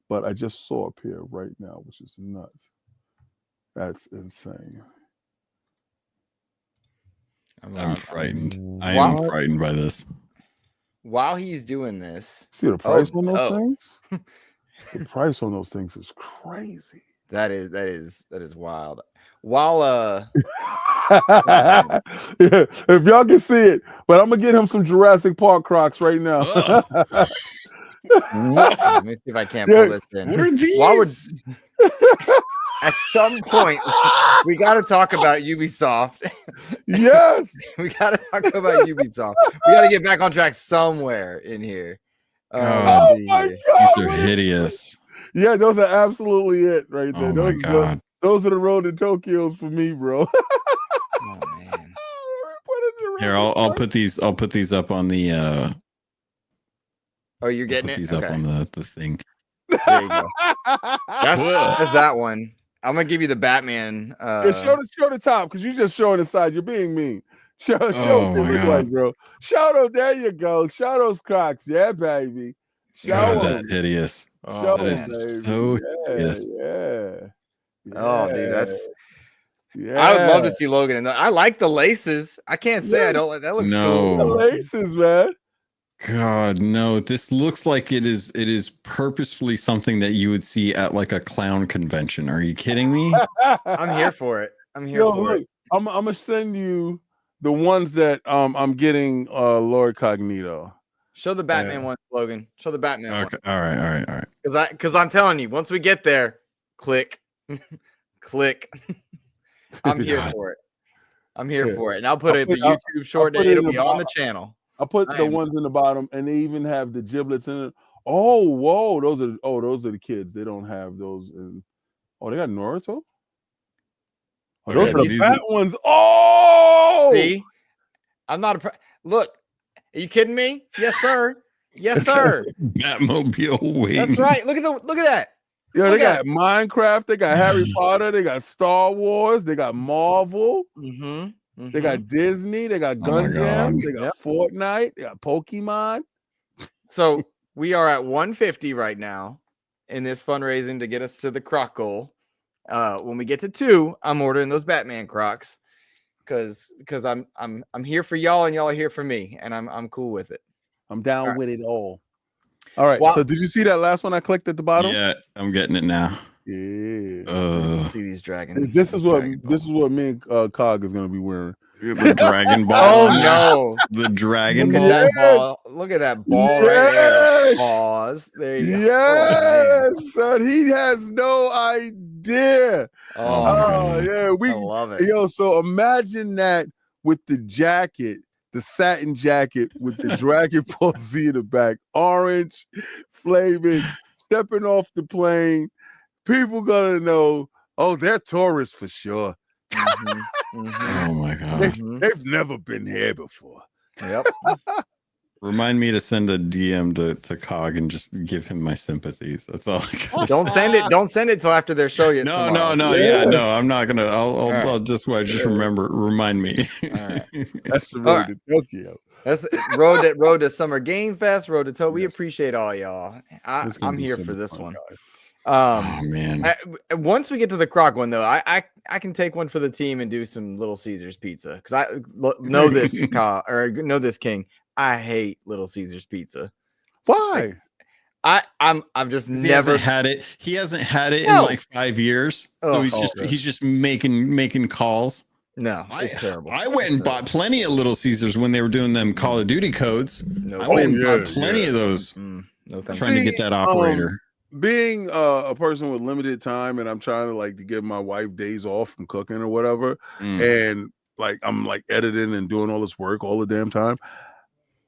But I just saw a pair right now, which is nuts. That's insane. I'm frightened. I am frightened by this. While he's doing this, see the price on those things? The price on those things is crazy. That is wild. While if y'all can see it, but I'm gonna get him some Jurassic Park Crocs right now. Let me see if I can't pull this in. What are these? At some point, we got to talk about Ubisoft. Yes, we got to talk about Ubisoft. We got to get back on track somewhere in here. God. let's see my here. God, These are what is- hideous. Yeah, those are absolutely it right there. Oh my God. Those are the road to Tokyo's for me, bro. Oh man. Here, I'll put these up on the Oh, you're I'll getting put it. these Okay. up on the thing. There you go. That's Whoa. that one. I'm gonna give you the Batman. Yeah, show the top because you're just showing the side. You're being mean. Show Oh what they my look God. like, bro. Show those. There you go. Show those Crocs. Yeah, baby. Show God, them. that's hideous. Show Oh, That is man. them, so baby. Yeah, hideous. yeah. Oh, dude, that's. Yeah. I would love to see Logan in that. I like the laces. I can't say I don't like that. Looks the No. laces, man. God, no. This looks like it is purposefully something that you would see at like a clown convention. Are you kidding me? cool. I'm here for it. I'm here Yo, for look, it. I'm gonna send you the ones that I'm getting Lord Cognito. Show the Batman one, Logan. Show the Batman Okay. All right. one. Because I'm telling you, once we get there, click, click. I'm here God. for it. I'm here Yeah. for it, and I'll put I'll it put- the YouTube short. put it It'll in be the on the box. channel. I put I the am- ones in the bottom, and they even have the giblets in it. Oh, whoa, those are the kids. They don't have those. They got Naruto. Oh, Oh, those yeah, are the these fat are- ones. Oh, See, I'm not look. Are you kidding me? Yes, sir. Yes, sir. Batmobile wing. That's right. Look at that. yeah, they look got at Minecraft. They got Harry Potter. They got Star Wars. They got Marvel. Mm-hmm. They got Disney. They got Oh my Gundam. God. They got Yep. Fortnite. They got Pokemon. So we are at 150 right now in this fundraising to get us to the Croc goal. When we get to 2, I'm ordering those Batman Crocs because I'm here for y'all and y'all are here for me, and I'm cool with it. I'm down All with it all. All right. Wow. So did you see that last one I clicked at the bottom? Yeah, I'm getting it now. Yeah. See these dragons. And this is what me and Cog is gonna be wearing. The Dragon Ball. Oh no! The Dragon Look at Ball. that ball! Look at that ball right there. Yes! Pause. There you go. Yes, son. He has no idea. Oh, my God. Yeah, I love it. yo. So imagine that with the jacket, the satin jacket with the Dragon Ball Z in the back, orange, flaming, stepping off the plane. People gonna know. Oh, they're tourists for sure. Mhm, mhm, Oh my God. mhm. They've never been here before. Yep. Remind me to send a DM to Cog and just give him my sympathies. That's all I got. Don't send it. Don't send it till after their show. Yet No, tomorrow. no. Yeah. Yeah, no. I'm not gonna. I'll right. just remember. Remind me. right. That's the All road to Tokyo. That's the road to Summer Game Fest. Road to We Yes. appreciate all y'all. It's gonna I'm be here so for much this fun, one. guys. Oh man. Once we get to the Croc one, though, I can take one for the team and do some Little Caesars pizza because I know this know this King. I hate Little Caesars pizza. Why? I'm just He never hasn't had it. He hasn't had it No. in like 5 years. So Oh, he's just making calls. no. It's terrible. I went and bought plenty of Little Caesars when they were doing them Call of Duty codes. No, I went and yeah, bought plenty of those. no thanks. Trying to get that operator. Being a person with limited time, and I'm trying to give my wife days off from cooking or whatever, and I'm editing and doing all this work all the damn time.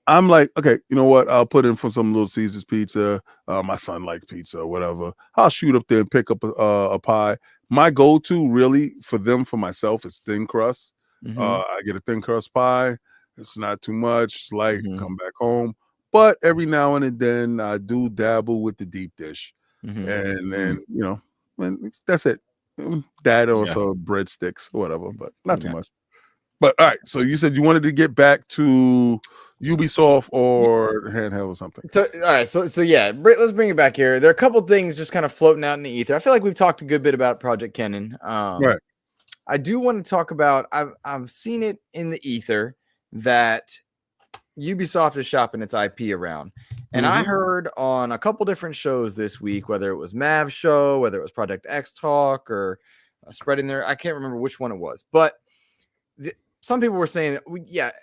I'm like, okay, you know what? I'll put in for some Little Caesars pizza. My son likes pizza or whatever. I'll shoot up there and pick up a pie. My go-to really for myself is thin crust. Mhm. I get a thin crust pie. It's not too much. It's light. Mhm. Come back home. But every now and then I do dabble with the deep dish. Mhm. And then, and that's it. That or so breadsticks or whatever, but not too much. But all right, so you said you wanted to get back to Ubisoft or Handheld or something. So all right, so yeah, let's bring it back here. There are a couple things just kind of floating out in the ether. I feel like we've talked a good bit about Project Kennan. Right. I do want to talk about. I've seen it in the ether that Ubisoft is shopping its IP around, and I heard on a couple different shows this week, whether it was Mav's show, whether it was Project X Talk, or spreading there. I can't remember which one it was, but some people were saying that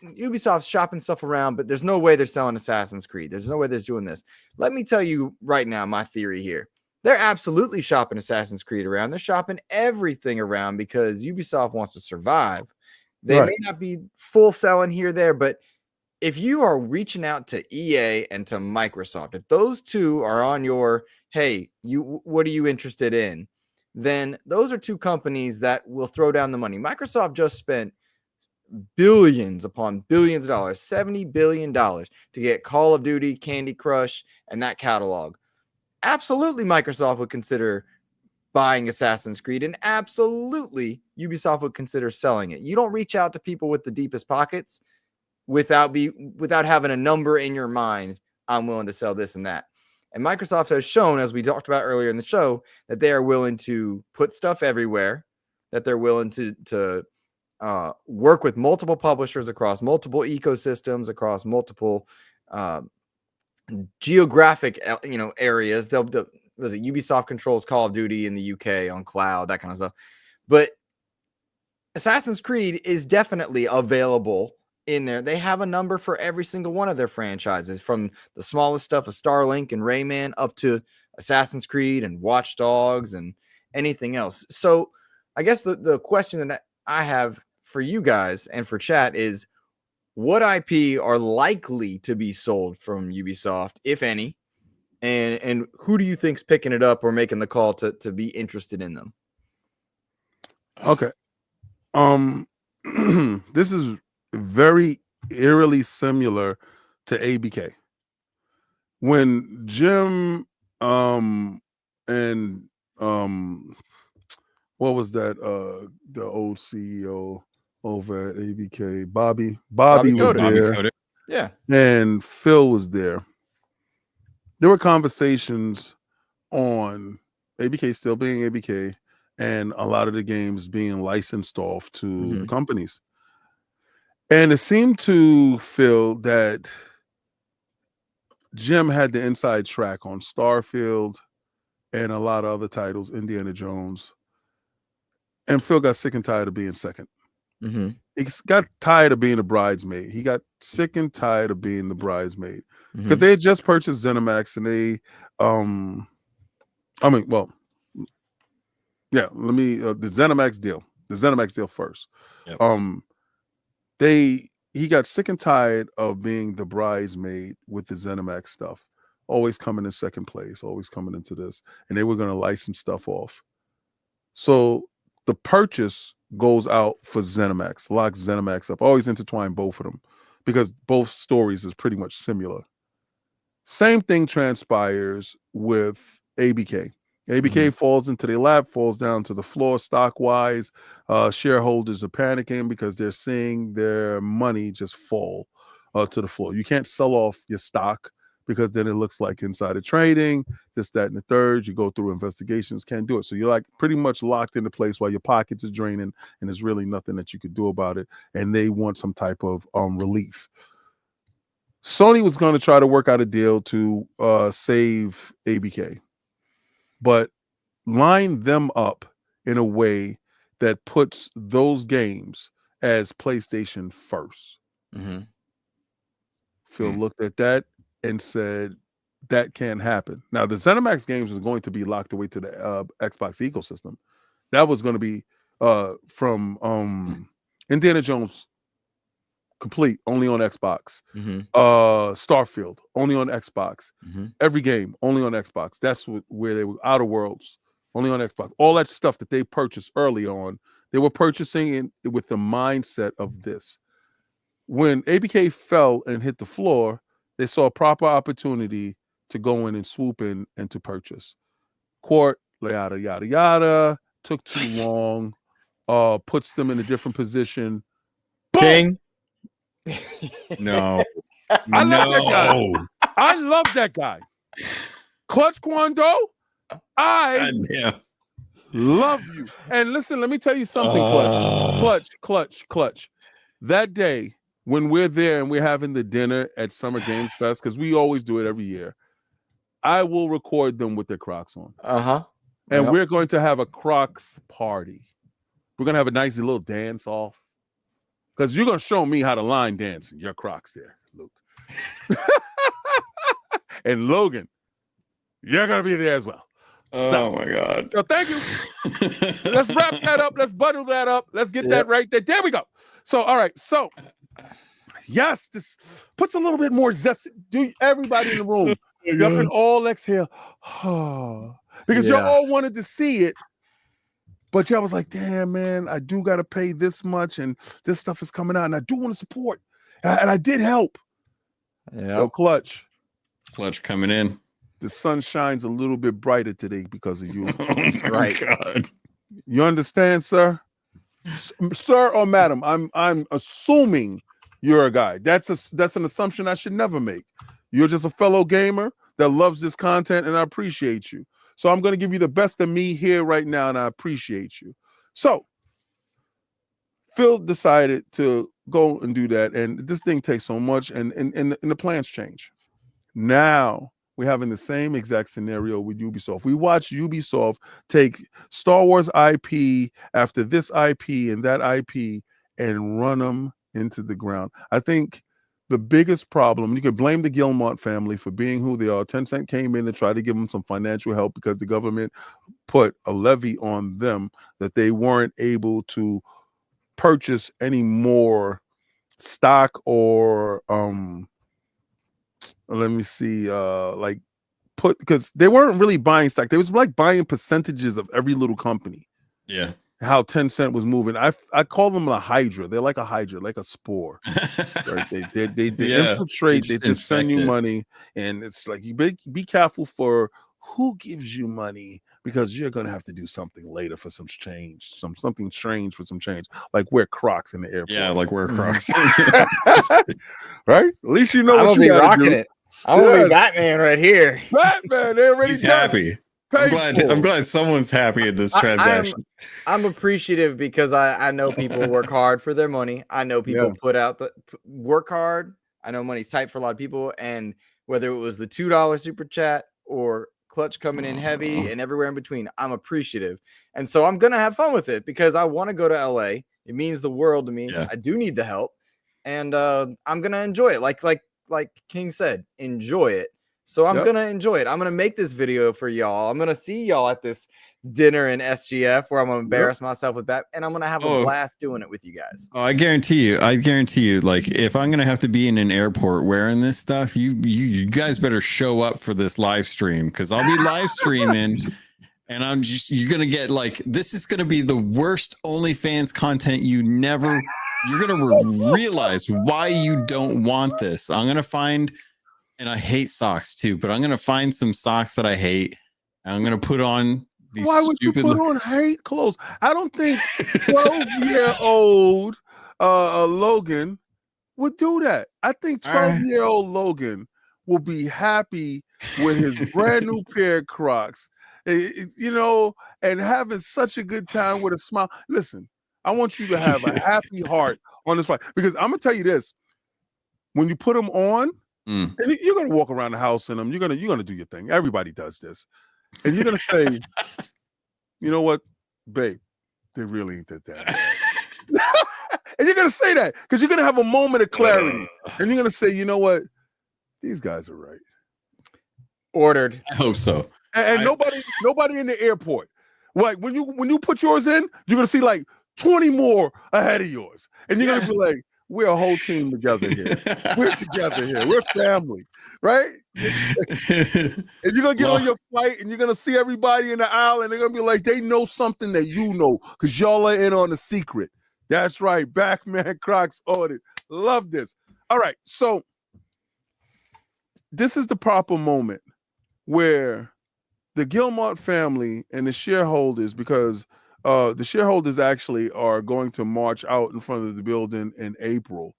Ubisoft's shopping stuff around, but there's no way they're selling Assassin's Creed. There's no way they're doing this. Let me tell you right now my theory here. They're absolutely shopping Assassin's Creed around. They're shopping everything around because Ubisoft wants to survive. They may not be full selling here there, but if you are reaching out to EA and to Microsoft, if those two are on your, hey, what are you interested in? Then those are two companies that will throw down the money. Microsoft just spent billions upon billions of dollars, $70 billion to get Call of Duty, Candy Crush, and that catalog. Absolutely, Microsoft would consider buying Assassin's Creed, and absolutely Ubisoft would consider selling it. You don't reach out to people with the deepest pockets without having a number in your mind. I'm willing to sell this and that. And Microsoft has shown, as we talked about earlier in the show, that they are willing to put stuff everywhere, that they're willing to work with multiple publishers across multiple ecosystems, across multiple geographic areas. Was it Ubisoft controls Call of Duty in the UK on cloud, that kind of stuff. But Assassin's Creed is definitely available in there. They have a number for every single one of their franchises, from the smallest stuff of Starlink and Rayman up to Assassin's Creed and Watch Dogs and anything else. So I guess the question that I have for you guys and for chat is, what IP are likely to be sold from Ubisoft, if any? And who do you think's picking it up or making the call to be interested in them? Okay. This is very eerily similar to ABK. When Jim and what was that? The old CEO over at ABK, Bobby was there. Yeah. And Phil was there. There were conversations on ABK still being ABK and a lot of the games being licensed off to the companies. And it seemed to Phil that Jim had the inside track on Starfield and a lot of other titles, Indiana Jones. And Phil got sick and tired of being second. He got tired of being a bridesmaid. He got sick and tired of being the bridesmaid because they had just purchased ZeniMax, and they, the ZeniMax deal first. Yep. He got sick and tired of being the bridesmaid with the ZeniMax stuff, always coming in second place, always coming into this, and they were going to license stuff off. So the purchase goes out for ZeniMax, locks ZeniMax up. Always intertwine both of them because both stories is pretty much similar. Same thing transpires with ABK. ABK falls into their lap, falls down to the floor stock-wise. Shareholders are panicking because they're seeing their money just fall to the floor. You can't sell off your stock because then it looks like insider trading, this, that, and the third. You go through investigations, can't do it. So you're like pretty much locked into place while your pockets is draining, and there's really nothing that you could do about it. And they want some type of relief. Sony was going to try to work out a deal to save ABK, but line them up in a way that puts those games as PlayStation first. Phil looked at that and said, that can't happen. Now, the ZeniMax games is going to be locked away to the Xbox ecosystem. That was going to be from Indiana Jones complete, only on Xbox. Starfield, only on Xbox. Every game, only on Xbox. That's where they were. Outer Worlds, only on Xbox. All that stuff that they purchased early on, they were purchasing with the mindset of this. When ABK fell and hit the floor, they saw a proper opportunity to go in and swoop in and to purchase. Court, yada, yada, yada. Took too long. Puts them in a different position. King. No. I love that guy. Clutch Kwando, I love you. And listen, let me tell you something, Clutch. That day, when we're there and we're having the dinner at Summer Games Fest, because we always do it every year, I will record them with their Crocs on. And we're going to have a Crocs party. We're going to have a nice little dance off. Because you're going to show me how to line dance in your Crocs there, Luke. And Logan, you're going to be there as well. Oh, my God. So thank you. Let's wrap that up. Let's bundle that up. Let's get that right there. There we go. So, all right. So Yes, just puts a little bit more zest. Do everybody in the room, y'all can all exhale. Because y'all all wanted to see it, but y'all was like, damn, man, I do got to pay this much, and this stuff is coming out, and I do want to support. And I did help. Yo, Clutch coming in. The sun shines a little bit brighter today because of you. That's right. God. You understand, sir? Sir or madam, I'm assuming you're a guy. That's an assumption I should never make. You're just a fellow gamer that loves this content, and I appreciate you. So I'm going to give you the best of me here right now, and I appreciate you. So Phil decided to go and do that, and this thing takes so much, and the plans change. Now we're having the same exact scenario with Ubisoft. We watch Ubisoft take Star Wars IP after this IP and that IP and run them into the ground. I think the biggest problem, you could blame the Guillemot family for being who they are. Tencent came in to try to give them some financial help because the government put a levy on them that they weren't able to purchase any more stock or let me see, because they weren't really buying stock. They was like buying percentages of every little company. Yeah. How Tencent was moving. I call them a hydra. They're like a hydra, like a spore. Right? They infiltrate. They just send you money, and it's like you be careful for who gives you money, because you're gonna have to do something later for some change, something strange for some change, like wear Crocs in the airport. Yeah, like wear Crocs. Right? At least you know I'm what gonna you be rocking do. it. I'm gonna be Batman right here. Batman, they already He's happy. I'm glad someone's happy at this transaction. I'm appreciative because I know people work hard for their money. I know people work hard. I know money's tight for a lot of people, and whether it was the $2 super chat or Clutch coming in heavy and everywhere in between, I'm appreciative. And so I'm gonna have fun with it because I want to go to LA. It means the world to me. Yeah. I do need the help, and I'm gonna enjoy it. Like King said, enjoy it. So I'm gonna enjoy it. I'm gonna make this video for y'all. I'm gonna see y'all at this dinner in SGF where I'm gonna embarrass myself with that, and I'm gonna have a blast doing it with you guys. Oh, I guarantee you, like if I'm gonna have to be in an airport wearing this stuff, you guys better show up for this live stream, because I'll be live streaming. And you're gonna get this is gonna be the worst OnlyFans content you're gonna realize why you don't want this. I'm gonna find, and I hate socks too, but I'm gonna find some socks that I hate, and I'm gonna put on these. Why would you put on hate clothes? I don't think 12-year-old Logan would do that. I think 12-year-old Logan will be happy with his brand new pair of Crocs. And having such a good time with a smile. Listen, I want you to have a happy heart on this flight, because I'm gonna tell you this: when you put them on, and you're gonna walk around the house in them, you're gonna do your thing. Everybody does this, and you're gonna say, "You know what, babe? They really ain't that bad." And you're gonna say that because you're gonna have a moment of clarity, and you're gonna say, "You know what? These guys are right." Ordered. I hope so. And nobody in the airport. Like when you put yours in, you're gonna see like 20 more ahead of yours, and you're gonna be like, "We're a whole team together here. We're together here. We're family, right?" And you're gonna get on your flight, and you're gonna see everybody in the aisle, and they're gonna be like, they know something that you know, because y'all are in on the secret. That's right, Batman Crocs ordered. Love this. All right, so this is the proper moment where the Guillemot family and the shareholders, because the shareholders actually are going to march out in front of the building in April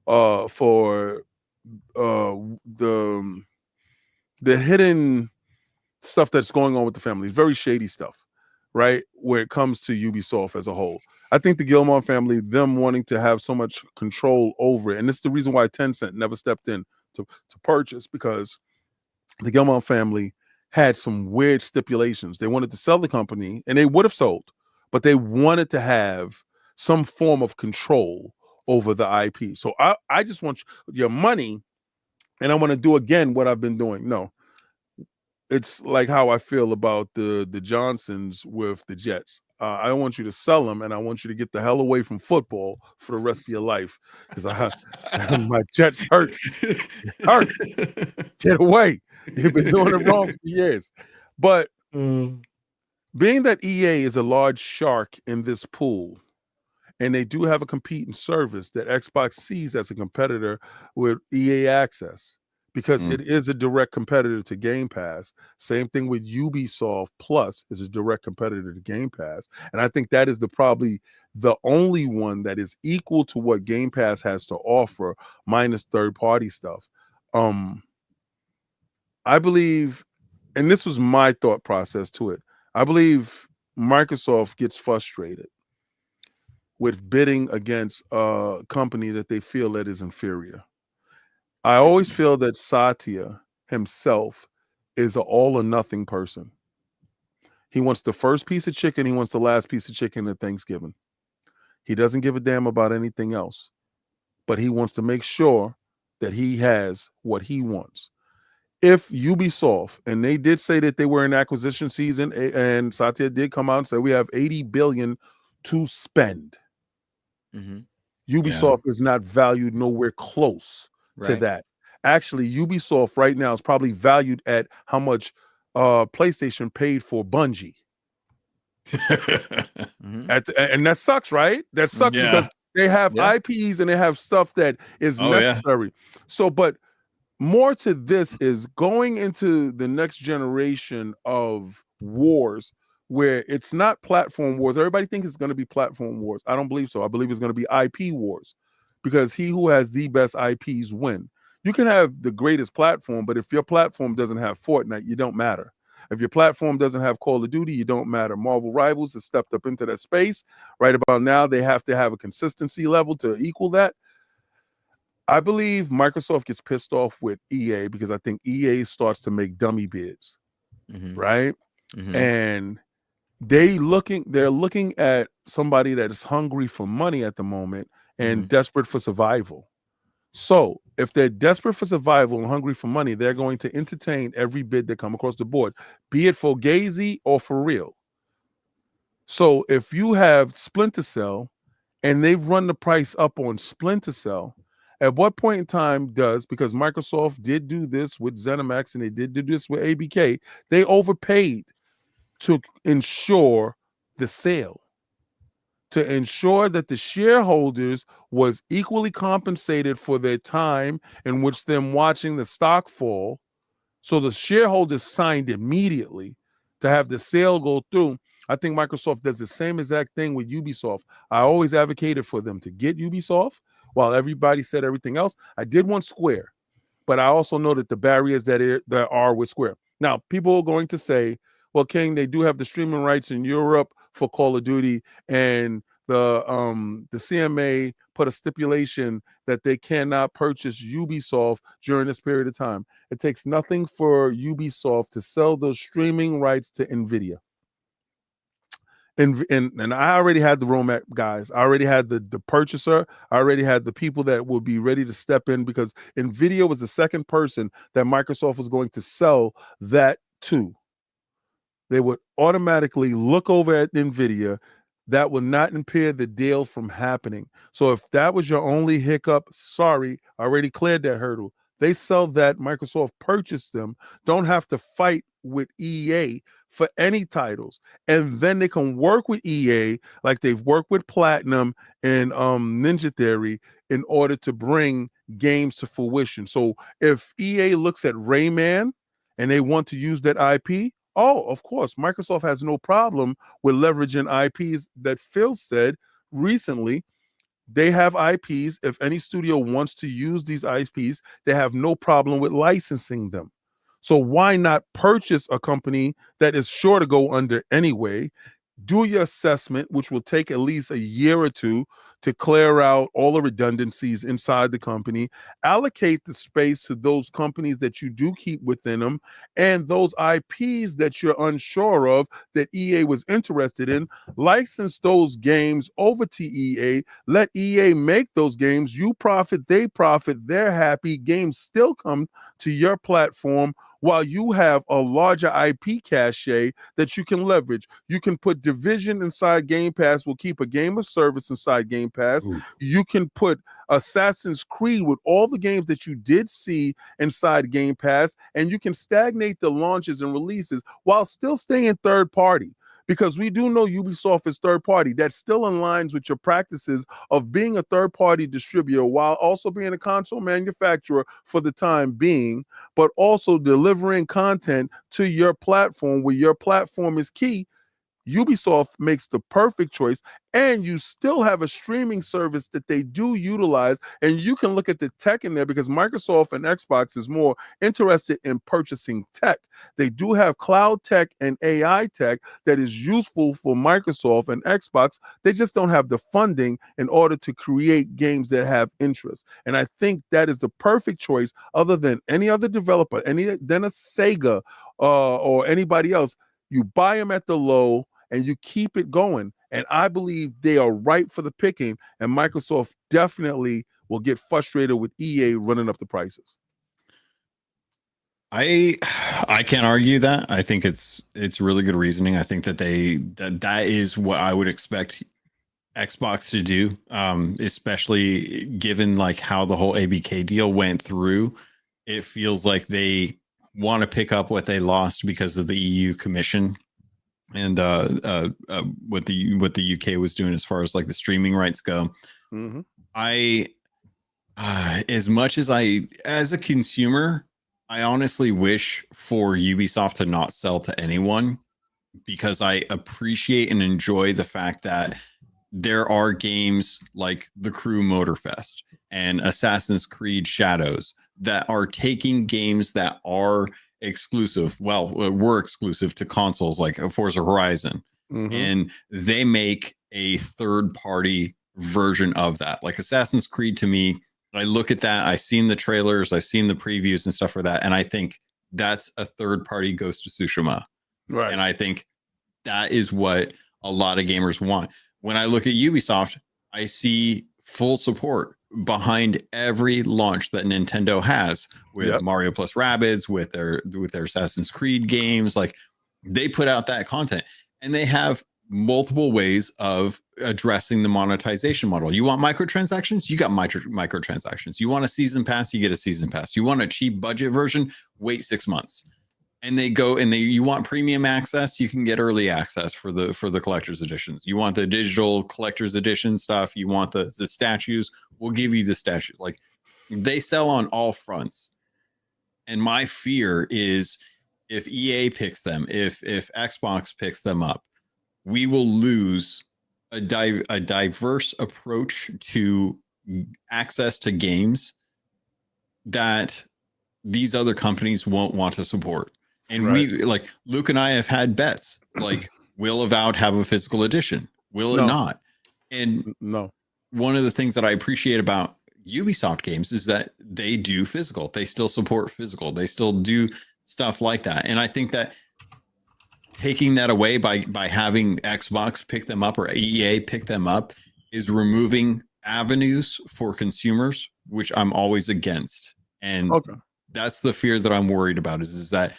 for the hidden stuff that's going on with the family. Very shady stuff, right? Where it comes to Ubisoft as a whole. I think the Guillemot family, them wanting to have so much control over it, and it's the reason why Tencent never stepped in to purchase, because the Guillemot family had some weird stipulations. They wanted to sell the company, and they would have sold, but they wanted to have some form of control over the IP. So I just want your money, and I want to do again what I've been doing. No, it's like how I feel about the Johnsons with the Jets. I don't want you to sell them, and I want you to get the hell away from football for the rest of your life because my Jets hurt. Get away. You've been doing it wrong for years. But being that EA is a large shark in this pool, and they do have a competing service that Xbox sees as a competitor with EA Access, because it is a direct competitor to Game Pass. Same thing with Ubisoft Plus is a direct competitor to Game Pass. And I think that is probably the only one that is equal to what Game Pass has to offer, minus third-party stuff. I believe, and this was my thought process to it, I believe Microsoft gets frustrated with bidding against a company that they feel that is inferior. I always feel that Satya himself is an all or nothing person. He wants the first piece of chicken. He wants the last piece of chicken at Thanksgiving. He doesn't give a damn about anything else, but he wants to make sure that he has what he wants. If Ubisoft, and they did say that they were in acquisition season, and Satya did come out and say we have $80 billion to spend. Ubisoft is not valued nowhere close to that. Actually, Ubisoft right now is probably valued at how much PlayStation paid for Bungie. And that sucks, right? That sucks because they have IPs and they have stuff that is necessary. So, but more to this is going into the next generation of wars where it's not platform wars. Everybody thinks it's going to be platform wars. I don't believe so. I believe it's going to be IP wars, because he who has the best IPs win. You can have the greatest platform, but if your platform doesn't have Fortnite, you don't matter. If your platform doesn't have Call of Duty, you don't matter. Marvel Rivals has stepped up into that space. Right about now, they have to have a consistency level to equal that. I believe Microsoft gets pissed off with EA because I think EA starts to make dummy bids, right? And they're looking at somebody that is hungry for money at the moment and desperate for survival. So if they're desperate for survival and hungry for money, they're going to entertain every bid that come across the board, be it for Gazy or for real. So if you have Splinter Cell and they've run the price up on Splinter Cell, at what point in time because Microsoft did do this with ZeniMax and they did do this with ABK, they overpaid to ensure the sale, to ensure that the shareholders was equally compensated for their time in which them watching the stock fall. So the shareholders signed immediately to have the sale go through. I think Microsoft does the same exact thing with Ubisoft. I always advocated for them to get Ubisoft while everybody said everything else. I did want Square, but I also know that the barriers that are with Square. Now, people are going to say, well, King, they do have the streaming rights in Europe for Call of Duty, and the CMA put a stipulation that they cannot purchase Ubisoft during this period of time. It takes nothing for Ubisoft to sell those streaming rights to NVIDIA. And I already had the roadmap, guys. I already had the purchaser. I already had the people that would be ready to step in, because NVIDIA was the second person that Microsoft was going to sell that to. They would automatically look over at NVIDIA. That would not impair the deal from happening. So if that was your only hiccup, sorry, I already cleared that hurdle. They sell that, Microsoft purchased them, don't have to fight with EA for any titles. And then they can work with EA like they've worked with Platinum and Ninja Theory in order to bring games to fruition. So if EA looks at Rayman and they want to use that IP, oh, of course, Microsoft has no problem with leveraging IPs that Phil said recently. They have IPs. If any studio wants to use these IPs, they have no problem with licensing them. So why not purchase a company that is sure to go under anyway? Do your assessment, which will take at least a year or two to clear out all the redundancies inside the company. Allocate the space to those companies that you do keep within them, and those IPs that you're unsure of that EA was interested in. License those games over to EA. Let EA make those games. You profit, they profit, they're happy. Games still come to your platform while you have a larger IP cache that you can leverage. You can put Division inside Game Pass, will keep a game of service inside Game Pass. Ooh. You can put Assassin's Creed with all the games that you did see inside Game Pass, and you can stagnate the launches and releases while still staying third party. Because we do know Ubisoft is third party. That still aligns with your practices of being a third party distributor while also being a console manufacturer for the time being, but also delivering content to your platform where your platform is key. Ubisoft makes the perfect choice, and you still have a streaming service that they do utilize, and you can look at the tech in there because Microsoft and Xbox is more interested in purchasing tech. They do have cloud tech and AI tech that is useful for Microsoft and Xbox. They just don't have the funding in order to create games that have interest. And I think that is the perfect choice other than any other developer, than a Sega or anybody else. You buy them at the low and you keep it going. And I believe they are ripe for the picking, and Microsoft definitely will get frustrated with EA running up the prices. I can't argue that. I think it's really good reasoning. I think that that is what I would expect Xbox to do, especially given like how the whole ABK deal went through. It feels like they want to pick up what they lost because of the EU Commission and what the UK was doing as far as like the streaming rights go. Mm-hmm. As much as as a consumer, I honestly wish for Ubisoft to not sell to anyone, because I appreciate and enjoy the fact that there are games like The Crew Motorfest and Assassin's Creed Shadows that are taking games that are exclusive, were exclusive to consoles like Forza Horizon, and they make a third-party version of that. Like Assassin's Creed, to me, I look at that, I've seen the trailers, I've seen the previews and stuff for that, and I think that's a third-party Ghost of Tsushima. Right. And I think that is what a lot of gamers want. When I look at Ubisoft, I see full support behind every launch that Nintendo has with Mario plus Rabbids, with their Assassin's Creed games. Like, they put out that content, and they have multiple ways of addressing the monetization model. You want microtransactions? You got microtransactions. You want a season pass? You get a season pass. You want a cheap budget version? Wait 6 months. And they go and you want premium access, you can get early access for the collector's editions. You want the digital collector's edition stuff, you want the statues, we'll give you the statues. Like, they sell on all fronts. And my fear is if EA picks them, if Xbox picks them up, we will lose a diverse approach to access to games that these other companies won't want to support. And we, like, Luke and I have had bets, like, will Avowed have a physical edition? Will it not? And one of the things that I appreciate about Ubisoft games is that they do physical. They still support physical. They still do stuff like that. And I think that taking that away by having Xbox pick them up or EA pick them up is removing avenues for consumers, which I'm always against. And that's the fear that I'm worried about is that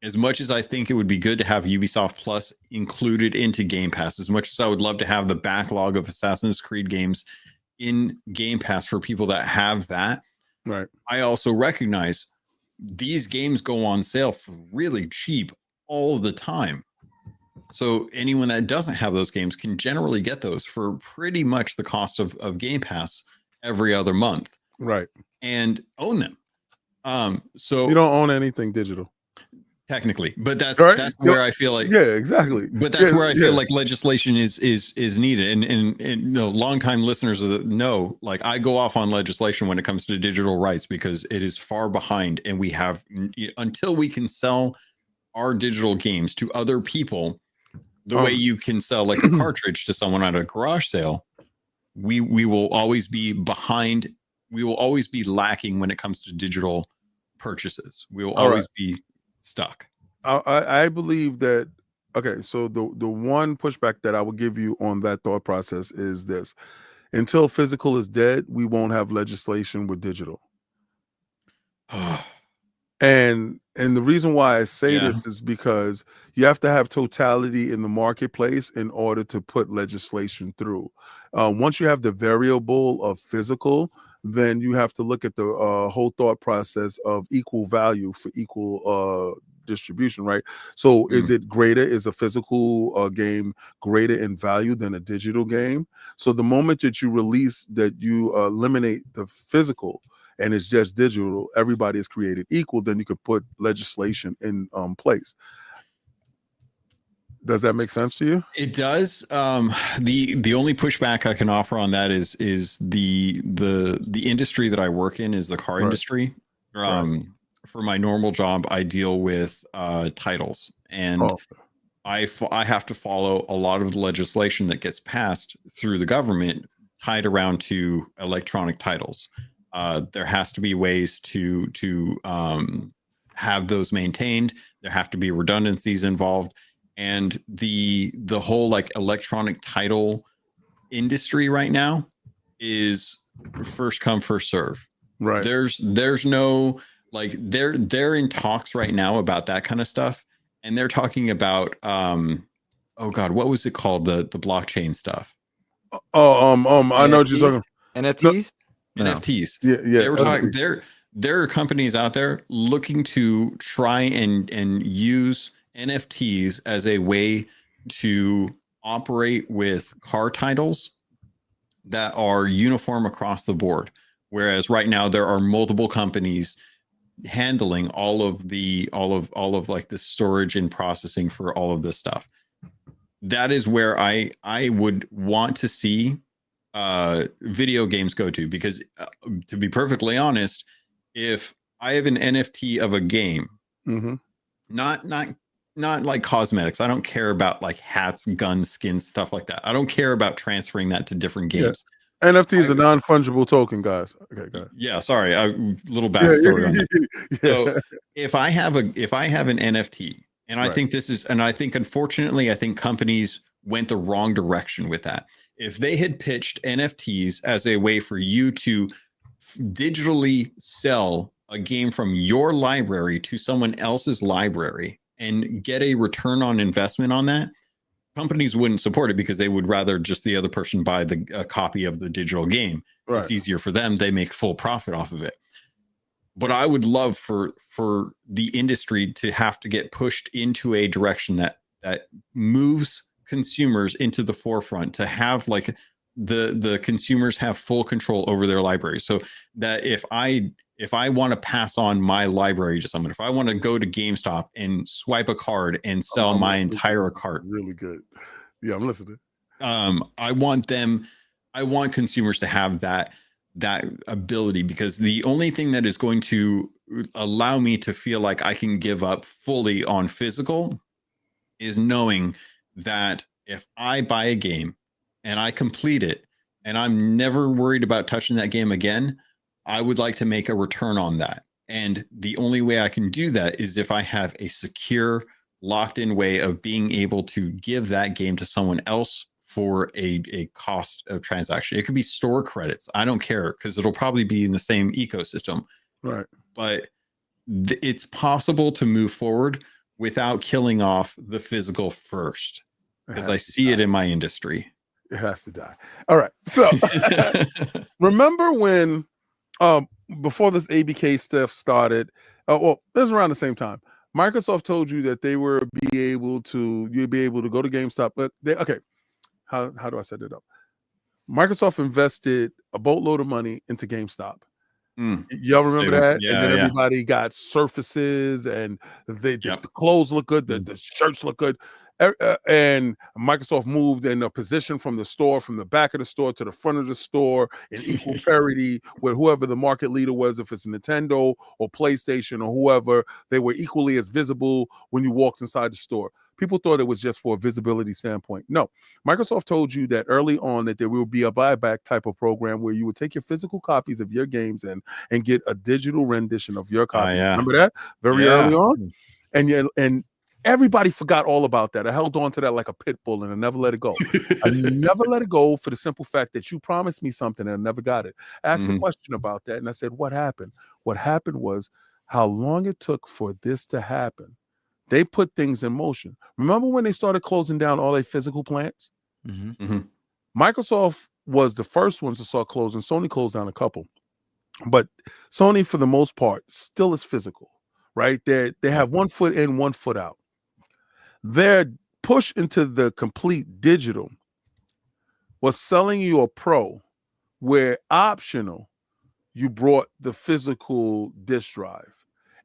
as much as I think it would be good to have Ubisoft Plus included into Game Pass, as much as I would love to have the backlog of Assassin's Creed games in Game Pass for people that have that, I also recognize these games go on sale for really cheap all the time. So anyone that doesn't have those games can generally get those for pretty much the cost of Game Pass every other month. And own them. So you don't own anything digital. Technically, but that's where I feel like exactly. But that's where I feel like legislation is needed, and you know, longtime listeners know, like, I go off on legislation when it comes to digital rights because it is far behind, and we have until we can sell our digital games to other people the way you can sell like a cartridge to someone at a garage sale. We will always be behind. We will always be lacking when it comes to digital purchases. We will always be stuck. I believe that. Okay, so the one pushback that I will give you on that thought process is this: until physical is dead, we won't have legislation with digital. And the reason why I say Yeah. this is because you have to have totality in the marketplace in order to put legislation through. Once you have the variable of physical, then you have to look at the whole thought process of equal value for equal distribution, right? So is it greater? Is a physical game greater in value than a digital game? So the moment that you release that you eliminate the physical and it's just digital, everybody is created equal, then you could put legislation in place. Does that make sense to you? It does. The only pushback I can offer on that is the industry that I work in is the car industry. For my normal job, I deal with titles, and I have to follow a lot of the legislation that gets passed through the government tied around to electronic titles. There has to be ways to have those maintained. There have to be redundancies involved, and the whole like electronic title industry right now is first come first serve. Right. There's no like they're in talks right now about that kind of stuff, and they're talking about oh god, what was it called, the blockchain stuff? I know what you're talking about. NFTs. NFTs. Yeah. They were talking. There are companies out there looking to try and use NFTs as a way to operate with car titles that are uniform across the board. Whereas right now there are multiple companies handling all of like the storage and processing for all of this stuff. That is where I would want to see video games go to, because to be perfectly honest, if I have an NFT of a game, not like cosmetics, I don't care about like hats, guns, skins, stuff like that. I don't care about transferring that to different games. Yeah. NFT is a non-fungible token, guys. Okay, go ahead. Yeah, sorry, a little backstory on that. So if I have an NFT, and I think unfortunately, I think companies went the wrong direction with that. If they had pitched NFTs as a way for you to digitally sell a game from your library to someone else's library and get a return on investment on that, companies wouldn't support it, because they would rather just the other person buy a copy of the digital game. Right. It's easier for them. They make full profit off of it. But I would love for the industry to have to get pushed into a direction that moves consumers into the forefront, to have like the consumers have full control over their library. So that if I want to pass on my library to someone, if I want to go to GameStop and swipe a card and sell my entire cart. Really good. Yeah, I'm listening. I want consumers to have that ability, because the only thing that is going to allow me to feel like I can give up fully on physical is knowing that if I buy a game and I complete it and I'm never worried about touching that game again, I would like to make a return on that. And the only way I can do that is if I have a secure, locked in way of being able to give that game to someone else for a cost of transaction. It could be store credits. I don't care, because it'll probably be in the same ecosystem. Right. But it's possible to move forward without killing off the physical first, because I see it in my industry. It has to die. All right. So remember when before this ABK stuff started, well, it was around the same time, Microsoft told you that you'd be able to go to GameStop, but how do I set it up? Microsoft invested a boatload of money into GameStop. Y'all remember that? Yeah, and then everybody got Surfaces, and the clothes look good, the shirts look good. And Microsoft moved in a position from the back of the store to the front of the store in equal parity with whoever the market leader was. If it's Nintendo or PlayStation or whoever, they were equally as visible when you walked inside the store. People thought it was just for a visibility standpoint. No, Microsoft told you that early on that there will be a buyback type of program where you would take your physical copies of your games and get a digital rendition of your copy. Remember that? Very early on? And everybody forgot all about that. I held on to that like a pit bull, and I never let it go. I never let it go for the simple fact that you promised me something and I never got it. I asked a question about that, and I said, what happened? What happened was, how long it took for this to happen. They put things in motion. Remember when they started closing down all their physical plants? Microsoft was the first ones to start closing. Sony closed down a couple. But Sony, for the most part, still is physical, right? They have 1 foot in, 1 foot out. Their push into the complete digital was selling you a pro where optional, you brought the physical disk drive.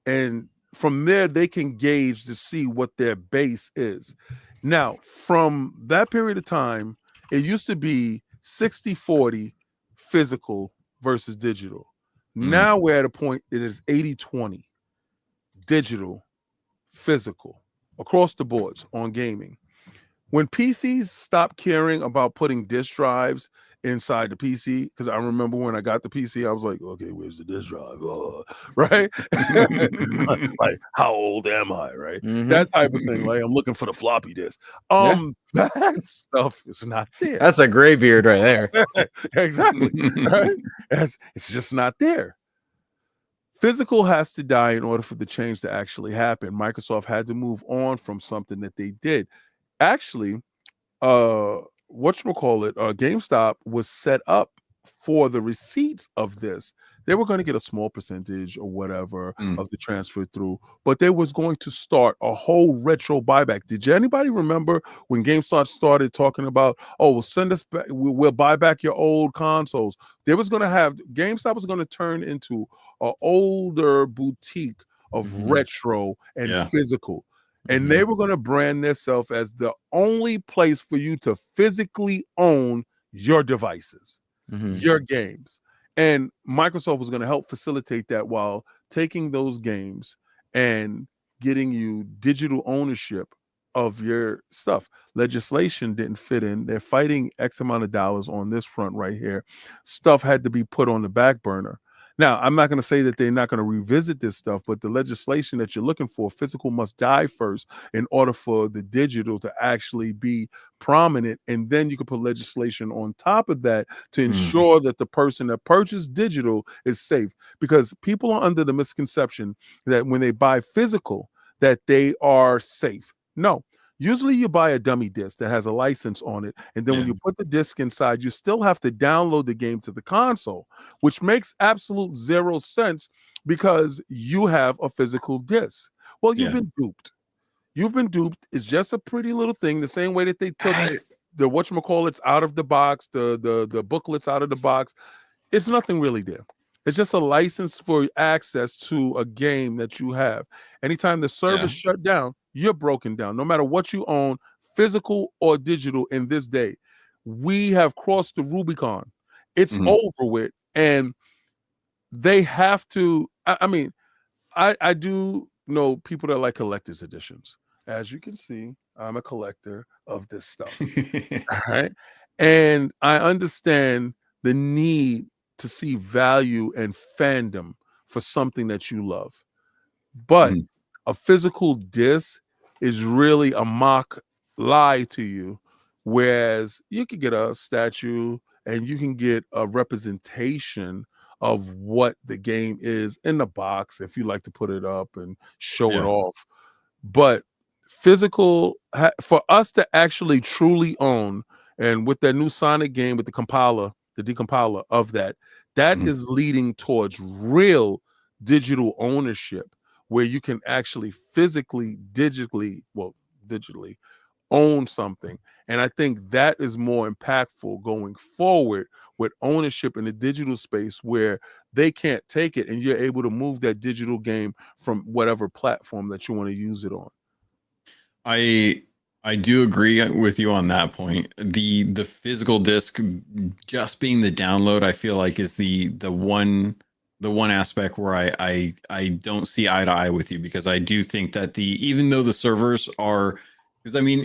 And from there, they can gauge to see what their base is. Now, from that period of time, it used to be 60-40 physical versus digital. Now we're at a point it is 80-20 digital, physical across the boards on gaming. When PCs stopped caring about putting disk drives inside the PC, because I remember when I got the PC, I was like, okay, where's the disk drive? Right? Like, how old am I? Right? That type of thing. Like, I'm looking for the floppy disk. That stuff is not there. That's a gray beard right there. Exactly. Right? It's just not there. Physical has to die in order for the change to actually happen. Microsoft had to move on from something that they did. Actually, GameStop was set up for the receipts of this. They were going to get a small percentage or whatever of the transfer through, but they was going to start a whole retro buyback. Did anybody remember when GameStop started talking about, oh, we'll send us back, we'll buy back your old consoles? GameStop was going to turn into an older boutique of retro and physical. And they were going to brand themselves as the only place for you to physically own your devices, your games. And Microsoft was going to help facilitate that while taking those games and getting you digital ownership of your stuff. Legislation didn't fit in. They're fighting X amount of dollars on this front right here. Stuff had to be put on the back burner. Now, I'm not going to say that they're not going to revisit this stuff, but the legislation that you're looking for, physical must die first in order for the digital to actually be prominent. And then you can put legislation on top of that to ensure that the person that purchased digital is safe. Because people are under the misconception that when they buy physical, that they are safe. No. Usually you buy a dummy disc that has a license on it, and then when you put the disc inside, you still have to download the game to the console, which makes absolute zero sense because you have a physical disc. Well, you've been duped. You've been duped. It's just a pretty little thing, the same way that they took the whatchamacallits out of the box, the booklets out of the box. It's nothing really there. It's just a license for access to a game that you have. Anytime the service shut down, you're broken down. No matter what you own, physical or digital in this day, we have crossed the Rubicon. It's over with. And they have to, I do know people that like collector's editions. As you can see, I'm a collector of this stuff. All right. And I understand the need to see value and fandom for something that you love. But a physical disc is really a mock lie to you, whereas you can get a statue and you can get a representation of what the game is in the box if you like to put it up and show it off. But physical, for us to actually truly own, and with that new Sonic game with the compiler, the decompiler of that is leading towards real digital ownership where you can actually physically, digitally own something. And I think that is more impactful going forward with ownership in the digital space where they can't take it and you're able to move that digital game from whatever platform that you want to use it on. I do agree with you on that point. The physical disc just being the download, I feel like is the one aspect where I don't see eye to eye with you, because I do think that even though the servers are, because I mean,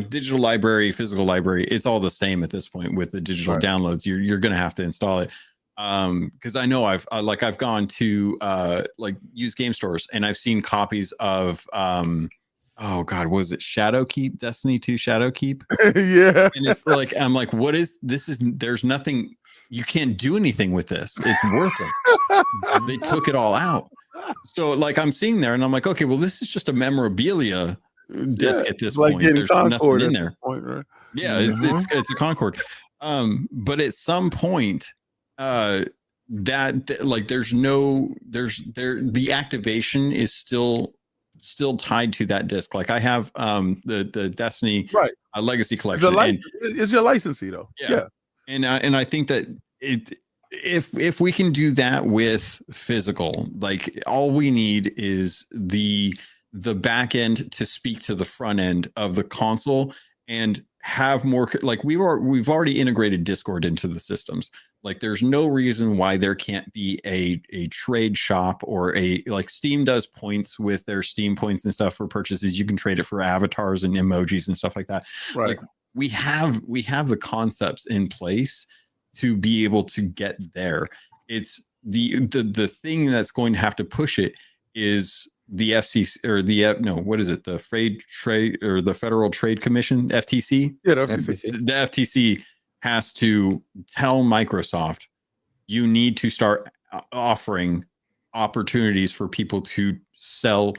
digital library, physical library, it's all the same at this point with the digital downloads. You're going to have to install it. Because I know I've gone to like used game stores and I've seen copies of oh God, was it Shadowkeep, Destiny 2 Shadowkeep? Yeah. And it's like, I'm like, what is this? There's nothing, you can't do anything with this. It's worthless. They took it all out. So like I'm seeing there and I'm like, okay, well, this is just a memorabilia disc at this it's like point. getting There's Concord nothing in at this there. point, right? Yeah, it's a Concord. But at some point, that like there's the activation is still tied to that disc. Like I have the Destiny Right. Legacy It's collection, a license. It's your licensee though. Yeah. and I think that if we can do that with physical, like all we need is the back end to speak to the front end of the console and have more, like we've already integrated Discord into the systems. Like there's no reason why there can't be a trade shop or like Steam does points with their Steam points and stuff for purchases. You can trade it for avatars and emojis and stuff like that. Right. Like we have the concepts in place to be able to get there. It's the thing that's going to have to push it is the FCC or what is it? The Trade or the Federal Trade Commission, FTC. Yeah, the FTC. The FTC has to tell Microsoft, you need to start offering opportunities for people to sell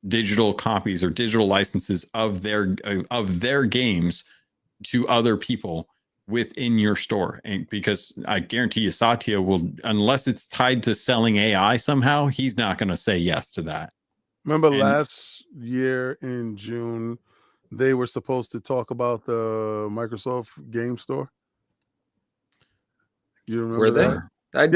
digital copies or digital licenses of their games to other people within your store. And because I guarantee you Satya will, unless it's tied to selling AI somehow, he's not going to say yes to that. Remember last year in June, they were supposed to talk about the Microsoft Game Store. You remember Were they? that? I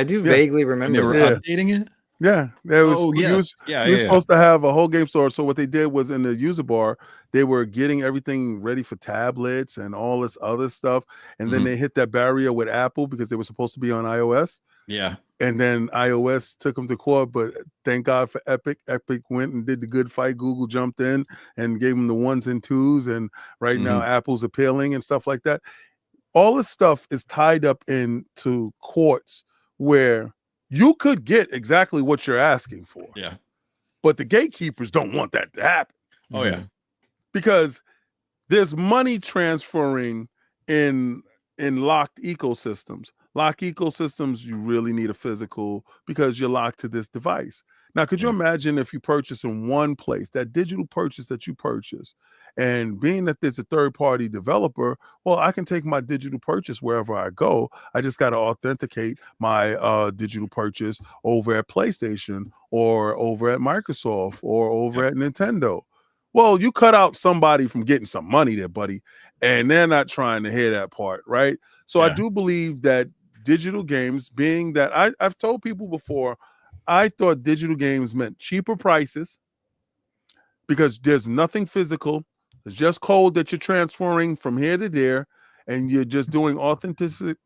do vaguely remember. And they were updating it. Yeah, there was. Oh yes, you were supposed to have a whole game store. So what they did was in the user bar, they were getting everything ready for tablets and all this other stuff, and then they hit that barrier with Apple because they were supposed to be on iOS. Yeah. And then iOS took them to court, but thank God for Epic. Epic went and did the good fight. Google jumped in and gave them the 1s and 2s, and right now Apple's appealing and stuff like that. All this stuff is tied up into courts where you could get exactly what you're asking for. Yeah. But the gatekeepers don't want that to happen. Oh yeah. Because there's money transferring in locked ecosystems. Locked ecosystems, you really need a physical because you're locked to this device. Now, could you imagine if you purchase in one place, that digital purchase that you purchase, and being that there's a third-party developer, well, I can take my digital purchase wherever I go. I just got to authenticate my digital purchase over at PlayStation or over at Microsoft or over at Nintendo. Well, you cut out somebody from getting some money there, buddy, and they're not trying to hear that part, right? So I do believe that digital games, being that I've told people before, I thought digital games meant cheaper prices because there's nothing physical. It's just code that you're transferring from here to there, and you're just doing authentication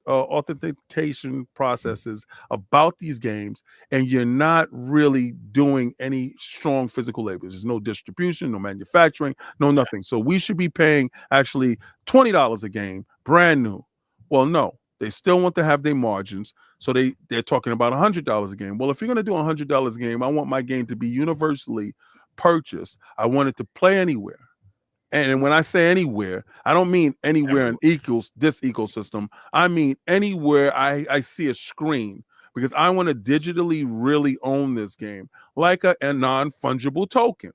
processes about these games, and you're not really doing any strong physical labor. There's no distribution, no manufacturing, no nothing. So we should be paying actually $20 a game, brand new. Well, no. They still want to have their margins, so they're talking about $100 a game. Well, if you're going to do $100 a game, I want my game to be universally purchased. I want it to play anywhere. And when I say anywhere, I don't mean anywhere in this ecosystem. I mean anywhere I see a screen, because I want to digitally really own this game like a non-fungible token.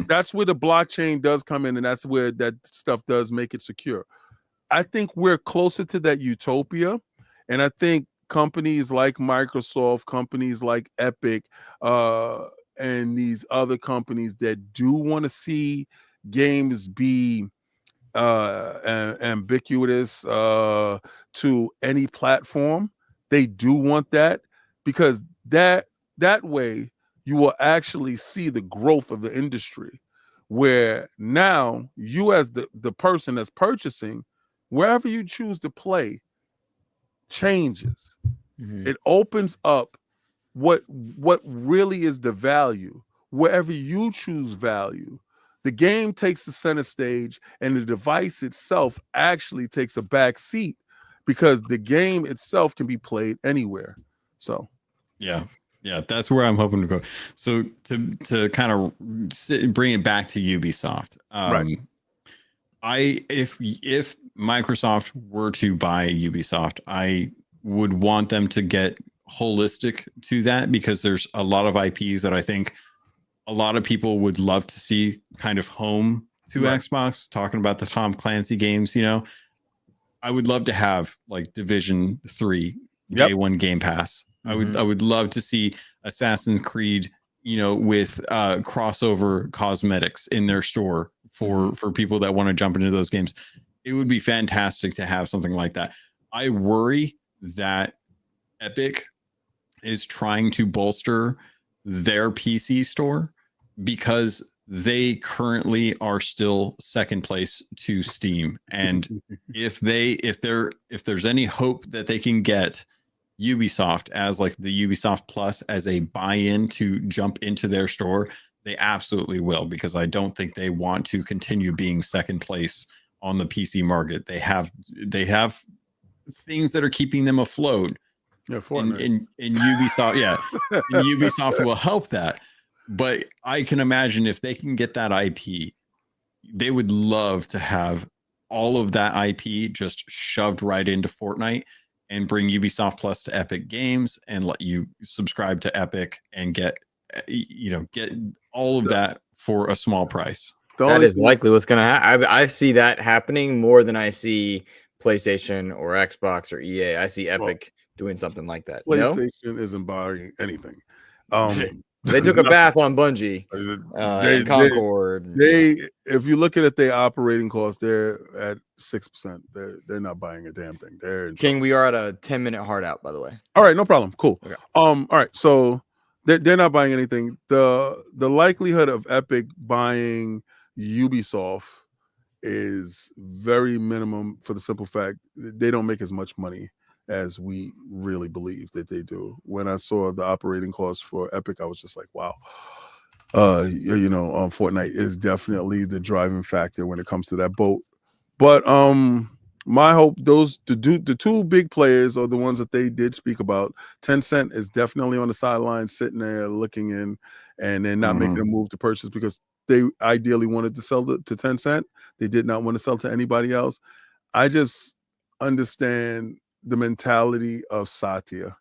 That's where the blockchain does come in, and that's where that stuff does make it secure. I think we're closer to that utopia, and I think companies like Microsoft, companies like Epic, and these other companies that do want to see games be ambiguous to any platform, they do want that, because that way you will actually see the growth of the industry, where now you as the person that's purchasing, wherever you choose to play changes. It opens up what really is the value. Wherever you choose value, the game takes the center stage, and the device itself actually takes a back seat, because the game itself can be played anywhere. So yeah, that's where I'm hoping to go. So to kind of bring it back to Ubisoft, right. If Microsoft were to buy Ubisoft, I would want them to get holistic to that, because there's a lot of IPs that I think a lot of people would love to see kind of home to Xbox. Talking about the Tom Clancy games, I would love to have like Division 3 day one Game Pass. I would love to see Assassin's Creed, with crossover cosmetics in their store for people that want to jump into those games. It would be fantastic to have something like that. I worry that Epic is trying to bolster their PC store because they currently are still second place to Steam. And if there's any hope that they can get Ubisoft as like the Ubisoft Plus as a buy-in to jump into their store, they absolutely will, because I don't think they want to continue being second place on the PC market. They have things that are keeping them afloat. Yeah, in Ubisoft, and Ubisoft will help that. But I can imagine if they can get that IP, they would love to have all of that IP just shoved right into Fortnite and bring Ubisoft Plus to Epic Games and let you subscribe to Epic and get all of that for a small price. That is likely what's going to happen. I see that happening more than I see PlayStation or Xbox or EA. I see Epic doing something like that. PlayStation isn't buying anything. They took a bath on Bungie and Concord. If you look at it, their operating costs, they're at 6%. They're not buying a damn thing. King, we are at a 10-minute hard out, by the way. All right, no problem. Cool. Okay. All right, so they're not buying anything. The likelihood of Epic buying Ubisoft is very minimum, for the simple fact they don't make as much money as we really believe that they do. When I saw the operating costs for Epic, I was just like, wow. Fortnite is definitely the driving factor when it comes to that boat. But my hope, the two big players are the ones that they did speak about. Tencent is definitely on the sidelines, sitting there looking in, and they're not making a move to purchase because they ideally wanted to sell to Tencent. They did not want to sell to anybody else. I just understand the mentality of Satya,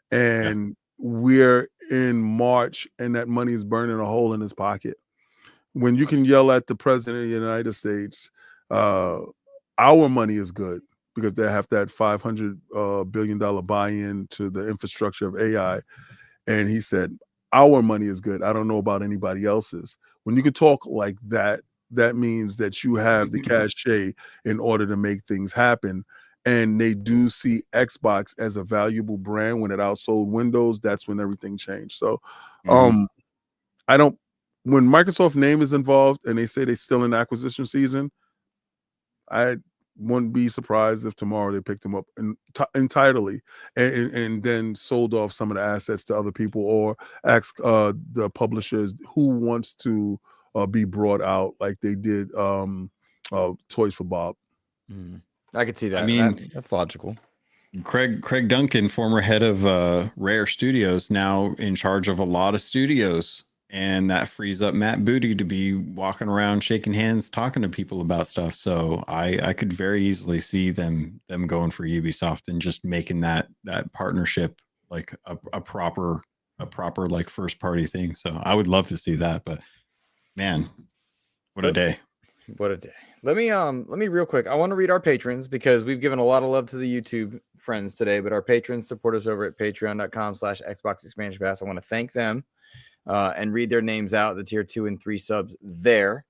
and we're in March, and that money is burning a hole in his pocket. When you can yell at the president of the United States, our money is good because they have that $500 billion buy-in to the infrastructure of AI, and he said our money is good. I don't know about anybody else's. When you can talk like that, that means that you have the cachet in order to make things happen. And they do see Xbox as a valuable brand. When it outsold Windows, that's when everything changed. So when Microsoft name is involved and they say they're still in acquisition season, I wouldn't be surprised if tomorrow they picked them up entirely and then sold off some of the assets to other people, or ask the publishers who wants to be brought out like they did Toys for Bob. I could see that. I mean, that's logical. Craig Duncan, former head of Rare Studios, now in charge of a lot of studios, and that frees up Matt Booty to be walking around shaking hands, talking to people about stuff. So I could very easily see them going for Ubisoft and just making that partnership like a proper like first party thing. So I would love to see that. But man, what a day! What a day. Let me real quick. I want to read our patrons because we've given a lot of love to the YouTube friends today, but our patrons support us over at patreon.com/Xbox Expansion Pass. I want to thank them and read their names out, the tier 2 and 3 subs there.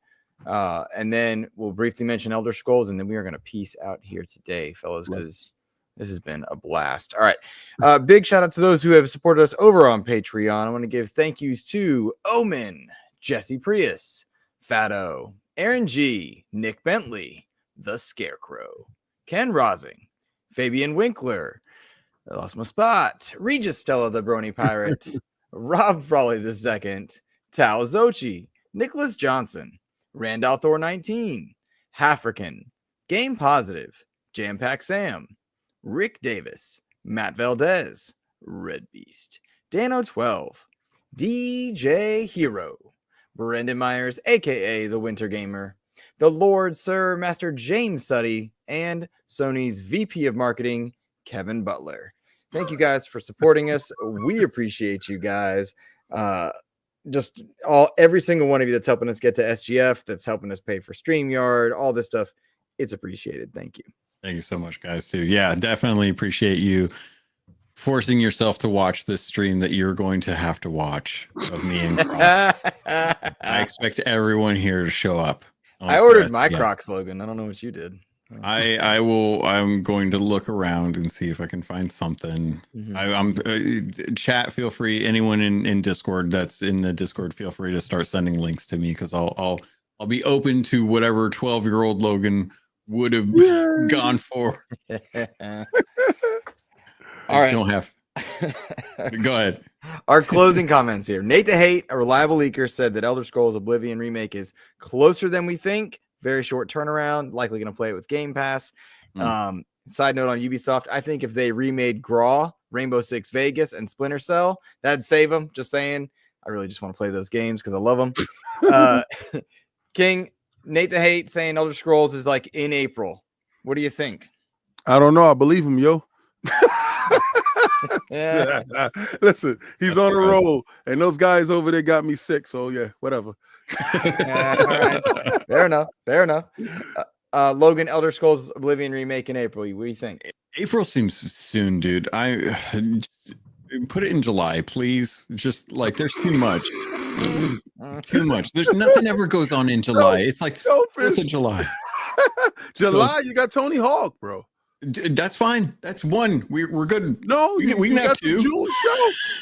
And then we'll briefly mention Elder Scrolls, and then we are going to peace out here today, fellas, because this has been a blast. All right. Big shout out to those who have supported us over on Patreon. I want to give thank yous to Omen, Jesse Prius, Fatto, Aaron G, Nick Bentley, The Scarecrow, Ken Rosing, Fabian Winkler, I lost my spot, Regis Stella the Brony Pirate, Rob Frawley II, Tao Zochi, Nicholas Johnson, Randall Thor 19, Hafrican, Game Positive, Jam Pack Sam, Rick Davis, Matt Valdez, Red Beast, Dano 12, DJ Hero, Brendan Myers, aka the Winter Gamer, the Lord Sir Master James Suddy, and Sony's VP of Marketing, Kevin Butler. Thank you guys for supporting us. We appreciate you guys. Just every single one of you that's helping us get to SGF, that's helping us pay for StreamYard, all this stuff. It's appreciated. Thank you. Thank you so much, guys, too. Yeah, definitely appreciate you forcing yourself to watch this stream that you're going to have to watch of me and Crocs. I expect everyone here to show up. I ordered my Crocs, Logan. I don't know what you did. I'm going to look around and see if I can find something. Chat, feel free. Anyone in Discord that's in the Discord, feel free to start sending links to me, because I'll be open to whatever 12-year-old Logan would have gone for. All right. Don't have. Go ahead. Our closing comments here. Nate the Hate, a reliable leaker, said that Elder Scrolls Oblivion Remake is closer than we think. Very short turnaround. Likely going to play it with Game Pass. Side note on Ubisoft, I think if they remade Graw, Rainbow Six Vegas, and Splinter Cell, that'd save them. Just saying. I really just want to play those games because I love them. King, Nate the Hate saying Elder Scrolls is like in April. What do you think? I don't know. I believe him, yo. Yeah. Listen, he's on a roll, and those guys over there got me sick. So yeah, whatever. All right. Fair enough. Logan, Elder Scrolls Oblivion Remake in April. What do you think? April seems soon, dude. I just put it in July, please. Just like there's too much. Too much. There's nothing ever goes on in July. It's like 4th of July. July, you got Tony Hawk, bro. That's fine. That's one. We're good. No, we can have two.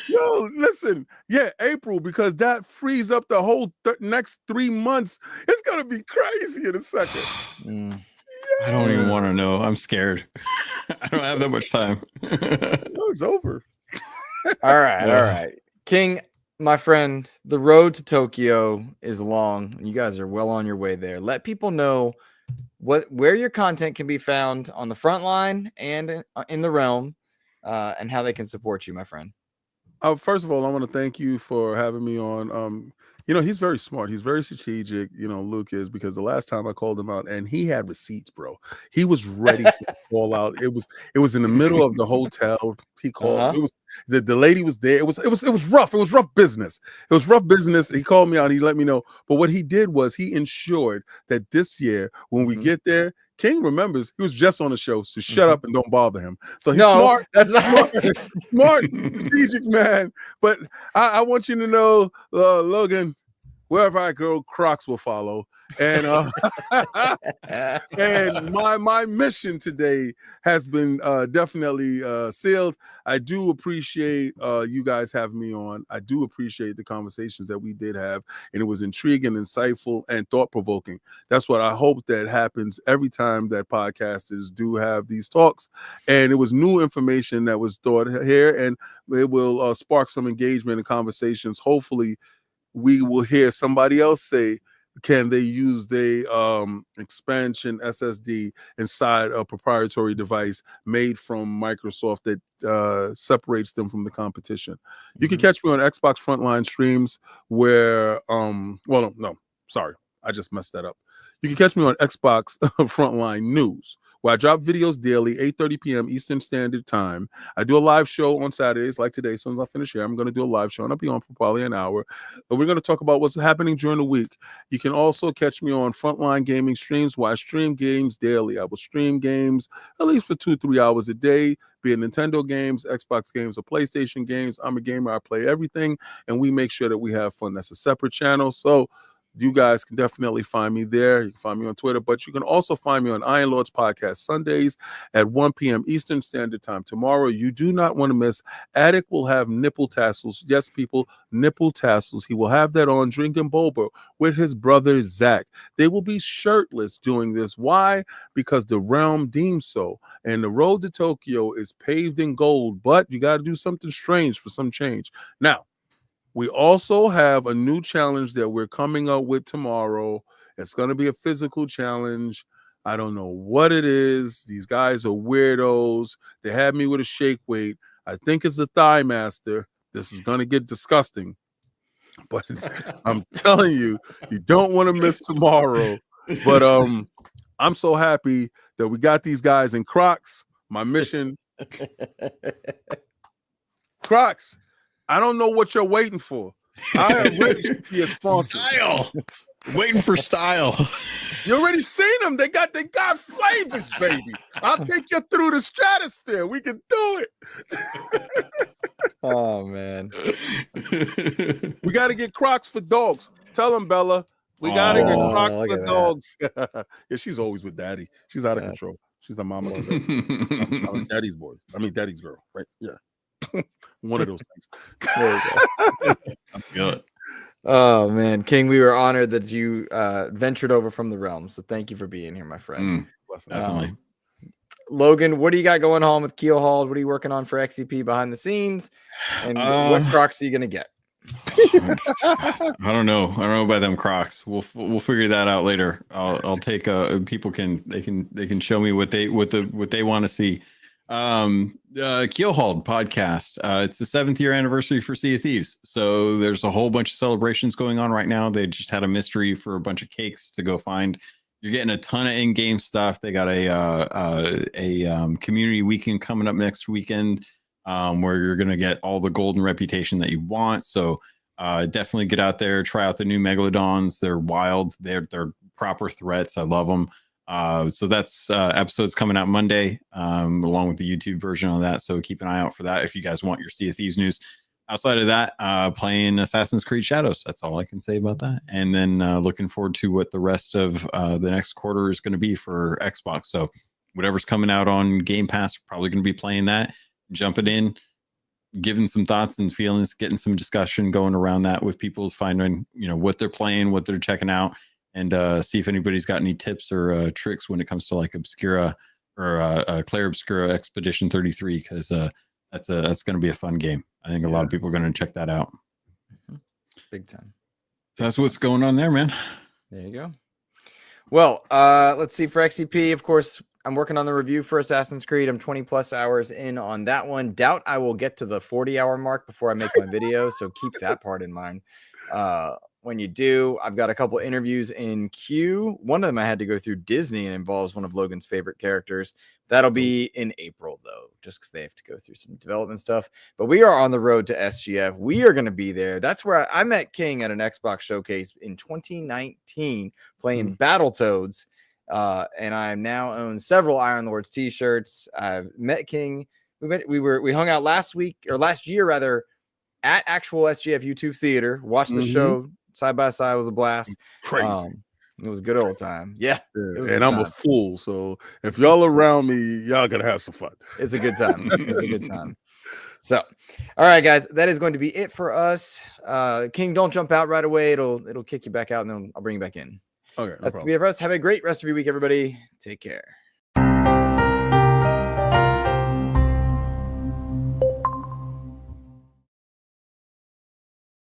Yo, listen. Yeah, April, because that frees up the whole next 3 months. It's gonna be crazy in a second. I don't even want to know. I'm scared. I don't have that much time. No, it's over. All right. King, my friend, the road to Tokyo is long. You guys are well on your way there. Let people know where your content can be found on the front line and in the realm, and how they can support you, my friend. First of all, I want to thank you for having me on. He's very smart. He's very strategic. Luke is, because the last time I called him out, and he had receipts, bro. He was ready for the call out. It was in the middle of the hotel. He called. It was the lady was there. It was rough. It was rough business. It was rough business. He called me out. He let me know. But what he did was he ensured that this year, when we get there, King remembers he was just on the show, so shut up and don't bother him. So he's smart. That's not smart, strategic man. But I want you to know, Logan, wherever I go, Crocs will follow. And and my mission today has been definitely sealed. I do appreciate you guys having me on. I do appreciate the conversations that we did have, and it was intriguing, insightful, and thought-provoking. That's what I hope that happens every time that podcasters do have these talks. And it was new information that was thought here, and it will spark some engagement and conversations. Hopefully, we will hear somebody else say, can they use the expansion SSD inside a proprietary device made from Microsoft that separates them from the competition? You can catch me on Xbox Frontline streams where, sorry, I just messed that up. You can catch me on Xbox Frontline News, where I drop videos daily, 8:30 p.m. Eastern Standard Time. I do a live show on Saturdays, like today. As soon as I finish here, I'm going to do a live show, and I'll be on for probably an hour. But we're going to talk about what's happening during the week. You can also catch me on Frontline Gaming streams, where I stream games daily. I will stream games at least for 2-3 hours a day, be it Nintendo games, Xbox games, or PlayStation games. I'm a gamer. I play everything, and we make sure that we have fun. That's a separate channel. So you guys can definitely find me there. You can find me on Twitter, but you can also find me on Iron Lords Podcast Sundays at 1 p.m. Eastern Standard Time. Tomorrow, you do not want to miss. Attic will have nipple tassels. Yes, people, nipple tassels. He will have that on, drinking boba with his brother, Zach. They will be shirtless doing this. Why? Because the realm deems so. And the road to Tokyo is paved in gold, but you got to do something strange for some change. Now, we also have a new challenge that we're coming up with tomorrow. It's going to be a physical challenge. I don't know what it is. These guys are weirdos. They had me with a shake weight. I think it's the Thigh Master. This is going to get disgusting. But I'm telling you, you don't want to miss tomorrow. But I'm so happy that we got these guys in Crocs. My mission Crocs, I don't know what you're waiting for. I am ready to be a sponsor. Style. Waiting for style. You already seen them. They got flavors, baby. I'll take you through the stratosphere. We can do it. Oh man. We got to get Crocs for dogs. Tell them, Bella. We got to get Crocs look for at dogs. Yeah, she's always with daddy. She's out of control. She's a mama. I'm a daddy's boy. I mean, daddy's girl, right? Yeah. One of those things. There you go. Good. Oh man, King, we were honored that you ventured over from the realm. So thank you for being here, my friend. Definitely. Logan, what do you got going on with Keelhauled? What are you working on for XEP behind the scenes? And what Crocs are you gonna get? I don't know. I don't know about them Crocs. We'll figure that out later. I'll take people can show me what they want to see. Keelhauled podcast. It's the 7th year anniversary for Sea of Thieves. So there's a whole bunch of celebrations going on right now. They just had a mystery for a bunch of cakes to go find. You're getting a ton of in-game stuff. They got a community weekend coming up next weekend, where you're going to get all the golden reputation that you want. So definitely get out there, try out the new Megalodons. They're wild. They're proper threats. I love them. So that's episodes coming out Monday, along with the YouTube version of that. So keep an eye out for that if you guys want your Sea of Thieves news. Outside of that, playing Assassin's Creed Shadows. That's all I can say about that. And then looking forward to what the rest of the next quarter is going to be for Xbox. So whatever's coming out on Game Pass, probably going to be playing that, jumping in, giving some thoughts and feelings, getting some discussion going around that with people, finding what they're playing, what they're checking out, and see if anybody's got any tips or tricks when it comes to like Obscura or Claire Obscura Expedition 33, because that's going to be a fun game. I think a lot of people are going to check that out. Big time. So that's what's going on there, man. There you go. Well, let's see. For XEP, of course, I'm working on the review for Assassin's Creed. I'm 20 plus hours in on that one. Doubt I will get to the 40-hour mark before I make my video, so keep that part in mind. When you do, I've got a couple interviews in queue. One of them I had to go through Disney and involves one of Logan's favorite characters. That'll be in April, though, just because they have to go through some development stuff. But we are on the road to SGF. We are going to be there. That's where I met King at an Xbox showcase in 2019 playing Battletoads. And I now own several Iron Lords t-shirts. I've met King. We hung out last year rather, at actual SGF YouTube theater. Watched the show side by side. It was a blast. Crazy. It was a good old time. Yeah. And I'm a fool. So if y'all around me, y'all gonna have some fun. It's a good time. It's a good time. So, all right, guys, that is going to be it for us. King, don't jump out right away. It'll kick you back out, and then I'll bring you back in. Okay. That's going to be it for us. Have a great rest of your week, everybody. Take care.